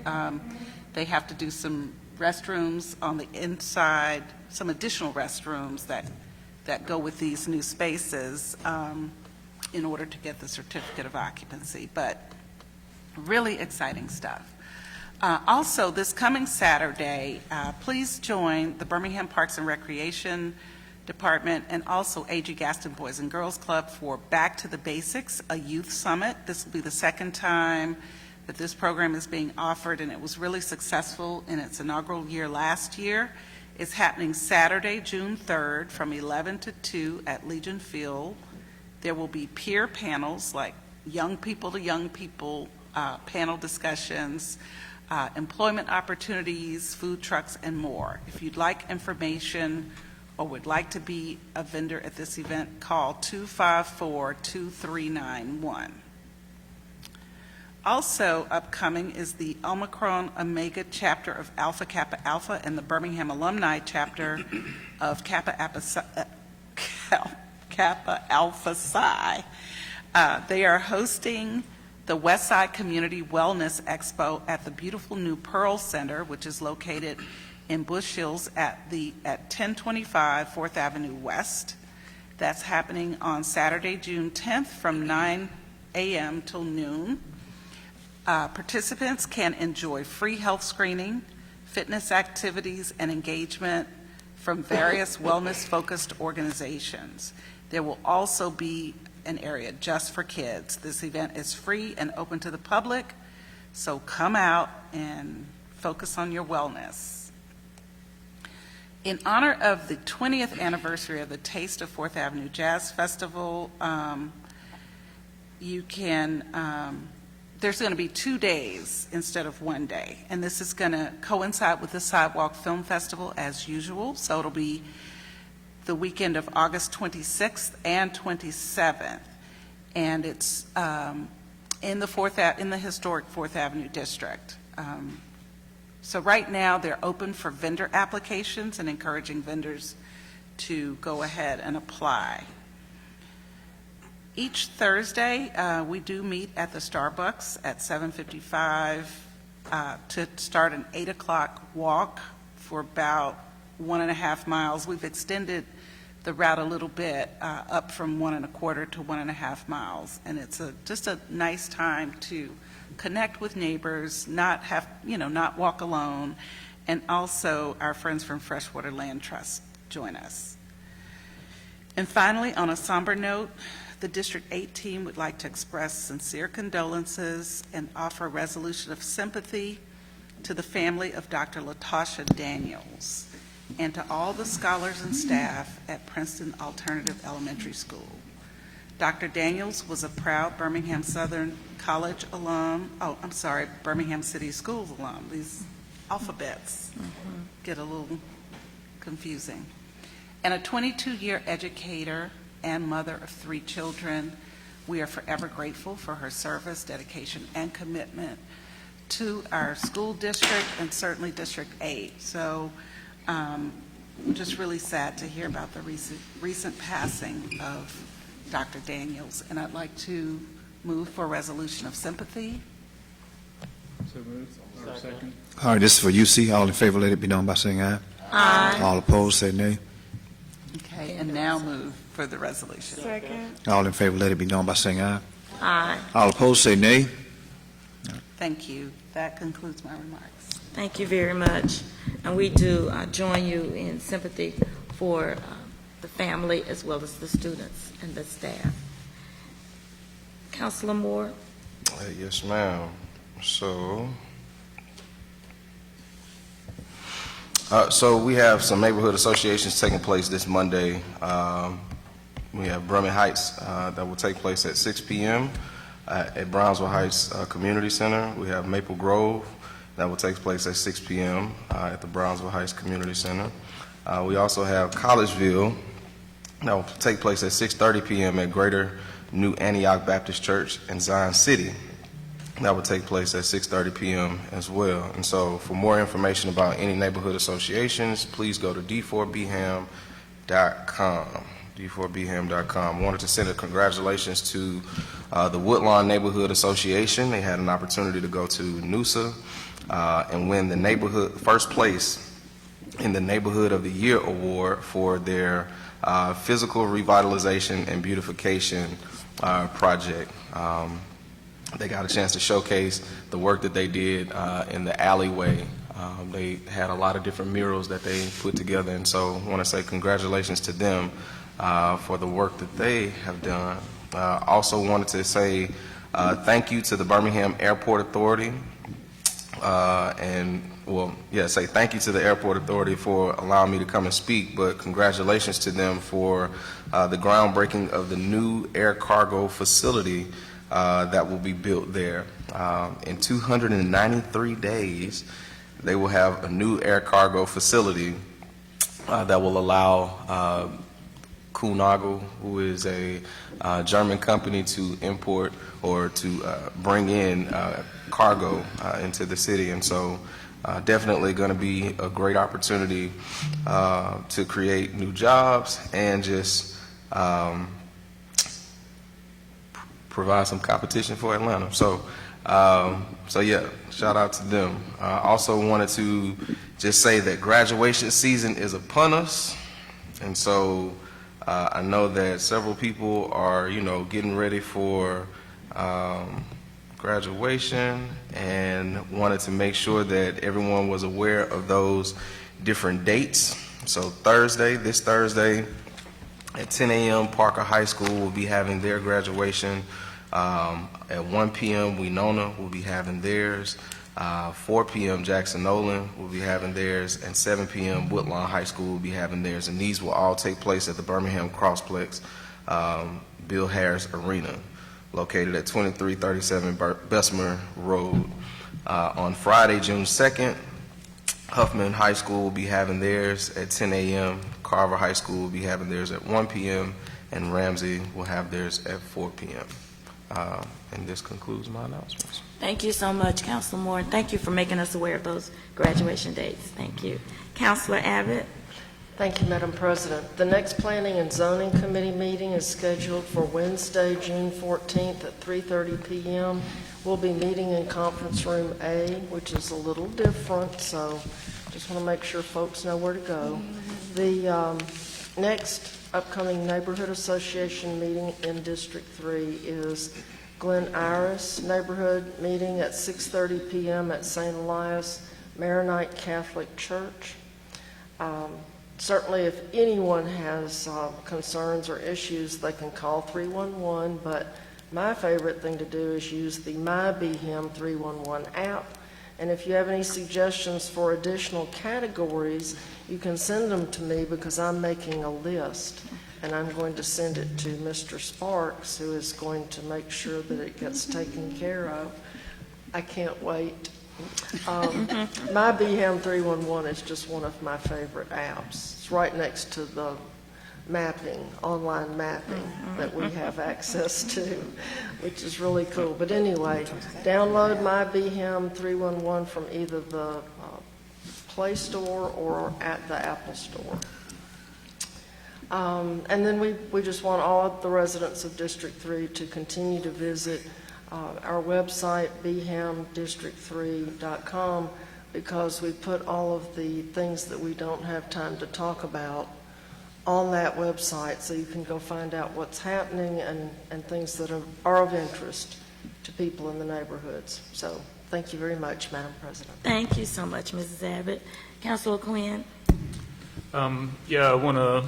S8: They have to do some restrooms on the inside, some additional restrooms that go with these new spaces in order to get the certificate of occupancy. But really exciting stuff. Also, this coming Saturday, please join the Birmingham Parks and Recreation Department and also A.G. Gaston Boys and Girls Club for Back to the Basics, a youth summit. This will be the second time that this program is being offered, and it was really successful in its inaugural year last year. It's happening Saturday, June 3rd from 11 to 2 at Legion Field. There will be peer panels like young people to young people, panel discussions, employment opportunities, food trucks, and more. If you'd like information or would like to be a vendor at this event, call 254-2391. Also upcoming is the Omicron Omega chapter of Alpha Kappa Alpha and the Birmingham Alumni chapter of Kappa Alpha Psi. They are hosting the Westside Community Wellness Expo at the beautiful new Pearl Center, which is located in Bush Hills at 1025 4th Avenue West. That's happening on Saturday, June 10th from 9 a.m. till noon. Participants can enjoy free health screening, fitness activities, and engagement from various wellness-focused organizations. There will also be an area just for kids. This event is free and open to the public, so come out and focus on your wellness. In honor of the 20th anniversary of the Taste of 4th Avenue Jazz Festival, there's going to be 2 days instead of 1 day, and this is going to coincide with the Sidewalk Film Festival as usual, so it'll be the weekend of August 26th and 27th, and it's in the historic 4th Avenue district. So right now they're open for vendor applications and encouraging vendors to go ahead and apply. Each Thursday we do meet at the Starbucks at 7:55 to start an 8 o'clock walk for about 1.5 miles. We've extended the route a little bit up from 1.25 to 1.5 miles, and it's just a nice time to connect with neighbors, not walk alone, and also our friends from Freshwater Land Trust join us. And finally, on a somber note, the District 8 team would like to express sincere condolences and offer a resolution of sympathy to the family of Dr. Latasha Daniels and to all the scholars and staff at Princeton Alternative Elementary School. Dr. Daniels was a proud Birmingham Southern College alum, Birmingham City Schools alum. These alphabets get a little confusing. And a 22-year educator and mother of 3 children. We are forever grateful for her service, dedication, and commitment to our school district and certainly District 8. So just really sad to hear about the recent passing of Dr. Daniels, and I'd like to move for a resolution of sympathy.
S10: So moved. Or second.
S4: All right, this is for UC. All in favor, let it be known by saying aye.
S1: Aye.
S4: All opposed, say nay.
S8: Okay, and now move for the resolution.
S1: Second.
S4: All in favor, let it be known by saying aye.
S1: Aye.
S4: All opposed, say nay.
S8: Thank you. That concludes my remarks.
S1: Thank you very much. And we do join you in sympathy for the family as well as the students and the staff. Councilor Moore?
S16: Yes, ma'am. So we have some neighborhood associations taking place this Monday. We have Birmingham Heights that will take place at 6 p.m. At Brownsville Heights Community Center. We have Maple Grove that will take place at 6 p.m. At the Brownsville Heights Community Center. We also have Collegeville that will take place at 6:30 p.m. at Greater New Antioch Baptist Church in Zion City. That will take place at 6:30 p.m. as well. And so for more information about any neighborhood associations, please go to d4bham.com. d4bham.com. Wanted to send a congratulations to the Woodlawn Neighborhood Association. They had an opportunity to go to Noosa and win the neighborhood first place in the Neighborhood of the Year Award for their physical revitalization and beautification project. They got a chance to showcase the work that they did in the alleyway. They had a lot of different murals that they put together, and so I want to say congratulations to them for the work that they have done. Also wanted to say thank you to the Birmingham Airport Authority, say thank you to the Airport Authority for allowing me to come and speak, but congratulations to them for the groundbreaking of the new air cargo facility that will be built there. In 293 days, they will have a new air cargo facility that will allow Kuhnagel, who is a German company, to import or to bring in cargo into the city. And so definitely going to be a great opportunity to create new jobs and just provide some competition for Atlanta. So yeah, shout out to them. Also wanted to just say that graduation season is upon us, and so I know that several people are, getting ready for graduation, and wanted to make sure that everyone was aware of those different dates. So this Thursday at 10 a.m., Parker High School will be having their graduation. At 1 p.m., Winona will be having theirs. 4 p.m., Jackson Nolan will be having theirs. And 7 p.m., Woodlawn High School will be having theirs. And these will all take place at the Birmingham Crossplex Bill Harris Arena, located at 2337 Bessemer Road. On Friday, June 2nd, Huffman High School will be having theirs at 10 a.m. Carver High School will be having theirs at 1 p.m. and Ramsey will have theirs at 4 p.m. And this concludes my announcements.
S1: Thank you so much, Councilor Moore. Thank you for making us aware of those graduation dates. Thank you. Councilor Abbott?
S9: Thank you, Madam President. The next Planning and Zoning Committee meeting is scheduled for Wednesday, June 14th at 3:30 p.m. We'll be meeting in Conference Room A, which is a little different, so just want to make sure folks know where to go. The next upcoming Neighborhood Association meeting in District 3 is Glen Iris Neighborhood Meeting at 6:30 p.m. at St. Elias Maronite Catholic Church. Certainly, if anyone has concerns or issues, they can call 311, but my favorite thing to do is use the MyBHM 311 app. And if you have any suggestions for additional categories, you can send them to me because I'm making a list. And I'm going to send it to Mr. Sparks, who is going to make sure that it gets taken care of. I can't wait. MyBHM 311 is just one of my favorite apps. It's right next to the online mapping that we have access to, which is really cool. But anyway, download MyBHM 311 from either the Play Store or at the Apple Store. And then we just want all of the residents of District 3 to continue to visit our website, bhamdistrict3.com, because we put all of the things that we don't have time to talk about on that website, so you can go find out what's happening and things that are of interest to people in the neighborhoods. So thank you very much, Madam President.
S1: Thank you so much, Mrs. Abbott. Councilor Quinn?
S11: Yeah, I want to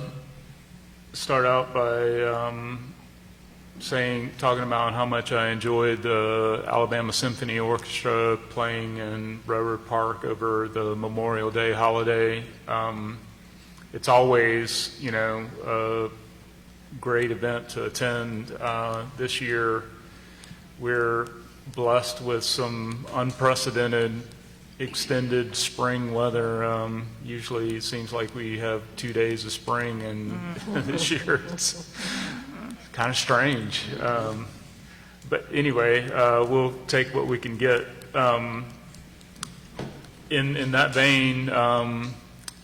S11: start out by talking about how much I enjoyed the Alabama Symphony Orchestra playing in Railroad Park over the Memorial Day holiday. It's always, a great event to attend. This year, we're blessed with some unprecedented extended spring weather. Usually it seems like we have 2 days of spring, and this year it's kind of strange. But anyway, we'll take what we can get. In that vein,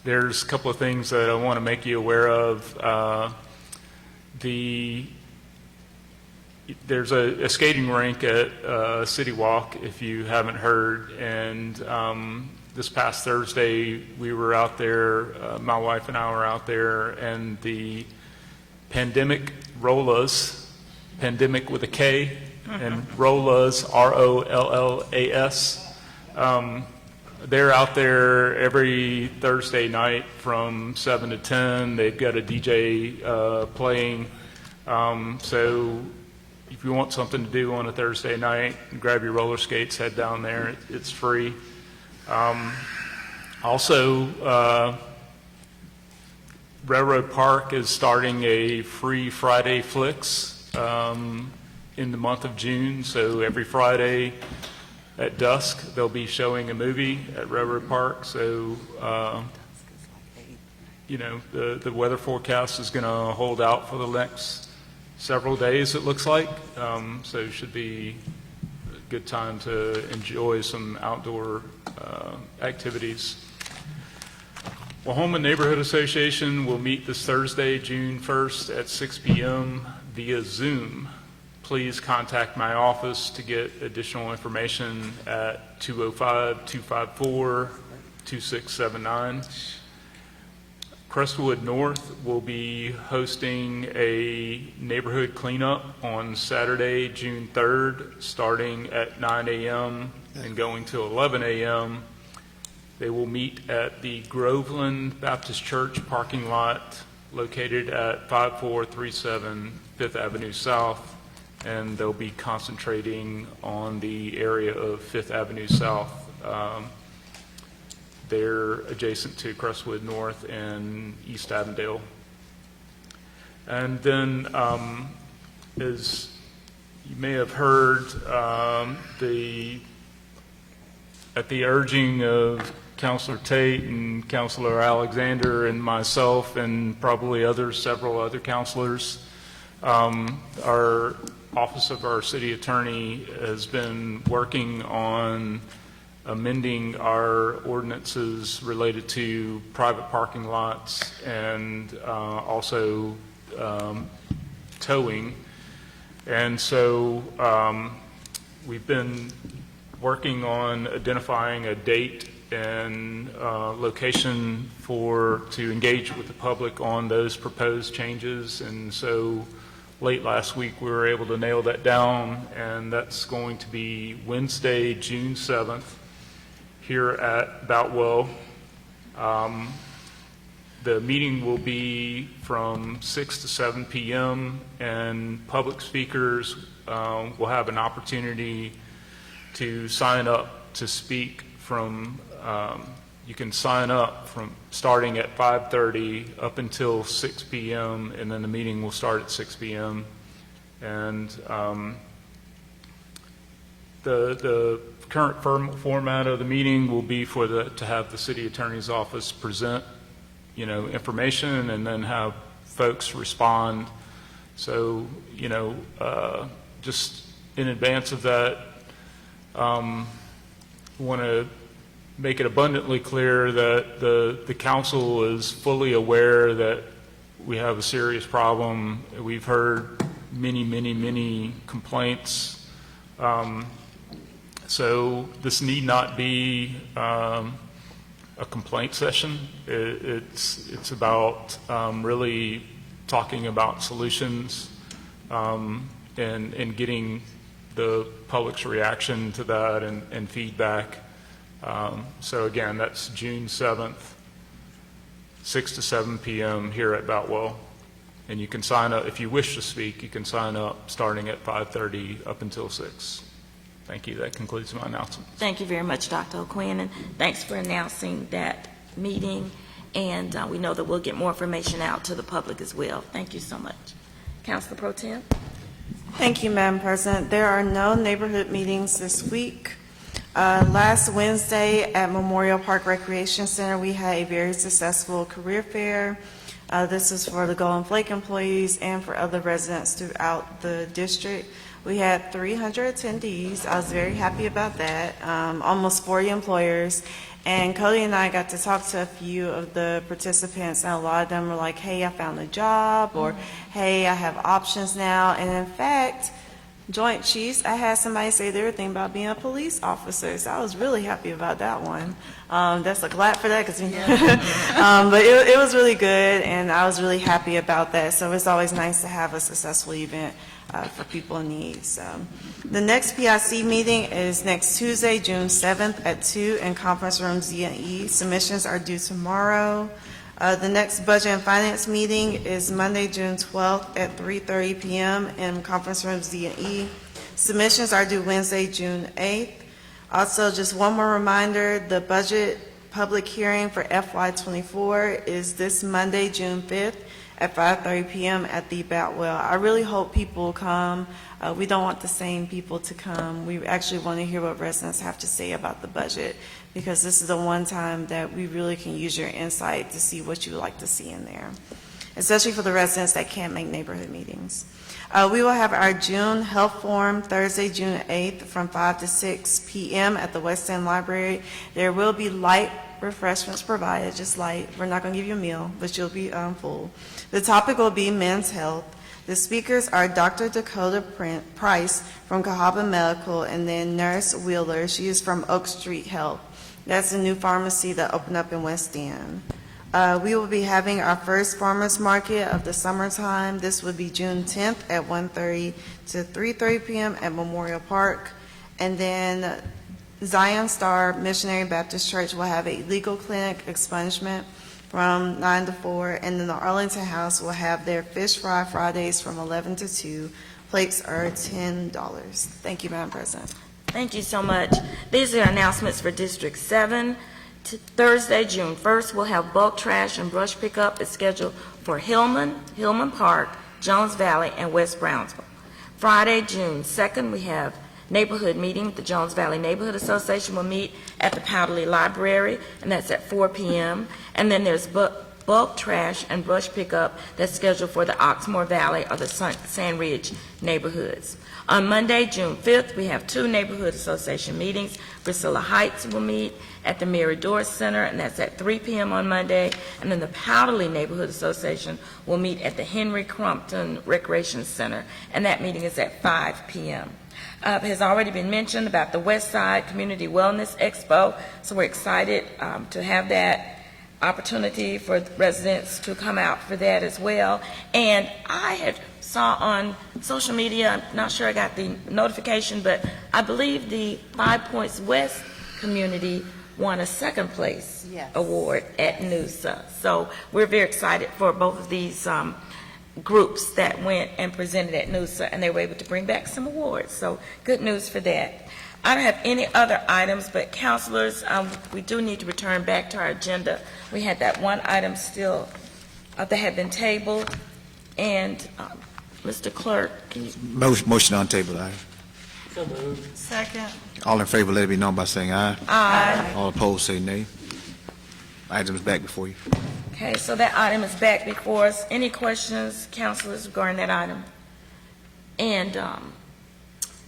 S11: there's a couple of things that I want to make you aware of. There's a skating rink at City Walk, if you haven't heard, and this past Thursday we were out there, my wife and I were out there, and the Pandemic Rollas, pandemic with a K, and Rollas, R-O-L-L-A-S, they're out there every Thursday night from 7 to 10. They've got a DJ playing, so if you want something to do on a Thursday night, grab your roller skates, head down there. It's free. Also, Railroad Park is starting a free Friday Flicks in the month of June. So every Friday at dusk, they'll be showing a movie at Railroad Park. So, the weather forecast is going to hold out for the next several days, it looks like, so it should be a good time to enjoy some outdoor activities. Oklahoma Neighborhood Association will meet this Thursday, June 1st at 6 p.m. via Zoom. Please contact my office to get additional information at 205-254-2679. Crestwood North will be hosting a neighborhood cleanup on Saturday, June 3rd, starting at 9 a.m. and going till 11 a.m. They will meet at the Groveland Baptist Church parking lot located at 5437 Fifth Avenue South, and they'll be concentrating on the area of Fifth Avenue South. They're adjacent to Crestwood North and East Avondale. And then, as you may have heard, at the urging of Councilor Tate and Councilor Alexander and myself and probably several other councilors, our Office of our City Attorney has been working on amending our ordinances related to private parking lots and also towing. And so we've been working on identifying a date and location to engage with the public on those proposed changes. And so late last week we were able to nail that down, and that's going to be Wednesday, June 7th, here at Boutwell. The meeting will be from 6 to 7 p.m. and public speakers will have an opportunity to sign up to speak you can sign up from starting at 5:30 up until 6 p.m. and then the meeting will start at 6 p.m. And the current format of the meeting will be to have the city attorney's office present, information and then have folks respond. So, just in advance of that, want to make it abundantly clear that the council is fully aware that we have a serious problem. We've heard many complaints. So this need not be a complaint session. It's about really talking about solutions and getting the public's reaction to that and feedback. So again, that's June 7th 6 to 7 p.m. here at Boutwell. And you can sign up, if you wish to speak, you can sign up starting at 5:30 up until 6. Thank you. That concludes my announcement.
S1: Thank you very much, Dr. O'Quinn, and thanks for announcing that meeting. And we know that we'll get more information out to the public as well. Thank you so much. Councilor Pro Tem?
S3: Thank you, Madam President. There are no neighborhood meetings this week. Last Wednesday at Memorial Park Recreation Center, we had a very successful career fair. This is for the Golden Flake employees and for other residents throughout the district. We had 300 attendees. I was very happy about that. Almost 40 employers. And Cody and I got to talk to a few of the participants, and a lot of them were like, hey, I found a job, or hey, I have options now. And in fact, Joint Chiefs, I had somebody say they were thinking about being a police officer, so I was really happy about that one. That's a glad for that, because but it was really good, and I was really happy about that. So it's always nice to have a successful event for people in need. So the next PIC meeting is next Tuesday, June 7th at 2 in Conference Room Z&E. Submissions are due tomorrow. The next Budget and Finance meeting is Monday, June 12th at 3:30 p.m. in Conference Room Z&E. Submissions are due Wednesday, June 8th. Also, just one more reminder, the budget public hearing for FY24 is this Monday, June 5th at 5:30 p.m. at the Boutwell. I really hope people come. We don't want the same people to come. We actually want to hear what residents have to say about the budget, because this is the one time that we really can use your insight to see what you would like to see in there, especially for the residents that can't make neighborhood meetings. We will have our June Health Forum Thursday, June 8th from 5 to 6 p.m. at the West End Library. There will be light refreshments provided, just light. We're not going to give you a meal, but you'll be full. The topic will be men's health. The speakers are Dr. Dakota Price from Cahaba Medical, and then Nurse Wheeler. She is from Oak Street Health. That's a new pharmacy that opened up in West End. We will be having our first farmers market of the summertime. This will be June 10th at 1:30 to 3:30 p.m. at Memorial Park. And then Zion Star Missionary Baptist Church will have a legal clinic expungement from 9 to 4. And then the Arlington House will have their Fish Fry Fridays from 11 to 2. Plates are $10. Thank you, Madam President.
S1: Thank you so much. These are announcements for District 7. Thursday, June 1st, we'll have bulk trash and brush pickup. It's scheduled for Hillman Park, Jones Valley, and West Brownsville. Friday, June 2nd, we have neighborhood meeting. The Jones Valley Neighborhood Association will meet at the Powderly Library, and that's at 4 p.m. And then there's bulk trash and brush pickup that's scheduled for the Oxmoor Valley or the Sand Ridge neighborhoods. On Monday, June 5th, we have 2 neighborhood association meetings. Priscilla Heights will meet at the Mirador Center, and that's at 3 p.m. on Monday. And then the Powderly Neighborhood Association will meet at the Henry Crumpton Recreation Center, and that meeting is at 5 p.m. It has already been mentioned about the West Side Community Wellness Expo, so we're excited to have that opportunity for residents to come out for that as well. And I had saw on social media, I'm not sure I got the notification, but I believe the 5 Points West community won a second place award at NUSA. So we're very excited for both of these groups that went and presented at NUSA, and they were able to bring back some awards. So good news for that. I don't have any other items, but counselors, we do need to return back to our agenda. We had that one item still that had been tabled, and Mr. Clerk, can you?
S4: Motion on table item.
S9: So moved.
S3: Second.
S4: All in favor, let it be known by saying aye.
S1: Aye.
S4: All opposed, say nay. Item is back before you.
S1: Okay, so that item is back before us. Any questions, counselors, regarding that item? And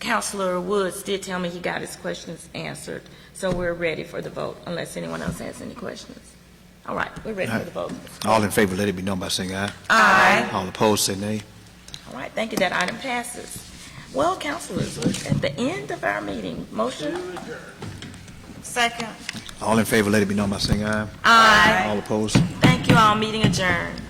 S1: Counselor Woods did tell me he got his questions answered, so we're ready for the vote, unless anyone else has any questions. All right, we're ready for the vote.
S4: All in favor, let it be known by saying aye.
S1: Aye.
S4: All opposed, say nay.
S1: All right, thank you. That item passes. Well, counselors, we're at the end of our meeting. Motion?
S3: Second.
S4: All in favor, let it be known by saying aye.
S1: Aye.
S4: All opposed.
S1: Thank you all. Meeting adjourned.